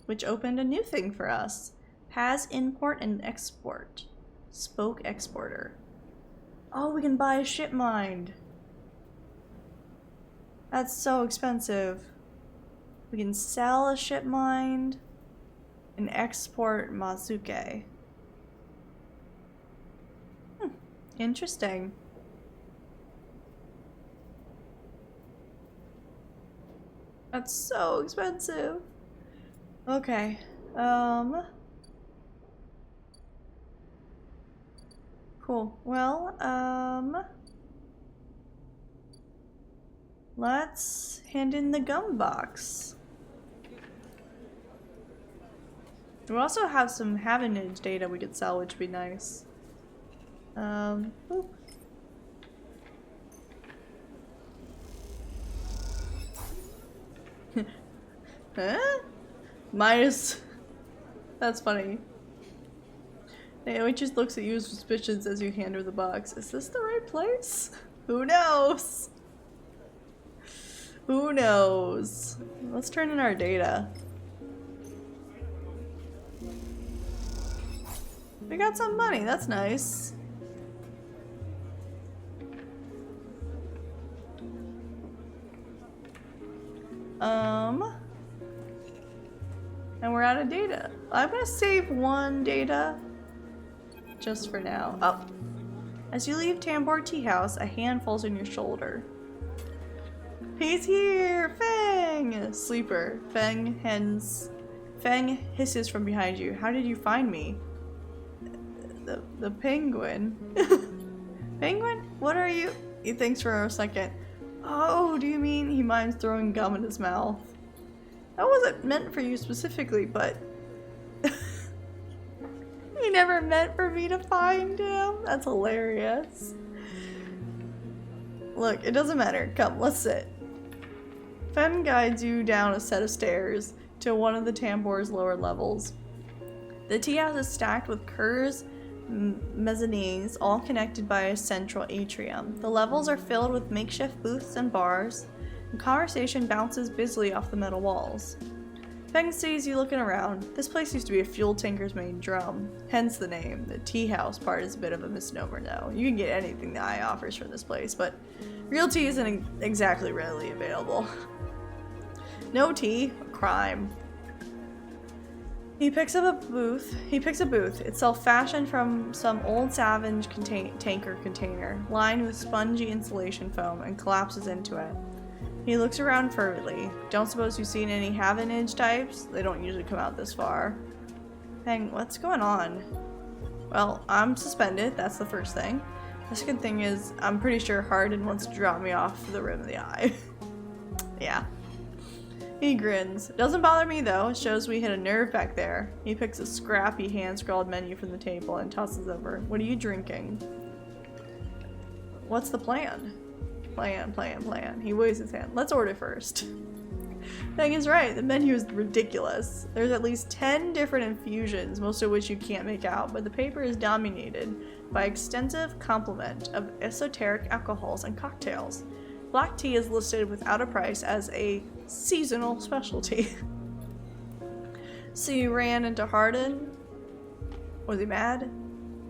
Which opened a new thing for us. Has import and export. Spoke exporter. Oh, we can buy a ship mind. That's so expensive. We can sell a ship mind and export Mazuke. Interesting. That's so expensive. Okay. Cool. Well, let's hand in the gum box. We also have some Havenage data we could sell, which would be nice. Ooh. Huh? Minus. That's funny. Naomi just looks at you with suspicions as you hand her the box. Is this the right place? Who knows? Who knows? Let's turn in our data. We got some money, that's nice. And we're out of data. I'm gonna save one data just for now. Oh. As you leave Tambour Tea House, a hand falls on your shoulder. He's here! Feng! Sleeper. Feng hisses from behind you. How did you find me? The penguin. Penguin? What are you? He thinks for a second. Oh, do you mean he minds throwing gum in his mouth? That wasn't meant for you specifically, but he never meant for me to find him. That's hilarious. Look, it doesn't matter. Come, let's sit. Fen guides you down a set of stairs to one of the Tambour's lower levels. The tea house is stacked with Kerr's mezzanines, all connected by a central atrium. The levels are filled with makeshift booths and bars, and conversation bounces busily off the metal walls. Feng sees you looking around. This place used to be a fuel tanker's main drum, hence the name. The tea house part is a bit of a misnomer though. You can get anything the eye offers from this place, but real tea isn't exactly readily available. No tea, a crime. He picks a booth. It's self-fashioned from some old Savage tanker container, lined with spongy insulation foam, and collapses into it. He looks around furtively. Don't suppose you've seen any Havenage types? They don't usually come out this far. Hang, what's going on? Well, I'm suspended, that's the first thing. The second thing is, I'm pretty sure Hardin wants to drop me off the rim of the eye. Yeah. He grins. Doesn't bother me though, it shows we hit a nerve back there. He picks a scrappy hand-scrawled menu from the table and tosses over. What are you drinking? What's the plan? Plan. He waves his hand. Let's order first. Feng is right, the menu is ridiculous. There's at least 10 different infusions, most of which you can't make out, but the paper is dominated by extensive complement of esoteric alcohols and cocktails. Black tea is listed without a price as a seasonal specialty. So you ran into Hardin? Was he mad?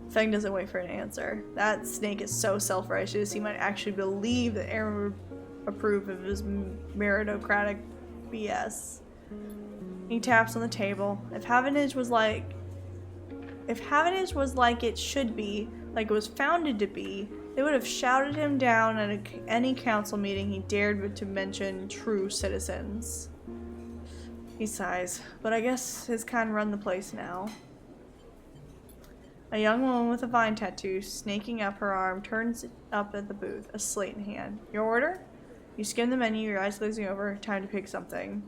Feng doesn't wait for an answer. That snake is so self-righteous, he might actually believe that Aaron would approve of his meritocratic BS. He taps on the table. If Havenage was like it should be, like it was founded to be, they would have shouted him down at any council meeting he dared to mention true citizens. He sighs, but I guess his kind run the place now. A young woman with a vine tattoo snaking up her arm turns up at the booth, a slate in hand. Your order? You skim the menu, your eyes glazing over. Time to pick something.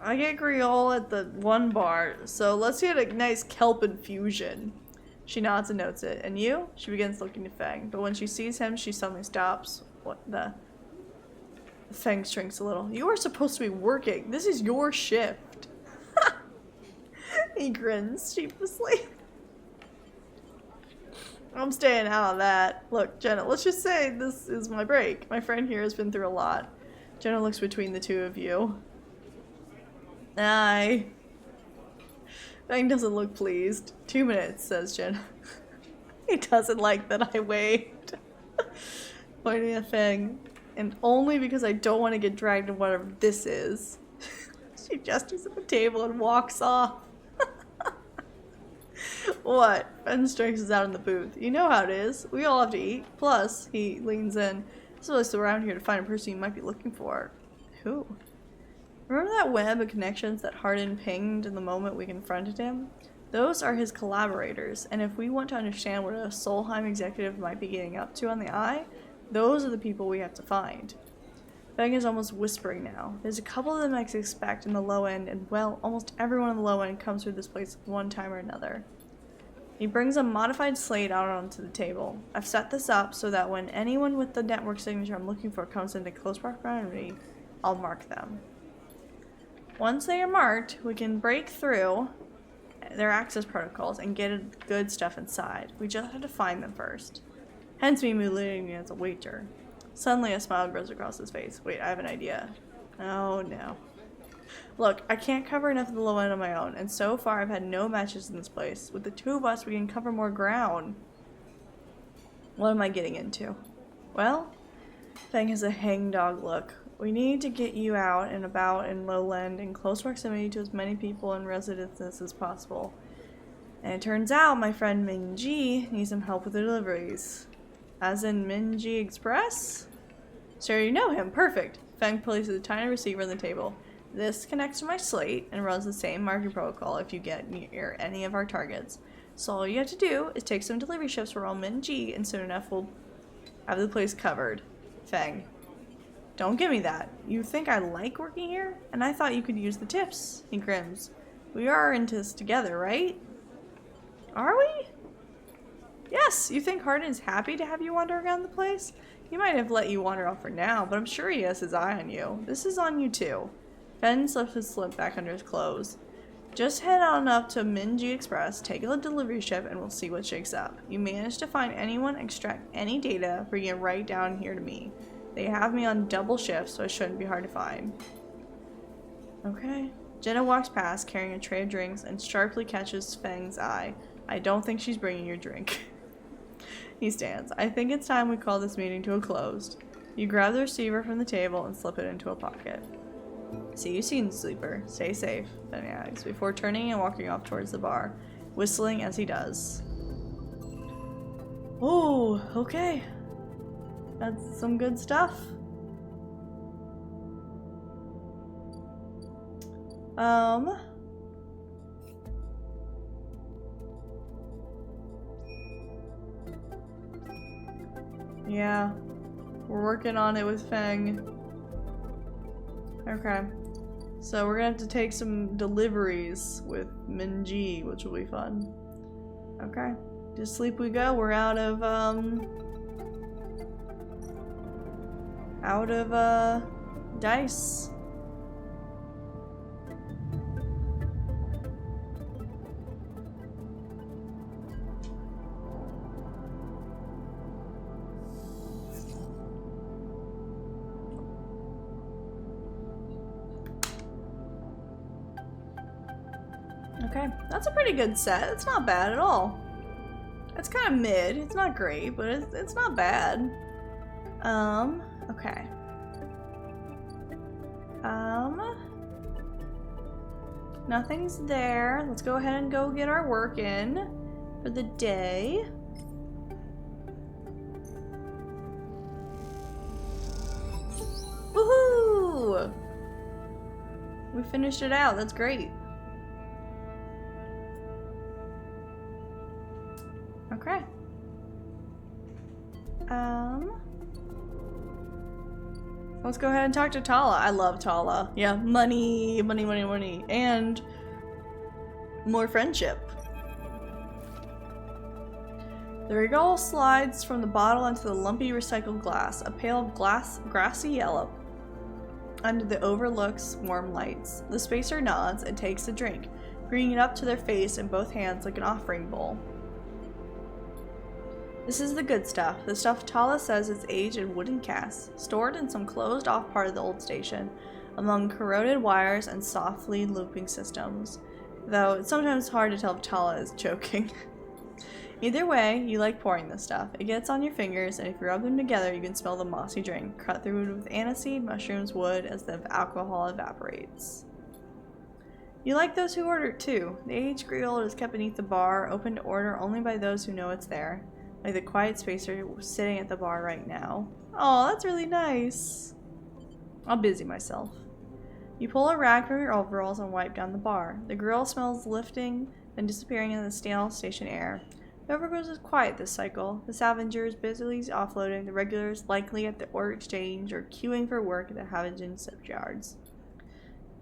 I get Griol at the one bar, so let's get a nice kelp infusion. She nods and notes it. And you? She begins looking to Feng, but when she sees him, she suddenly stops. What the? Feng shrinks a little. You are supposed to be working. This is your shift. He grins sheepishly. I'm staying out of that. Look, Jenna, let's just say this is my break. My friend here has been through a lot. Jenna looks between the two of you. Aye. Feng doesn't look pleased. 2 minutes, says Jenna. He doesn't like that I waved. Pointing at Feng. And only because I don't want to get dragged in whatever this is. She gestures at the table and walks off. What? Feng stretches out in the booth. You know how it is. We all have to eat. Plus, he leans in. There's a list around here to find a person you might be looking for. Who? Remember that web of connections that Hardin pinged in the moment we confronted him? Those are his collaborators, and if we want to understand what a Solheim executive might be getting up to on the Eye, those are the people we have to find. Feng is almost whispering now. There's a couple of them I expect in the low end, and well, almost everyone in the low end comes through this place one time or another. He brings a modified slate out onto the table. I've set this up so that when anyone with the network signature I'm looking for comes into close proximity, I'll mark them. Once they are marked, we can break through their access protocols and get good stuff inside. We just have to find them first. Hence me mutilating as a waiter. Suddenly a smile grows across his face. Wait, I have an idea. Oh no. Look, I can't cover enough of the low end on my own, and so far I've had no matches in this place. With the two of us, we can cover more ground. What am I getting into? Well, Feng has a hangdog look. We need to get you out and about in lowland in close proximity to as many people and residences as possible. And it turns out my friend Ming-Ji needs some help with the deliveries. As in Ming-Ji Express? So you know him. Perfect. Feng places a tiny receiver on the table. This connects to my slate and runs the same marking protocol if you get near any of our targets. So all you have to do is take some delivery shifts for all Ming-Ji, and soon enough we'll have the place covered. Feng. Don't give me that. You think I like working here? And I thought you could use the tips. He grins. We are into this together, right? Are we? Yes, you think Hardin is happy to have you wander around the place? He might have let you wander off for now, but I'm sure he has his eye on you. This is on you too. Feng slips his slip back under his clothes. Just head on up to Ming-Ji Express, take a delivery ship, and we'll see what shakes up. You manage to find anyone, extract any data, bring it right down here to me. They have me on double shifts, so it shouldn't be hard to find. Okay. Jenna walks past, carrying a tray of drinks, and sharply catches Feng's eye. I don't think she's bringing your drink. He stands. I think it's time we call this meeting to a close. You grab the receiver from the table and slip it into a pocket. See you soon, sleeper. Stay safe, Feng asks, before turning and walking off towards the bar, whistling as he does. Oh, okay. That's some good stuff. Yeah. We're working on it with Feng. Okay. So we're gonna have to take some deliveries with Ming-Ji, which will be fun. Okay. To sleep we go. We're out of dice. Okay, that's a pretty good set. It's not bad at all. It's kind of mid. It's not great, but it's not bad. Okay. Nothing's there. Let's go ahead and go get our work in for the day. Woohoo! We finished it out. That's great. Okay. Let's go ahead and talk to Tala. I love Tala. Yeah, money, money, money, money. And more friendship. The regal slides from the bottle into the lumpy recycled glass, a pale of grassy yellow under the overlook's warm lights. The spacer nods and takes the drink, bringing it up to their face in both hands like an offering bowl. This is the good stuff, the stuff Tala says is aged in wooden casks, stored in some closed-off part of the old station, among corroded wires and softly looping systems. Though it's sometimes hard to tell if Tala is joking. Either way, you like pouring this stuff. It gets on your fingers, and if you rub them together, you can smell the mossy drink, cut through with aniseed, mushrooms, wood, as the alcohol evaporates. You like those who order it too. The aged grill is kept beneath the bar, open to order only by those who know it's there. Like the quiet spacer sitting at the bar right now. Oh, that's really nice. I'll busy myself. You pull a rag from your overalls and wipe down the bar. The grill smells lifting, then disappearing in the stale station air. Novogratz is quiet this cycle. The scavengers busily offloading, the regulars likely at the ore exchange or queuing for work at the Havigen shipyards.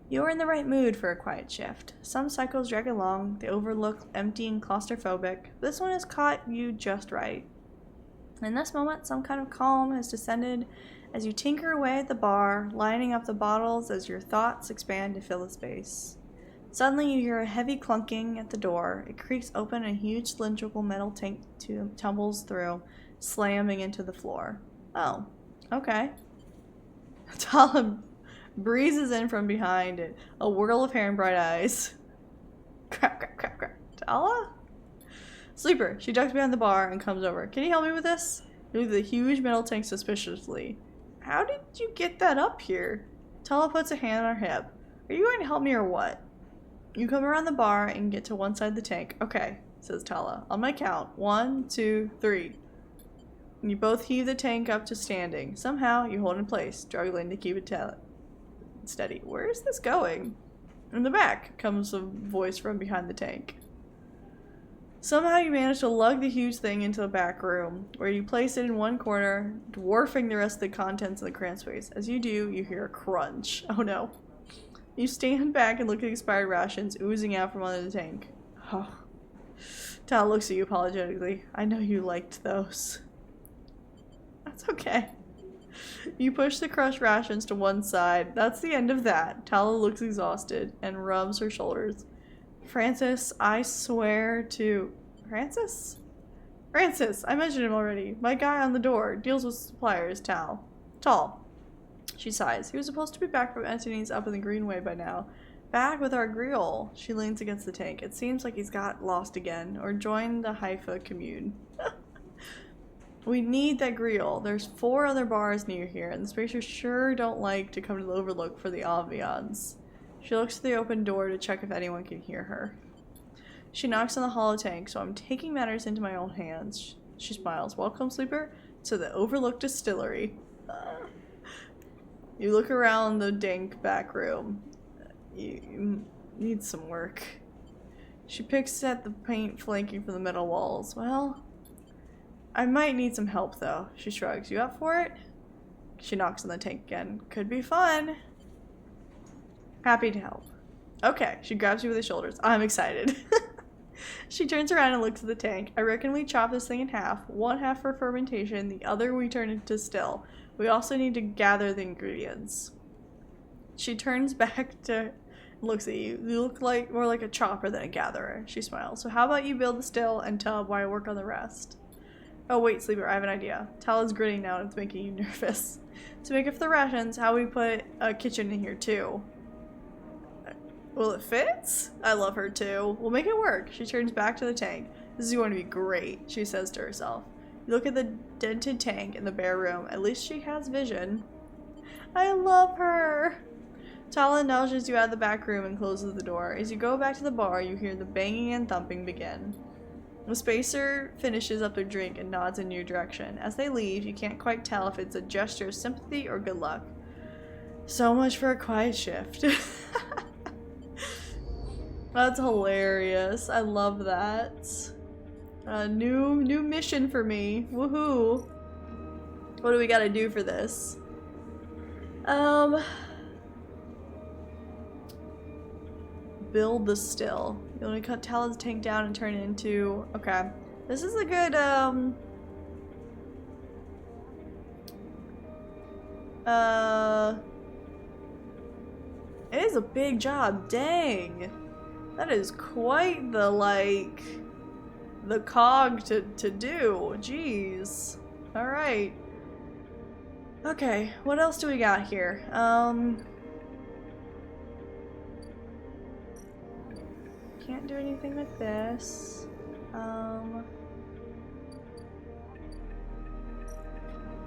You're in the right mood for a quiet shift. Some cycles drag along, they overlook empty and claustrophobic. This one has caught you just right. In this moment, some kind of calm has descended as you tinker away at the bar, lining up the bottles as your thoughts expand to fill the space. Suddenly, you hear a heavy clunking at the door. It creaks open and a huge cylindrical metal tank tumbles through, slamming into the floor. Oh, okay. Tala breezes in from behind it, a whirl of hair and bright eyes. Crap, crap, crap, crap. Tala? Sleeper. She ducks behind the bar and comes over. Can you help me with this? You look at the huge metal tank suspiciously. How did you get that up here? Tala puts a hand on her hip. Are you going to help me or what? You come around the bar and get to one side of the tank. Okay, says Tala. On my count. 1, 2, 3. And you both heave the tank up to standing. Somehow, you hold in place, struggling to keep it steady. Where is this going? In the back comes a voice from behind the tank. Somehow you manage to lug the huge thing into the back room, where you place it in one corner, dwarfing the rest of the contents of the cramped space. As you do, you hear a crunch. Oh no. You stand back and look at the expired rations oozing out from under the tank. Oh. Tal looks at you apologetically. I know you liked those. That's okay. You push the crushed rations to one side. That's the end of that. Tala looks exhausted and rubs her shoulders. Francis, I swear to... Francis? Francis, I mentioned him already. My guy on the door. Deals with suppliers, Tal. Tall. She sighs. He was supposed to be back from Antony's up in the Greenway by now. Back with our grill. She leans against the tank. It seems like he's got lost again, or joined the Haifa commune. We need that grill. There's 4 other bars near here, and the spacers sure don't like to come to the Overlook for the ambiance. She looks to the open door to check if anyone can hear her. She knocks on the hollow tank, so I'm taking matters into my own hands. She smiles. Welcome, sleeper, to the Overlook Distillery. You look around the dank back room. You need some work. She picks at the paint flanking from the metal walls. Well, I might need some help, though. She shrugs. You up for it? She knocks on the tank again. Could be fun. Happy to help. Okay, she grabs you with the shoulders. I'm excited. She turns around and looks at the tank. I reckon we chop this thing in half. 1 half for fermentation, the other we turn into still. We also need to gather the ingredients. She turns back to looks at you. You look like more like a chopper than a gatherer. She smiles. So how about you build the still and tub while I work on the rest? Oh wait, sleeper, I have an idea. Tala's grinning now and it's making you nervous. To make up the rations, how we put a kitchen in here too. Will it fit? I love her too. We'll make it work. She turns back to the tank. This is going to be great, she says to herself. You look at the dented tank in the bare room. At least she has vision. I love her. Tala nudges you out of the back room and closes the door. As you go back to the bar, you hear the banging and thumping begin. The spacer finishes up their drink and nods in your direction. As they leave, you can't quite tell if it's a gesture of sympathy or good luck. So much for a quiet shift. That's hilarious. I love that. New mission for me. Woohoo. What do we gotta do for this? Build the still. You only cut Talon's tank down and turn it into... Okay. This is a good, it is a big job. Dang. That is quite the, like, the cog to do. Jeez. Alright. Okay, what else do we got here? Can't do anything with this.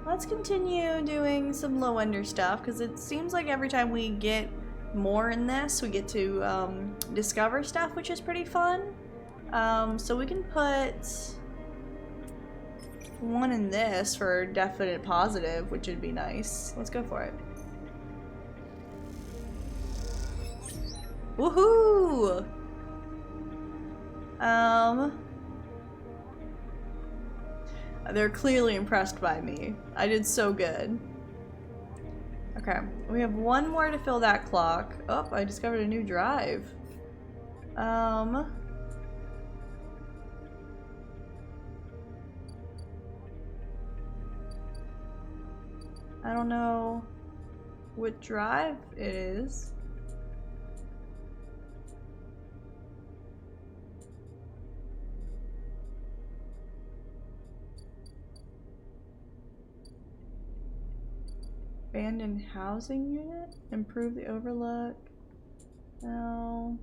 Let's continue doing some low-ender stuff, because it seems like every time we get more in this, we get to discover stuff, which is pretty fun. So we can put one in this for definite positive, which would be nice. Let's go for it. Woohoo! They're clearly impressed by me. I did so good. Okay, we have one more to fill that clock. Oh, I discovered a new drive. I don't know what drive it is. Abandoned housing unit? Improve the overlook? No.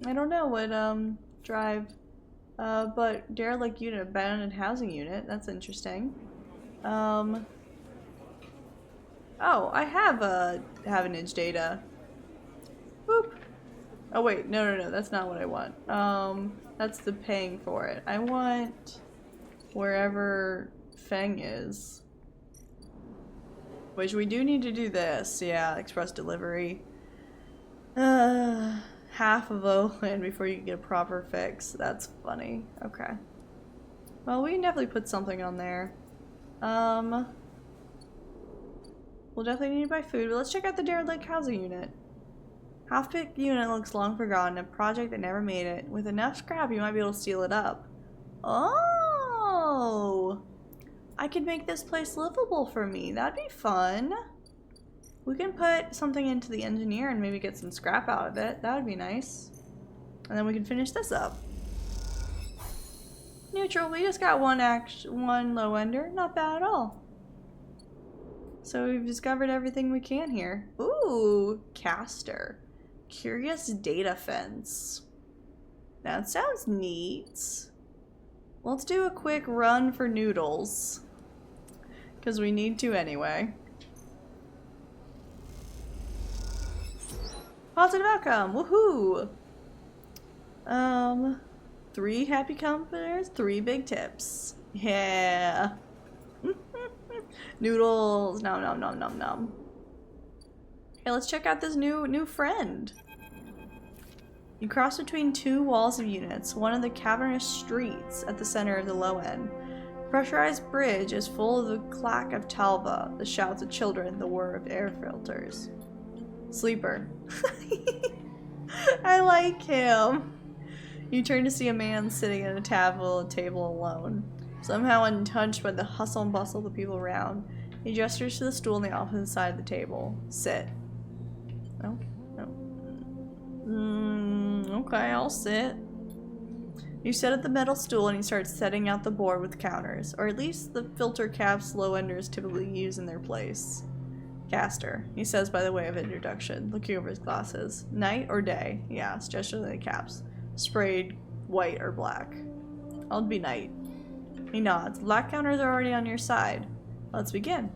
I don't know what drive. But derelict unit, abandoned housing unit. That's interesting. Oh, I have an inch data. Boop. Oh wait, no, that's not what I want. That's the paying for it. I want wherever Feng is. Which we do need to do this. Yeah, express delivery. Half of Oland before you can get a proper fix. That's funny. Okay. Well, we can definitely put something on there. We'll definitely need to buy food, but let's check out the derelict housing unit. Half-picked unit looks long forgotten, a project that never made it. With enough scrap, you might be able to steal it up. Oh! I could make this place livable for me. That'd be fun. We can put something into the engineer and maybe get some scrap out of it. That would be nice. And then we can finish this up. Neutral, we just got one low-ender. Not bad at all. So we've discovered everything we can here. Ooh, caster. Curious data fence. That sounds neat. Let's do a quick run for noodles. Because we need to anyway. Positive outcome, woohoo! 3 happy companies, 3 big tips. Yeah. Noodles, nom nom nom nom nom. Okay, let's check out this new friend. You cross between 2 walls of units, one of the cavernous streets at the center of the low end. The pressurized bridge is full of the clack of talva, the shouts of children, the whir of air filters. Sleeper. I like him. You turn to see a man sitting at a table alone, somehow untouched by the hustle and bustle of the people around. He gestures to the stool on the opposite side of the table. Sit. No? No. Okay, I'll sit. You sit at the metal stool and he starts setting out the board with counters, or at least the filter caps low-enders typically use in their place. Caster, he says by the way of introduction, looking over his glasses. Night or day? He asks, gesturing the caps. Sprayed white or black? I'll be night. He nods. Black counters are already on your side. Let's begin.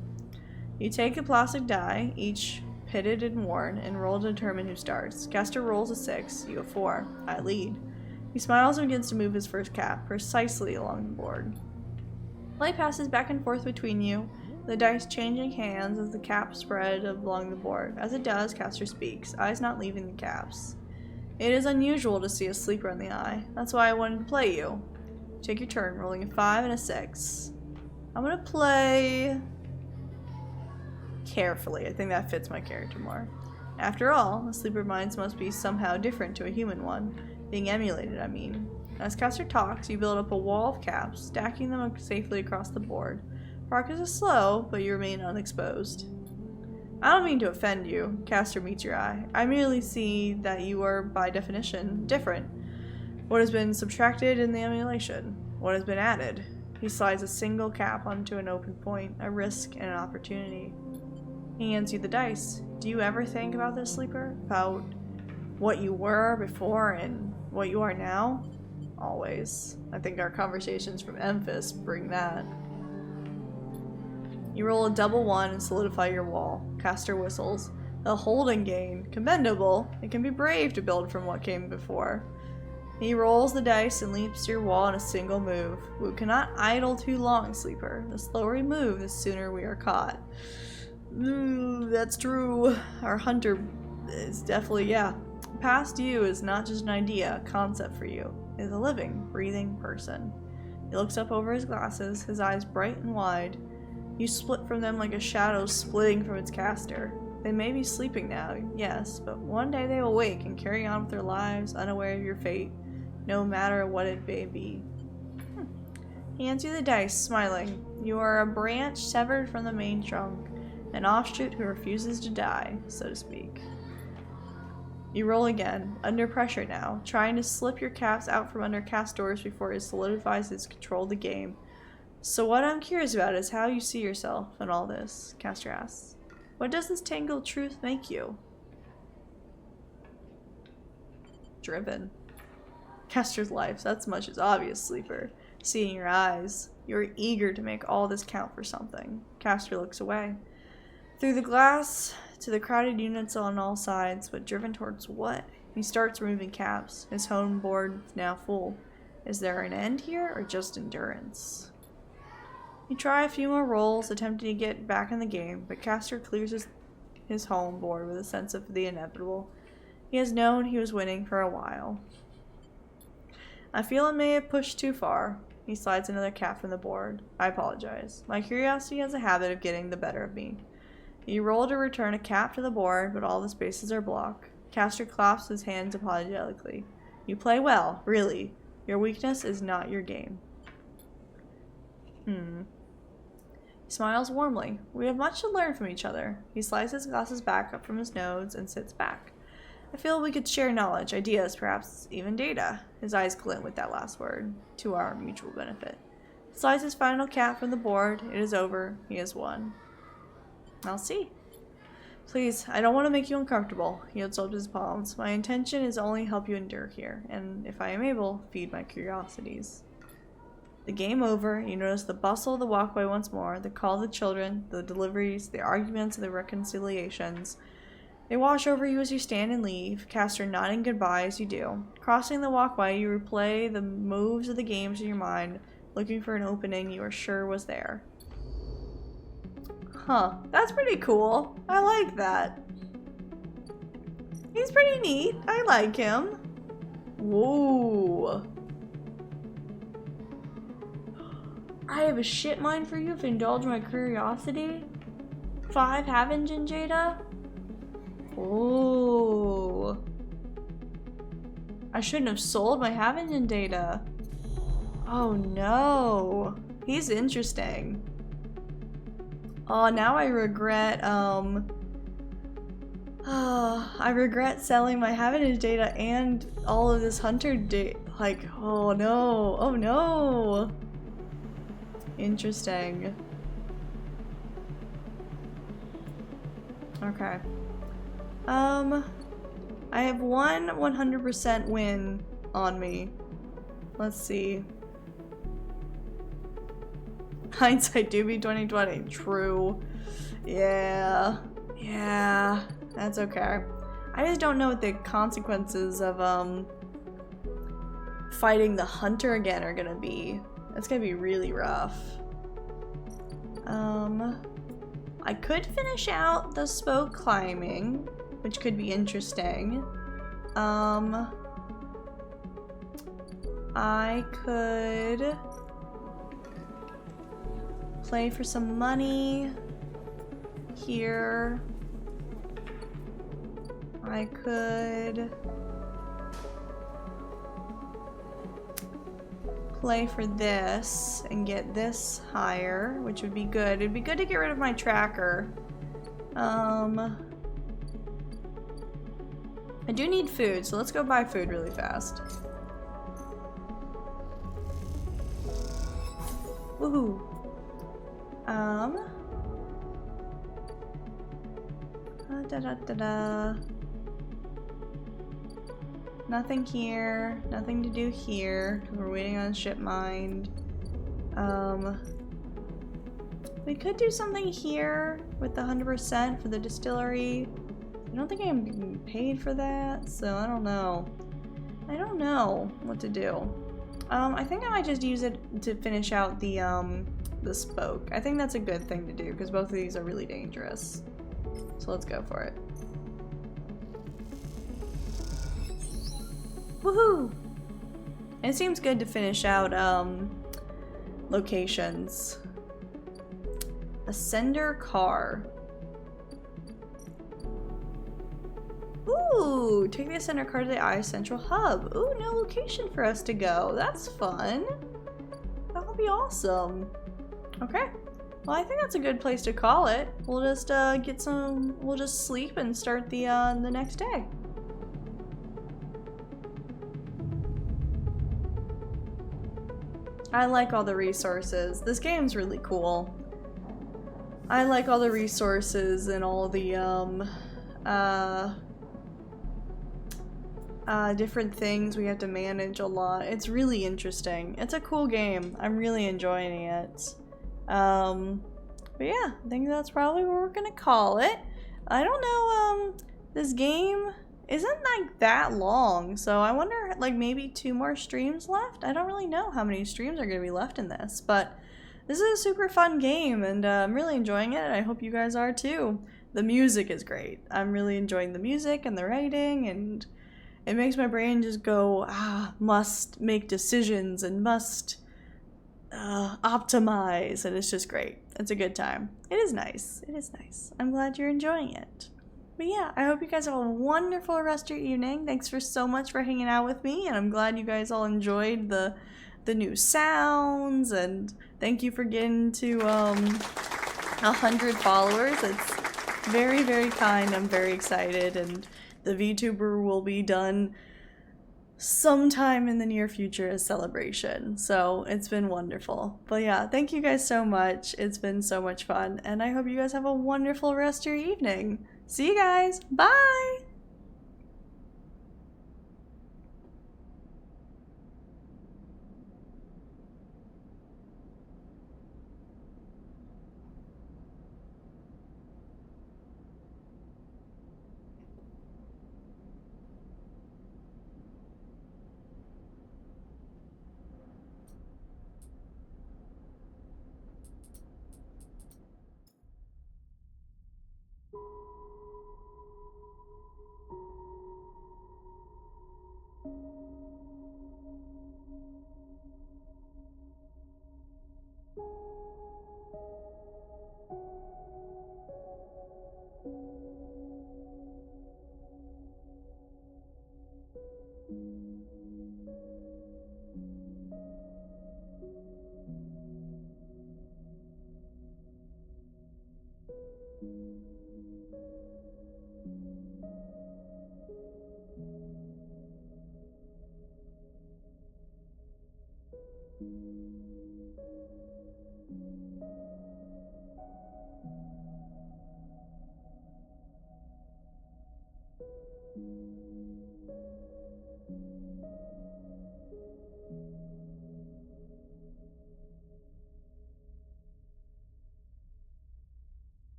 You take a plastic die, each pitted and worn, and roll to determine who starts. Caster rolls a 6. You have 4. I lead. He smiles and begins to move his first cap, precisely along the board. Light passes back and forth between you, the dice changing hands as the caps spread along the board. As it does, Caster speaks, eyes not leaving the caps. It is unusual to see a sleeper in the eye. That's why I wanted to play you. Take your turn, rolling a 5 and a 6. I'm gonna play carefully. I think that fits my character more. After all, a sleeper minds must be somehow different to a human one. Being emulated, I mean. As Caster talks, you build up a wall of caps, stacking them safely across the board. Progress is slow, but you remain unexposed. I don't mean to offend you. Caster meets your eye. I merely see that you are, by definition, different. What has been subtracted in the emulation? What has been added? He slides a single cap onto an open point, a risk and an opportunity. He hands you the dice. Do you ever think about this, sleeper? About what you were before and what you are now? Always. I think our conversations from Memphis bring that. You roll a double 1 and solidify your wall. Caster whistles. A holding gain. Commendable. It can be brave to build from what came before. He rolls the dice and leaps to your wall in a single move. We cannot idle too long, sleeper. The slower we move, the sooner we are caught. That's true. Our hunter is definitely, yeah. Past you is not just an idea, a concept for you. It is a living, breathing person. He looks up over his glasses, his eyes bright and wide. You split from them like a shadow splitting from its caster. They may be sleeping now, yes, but one day they will wake and carry on with their lives, unaware of your fate, no matter what it may be. He hands you the dice, smiling. You are a branch severed from the main trunk, an offshoot who refuses to die, so to speak. You roll again, under pressure now, trying to slip your caps out from under Castor's before it solidifies its control of the game. So what I'm curious about is how you see yourself in all this, Caster asks. What does this tangled truth make you? Driven. Caster's life, that's much as obvious, sleeper. Seeing your eyes, you're eager to make all this count for something. Caster looks away. Through the glass to the crowded units on all sides, but driven towards what? He starts removing caps. His home board is now full. Is there an end here, or just endurance? You try a few more rolls, attempting to get back in the game, but Caster clears his home board with a sense of the inevitable. He has known he was winning for a while. I feel I may have pushed too far. He slides another cap from the board. I apologize. My curiosity has a habit of getting the better of me. You roll to return a cap to the board, but all the spaces are blocked. Caster claps his hands apologetically. You play well, really. Your weakness is not your game. He smiles warmly. We have much to learn from each other. He slides his glasses back up from his nose and sits back. I feel we could share knowledge, ideas, perhaps even data. His eyes glint with that last word. To our mutual benefit. He slides his final cap from the board. It is over. He has won. I'll see. Please, I don't want to make you uncomfortable. He holds up his palms. My intention is only help you endure here, and if I am able, feed my curiosities. The game over, you notice the bustle of the walkway once more, the call of the children, the deliveries, the arguments, and the reconciliations. They wash over you as you stand and leave, Caster nodding goodbye as you do. Crossing the walkway, you replay the moves of the games in your mind, looking for an opening you are sure was there. Huh, that's pretty cool. I like that. He's pretty neat. I like him. Whoa. I have a shit mind for you if you indulge my curiosity. 5 Havingen Jada? Oh. I shouldn't have sold my Havingen data. Oh no. He's interesting. Oh, now I regret, I regret selling my Havingen data and all of this hunter data. Like, oh no. Oh no. Interesting. Okay. I have one 100% win on me. Let's see. Hindsight do be 2020. True. Yeah. Yeah. That's okay. I just don't know what the consequences of fighting the hunter again are gonna be. It's gonna be really rough. I could finish out the spoke climbing, which could be interesting. I could play for some money here. I could play for this and get this higher, which would be good. It'd be good to get rid of my tracker. I do need food, so let's go buy food really fast. Woohoo. Nothing here. Nothing to do here. We're waiting on ship mind. We could do something here with the 100% for the distillery. I don't think I'm getting paid for that, so I don't know. I don't know what to do. I think I might just use it to finish out the spoke. I think that's a good thing to do because both of these are really dangerous. So let's go for it. Woohoo! It seems good to finish out locations. Ascender car. Ooh, take the Ascender car to the Eye Central Hub. Ooh, no location for us to go. That's fun. That'll be awesome. Okay. Well, I think that's a good place to call it. We'll just we'll just sleep and start the next day. I like all the resources. This game's really cool. I like all the resources and all the different things we have to manage a lot. It's really interesting. It's a cool game. I'm really enjoying it. But yeah, I think that's probably what we're gonna call it. I don't know, this game isn't like that long, so I wonder like maybe 2 more streams left? I don't really know how many streams are gonna be left in this, but this is a super fun game and I'm really enjoying it and I hope you guys are too. The music is great. I'm really enjoying the music and the writing and it makes my brain just go, must make decisions and must optimize, and it's just great. It's a good time. It is nice. It is nice. I'm glad you're enjoying it. But yeah, I hope you guys have a wonderful rest of your evening. Thanks for so much for hanging out with me, and I'm glad you guys all enjoyed the new sounds, and thank you for getting to 100 followers. It's very, very kind. I'm very excited, and the VTuber will be done sometime in the near future as celebration. So it's been wonderful. But yeah, thank you guys so much. It's been so much fun, and I hope you guys have a wonderful rest of your evening. See you guys. Bye!